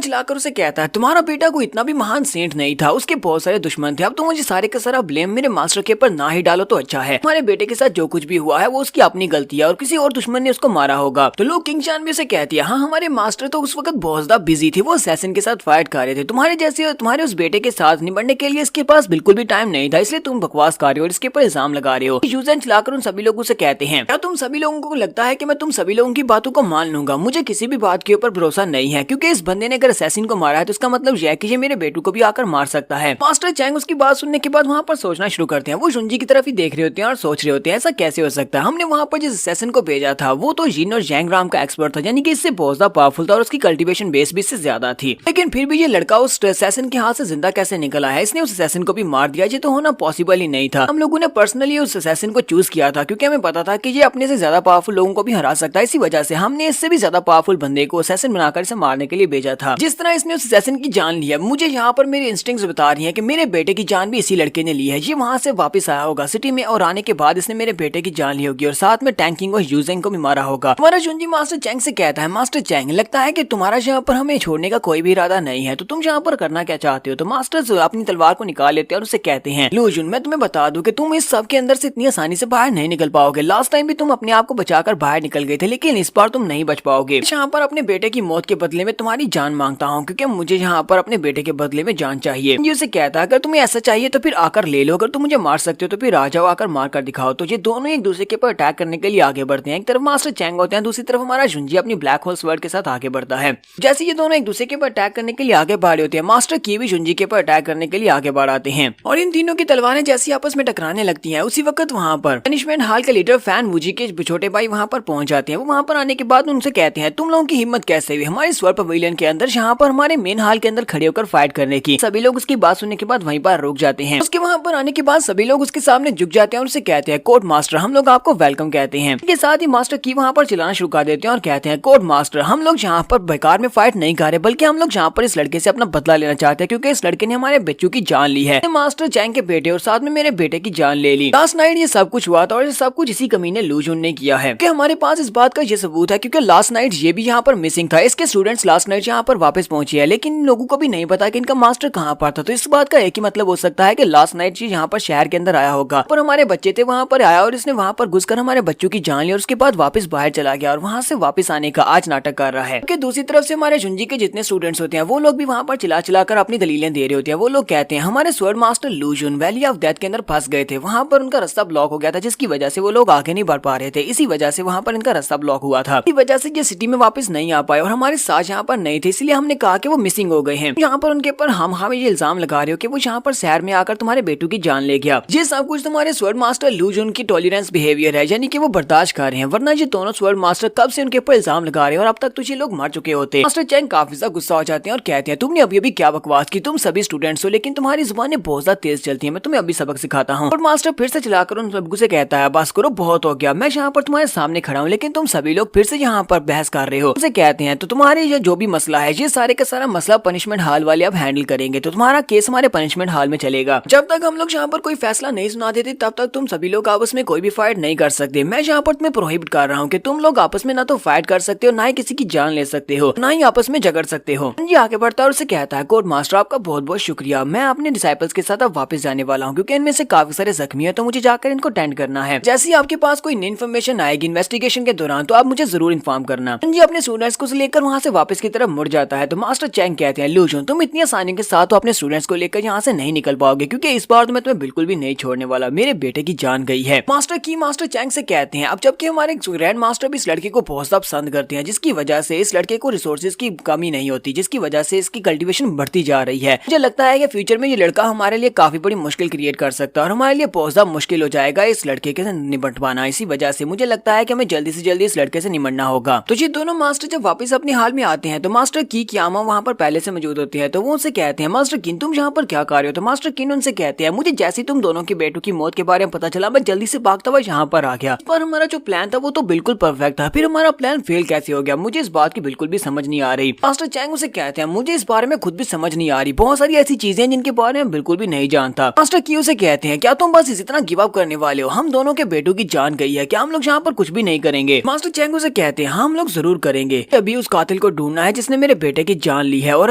[SPEAKER 1] चलाकर उसे कहता है तुम्हारा बेटा कोई इतना भी महान सेंट नहीं था, उसके बहुत सारे दुश्मन थे। अब तो मुझे सारे का सारा ब्लेम मेरे मास्टर के ऊपर ना ही डालो तो अच्छा है। हमारे बेटे के साथ जो कुछ भी हुआ है वो उसकी अपनी गलती है और किसी और दुश्मन ने उसको मारा होगा। तो लोग किंग चान भी उसे कहती है हाँ हमारे मास्टर तो उस वक्त बहुत ज्यादा बिजी थे, वो असैसिन के साथ फाइट कर रहे थे। तुम्हारे उस बेटे के साथ निपटने के लिए इसके पास बिल्कुल भी टाइम नहीं था, इसलिए तुम बकवास कर रहे हो और इसके ऊपर इल्जाम लगा रहे हो। यूजन चलाकर उन सभी लोगों से कहते हैं क्या तुम सभी लोगों को लगता है कि मैं तुम सभी लोगों की बातों को मान लूंगा? मुझे किसी भी बात के ऊपर भरोसा नहीं है, क्योंकि इस बंदे ने अगर असैसिन को मारा है तो इसका मतलब यह है कि ये मेरे बेटू को भी आकर मार सकता है। मास्टर चैंग उसकी बात सुनने के बाद वहाँ पर सोचना शुरू करते हैं। वो जुंजी की तरफ ही देख रहे होते हैं और सोच रहे होते हैं ऐसा कैसे हो सकता है, हमने वहाँ पर जिस असैसिन को भेजा था वो तो जिन और जैंग राम का एक्सपर्ट था, यानी कि इससे बहुत ज्यादा पावरफुल था और उसकी कल्टीवेशन बेस भी इससे ज्यादा थी। लेकिन फिर भी ये लड़का उस असैसिन के हाथ से जिंदा कैसे निकला है? इसने उस असैसिन को भी मार दिया, ये तो होना पॉसिबल ही नहीं था। हम लोगों ने पर्सनली उस असैसिन को चूज किया था क्योंकि हमें पता था कि ये अपने से ज्यादा पावरफुल लोगों को भी हरा सकता है। इसी वजह से हमने इससे भी ज्यादा पावरफुल बंदे को असैसिन बनाकर इसे मारने के लिए भेजा था। जिस तरह इसने उस असैसिन की जान ली है, मुझे यहाँ पर मेरी इंस्टिंक्ट्स बता रही है कि मेरे बेटे की जान भी इसी लड़के ने ली है। ये वहाँ से वापस आया होगा सिटी में और आने के बाद इसने मेरे बेटे की जान ली होगी और साथ में टैंकिंग और यूजिंग को भी मारा होगा। हमारा जुंजी मास्टर चैंग से कहता है मास्टर चैंग लगता है कि तुम्हारा यहाँ पर हमें छोड़ने का कोई भी इरादा नहीं है, तो तुम यहाँ पर करना क्या चाहते हो? तो मास्टर अपनी तलवार को निकाल लेते हैं और उसे कहते हैं लो जुन मैं तुम्हें बता दूं कि तुम इस सब के अंदर से इतनी आसानी से बाहर नहीं निकल पाओगे। लास्ट टाइम भी तुम अपने आप को बचाकर बाहर निकल गए थे, लेकिन इस बार तुम नहीं बच पाओगे। यहाँ पर अपने बेटे की मौत के बदले में तुम्हारी जान मांगता हूँ, क्योंकि मुझे यहाँ पर अपने बेटे के बदले में जान चाहिए। ये उसे कहता है अगर तुम्हें ऐसा चाहिए तो फिर आकर ले लो, अगर तुम मुझे मार सकते हो तो फिर आ जाओ, आकर मार कर दिखाओ। तो ये दोनों एक दूसरे के ऊपर अटैक करने के लिए आगे बढ़ते हैं। एक तरफ मास्टर चैंग होते हैं, दूसरी तरफ हमारा जुंजी अपनी ब्लैक होल स्वर्ड के साथ आगे बढ़ता है। जैसे ये दोनों एक दूसरे के ऊपर अटैक करने के लिए आगे बढ़ रहे होते हैं, मास्टर की भी जुंजी के ऊपर अटैक करने के लिए आगे बढ़ आते हैं और इन तीनों की तलवारें जैसी आपस में टकराने लगती हैं। उसी वक्त वहाँ पर पनिशमेंट हाल के लीडर फैन वूजी के छोटे भाई वहाँ पर पहुंच जाते हैं। वो वहाँ पर आने के बाद उनसे कहते हैं तुम लोगों की हिम्मत कैसे हुई हमारे स्वर्ड पवेलियन के अंदर यहाँ पर हमारे मेन हाल के अंदर खड़े होकर फाइट करने की? सभी लोग उसकी बात सुनने के बाद वहीं पर रुक जाते हैं। उसके वहाँ पर आने के बाद सभी लोग उसके सामने झुक जाते हैं और उसे कहते हैं कोर्ट मास्टर हम लोग आपको वेलकम कहते हैं। इसके साथ ही मास्टर की वहाँ पर चिल्लाना शुरू कर देते हैं और कहते हैं कोर्ट मास्टर हम लोग यहाँ पर बेकार में फाइट नहीं कर रहे, बल्कि हम लोग यहाँ पर इस लड़के से अपना बदला लेना चाहते हैं, क्योंकि इस लड़के ने हमारे बच्चों की जान ली है। मास्टर चैंग के बेटे और साथ में मेरे बेटे की जान ले ली। लास्ट नाइट ये सब कुछ हुआ था और ये सब कुछ इसी कमीने लू जुन ने किया है। कि हमारे पास इस बात का ये सबूत है, क्योंकि लास्ट नाइट ये भी यहाँ पर मिसिंग था। इसके स्टूडेंट्स लास्ट नाइट यहाँ पर वापस पहुंचे हैं, लेकिन इन लोगों को भी नहीं पता कि इनका मास्टर कहाँ पर था। तो इस बात का एक ही मतलब हो सकता है कि लास्ट नाइट ये यहाँ पर शहर के अंदर आया होगा, पर हमारे बच्चे थे वहाँ पर आया और इसने वहाँ पर घुसकर हमारे बच्चों की जान ली और उसके बाद वापस बाहर चला गया और वहाँ से वापस आने का आज नाटक कर रहा है। क्योंकि दूसरी तरफ से हमारे जुंजी के जितने स्टूडेंट्स होते हैं वो लोग भी वहाँ पर चिल्ला चिल्लाकर अपनी दलीलें दे रहे होते हैं। वो लोग कहते हैं हमारे स्वर्ड मास्टर लू जुन वैली ऑफ डेथ के अंदर फंस गए थे, वहाँ पर उनका रास्ता ब्लॉक हो गया था, जिसकी वजह से वो लोग आगे नहीं बढ़ पा रहे थे। इसी वजह से वहाँ पर इनका रास्ता ब्लॉक हुआ था, इसी वजह से ये सिटी में वापस नहीं आ पाए और हमारे साथ यहाँ पर नहीं थे, इसलिए हमने कहा कि वो मिसिंग हो गए हैं। यहाँ पर उनके ऊपर हम हमें ये इल्जाम लगा रहे हो कि वो यहाँ पर शहर में आकर तुम्हारे बेटू की जान ले गया। ये सब कुछ तुम्हारे स्वर्ड मास्टर लू जुन की टॉलरेंस बिहेवियर है, यानी कि वो बर्दाश्त कर रहे हैं, वरना ये दोनों स्वर्ड मास्टर कब से उनके ऊपर इल्जाम लगा रहे हैं और अब तक तो ये लोग मर चुके होते। मास्टर चैंग काफी ज्यादा गुस्सा हो जाते हैं और कहते हैं तुमने अभी क्या बकवास की, तुम सभी स्टूडेंट्स हो लेकिन तुम्हारी जुबानें बहुत ज्यादा तेज चलती है, मैं तुम्हें अभी सबक सिखाता हूँ। और मास्टर फिर से चलाकर उन सबको से कहता है बस करो बहुत हो गया, मैं यहाँ पर तुम्हारे सामने खड़ा हूँ लेकिन तुम सभी लोग फिर से यहाँ पर बहस कर रहे हो। उसे कहते हैं तो तुम्हारे ये जो भी मसला है ये सारे का सारा मसला पनिशमेंट हाल वाले अब हैंडल करेंगे, तो तुम्हारा केस हमारे पनिशमेंट हाल में चलेगा। जब तक हम लोग यहाँ पर कोई फैसला नहीं सुना देते तब तक तुम सभी लोग आपस में कोई भी फाइट नहीं कर सकते। मैं यहाँ पर तुम्हें प्रोहिबिट कर रहा हूँ कि तुम लोग आपस में ना तो फाइट कर सकते हो, ना ही किसी की जान ले सकते हो, ना ही आपस में झगड़ सकते हो। ये आगे बढ़ता है और उसे कहता है कोर्ट मास्टर आपका बहुत बहुत शुक्रिया, मैं अपने डिसाइपल्स के साथ अब वापस जाने वाला हूँ, क्योंकि इनमें से काफी सारे जख्मी है, तो मुझे जाकर इनको अटेंड करना है। जैसे ही आपके पास कोई नई इन्फॉर्मेशन आएगी इन्वेस्टिगेशन के दौरान तो आप मुझे जरूर इन्फॉर्म करना। ये अपने स्टूडेंट्स को लेकर वहाँ से वापस की तरफ मुड़ जाता है। तो मास्टर चैंग कहते हैं लू जुन तुम इतनी आसानी के साथ तो अपने स्टूडेंट्स को लेकर यहाँ से नहीं निकल पाओगे, क्योंकि इस बार तो मैं तुम्हें बिल्कुल भी नहीं छोड़ने वाला, मेरे बेटे की जान गई है। मास्टर चैंग से कहते हैं अब जबकि हमारे ग्रैंड मास्टर भी इस लड़के को बहुत ज्यादा पसंद करते हैं, जिसकी वजह से इस लड़के को रिसोर्सेज की कमी नहीं होती, जिसकी वजह से इसकी कल्टीवेशन बढ़ती जा रही है। मुझे लगता है कि फ्यूचर में ये लड़का हमारे लिए काफी बड़ी मुश्किल क्रिएट कर सकता है और हमारे लिए बहुत ज्यादा मुश्किल हो जाएगा इस लड़के के निपट पाना। इसी वजह से मुझे लगता है कि हमें जल्दी से जल्दी इस लड़के से निपटना होगा। तो ये दोनों मास्टर जब वापस अपने हाल में आते हैं तो मास्टर की कियामा वहाँ पर पहले से मौजूद होती है। तो वो उनसे कहते हैं मास्टर किन तुम यहाँ पर क्या कर रहे हो? तो मास्टर किन उनसे कहते हैं मुझे जैसे तुम दोनों के बेटों की मौत के बारे में पता चला मैं जल्दी से भागता हुआ यहाँ पर आ गया, पर हमारा जो प्लान था वो तो बिल्कुल परफेक्ट था, फिर हमारा प्लान फेल कैसे हो गया? मुझे इस बात की बिल्कुल भी समझ नहीं आ रही। मास्टर चैंग उसे कहते हैं मुझे इस बारे में खुद भी समझ नहीं आ रही, बहुत सारी ऐसी चीजें जिनके बारे में बिल्कुल भी नहीं जानता। मास्टर की उसे कहते हैं क्या तुम बस इसी तरह गिव अप करने वाले हो? हम दोनों के बेटों की जान गई है, क्या हम लोग यहाँ पर कुछ भी नहीं करेंगे? मास्टर चैंग उसे कहते हैं हम लोग जरूर करेंगे, अभी उस कातिल को ढूंढना है जिसने मेरे बेटे की जान ली है, और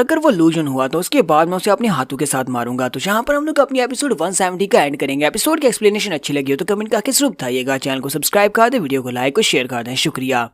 [SPEAKER 1] अगर वो लूजन हुआ तो उसके बाद मैं उसे अपने हाथों के साथ मारूंगा। तो यहाँ पर हम लोग अपनी एपिसोड 170 का एंड करेंगे। एपिसोड की एक्सप्लेनेशन अच्छी लगी हो तो कमेंट करके जरूर बताइएगा। चैनल को सब्सक्राइब कर दे, वीडियो को लाइक और शेयर कर दें। शुक्रिया।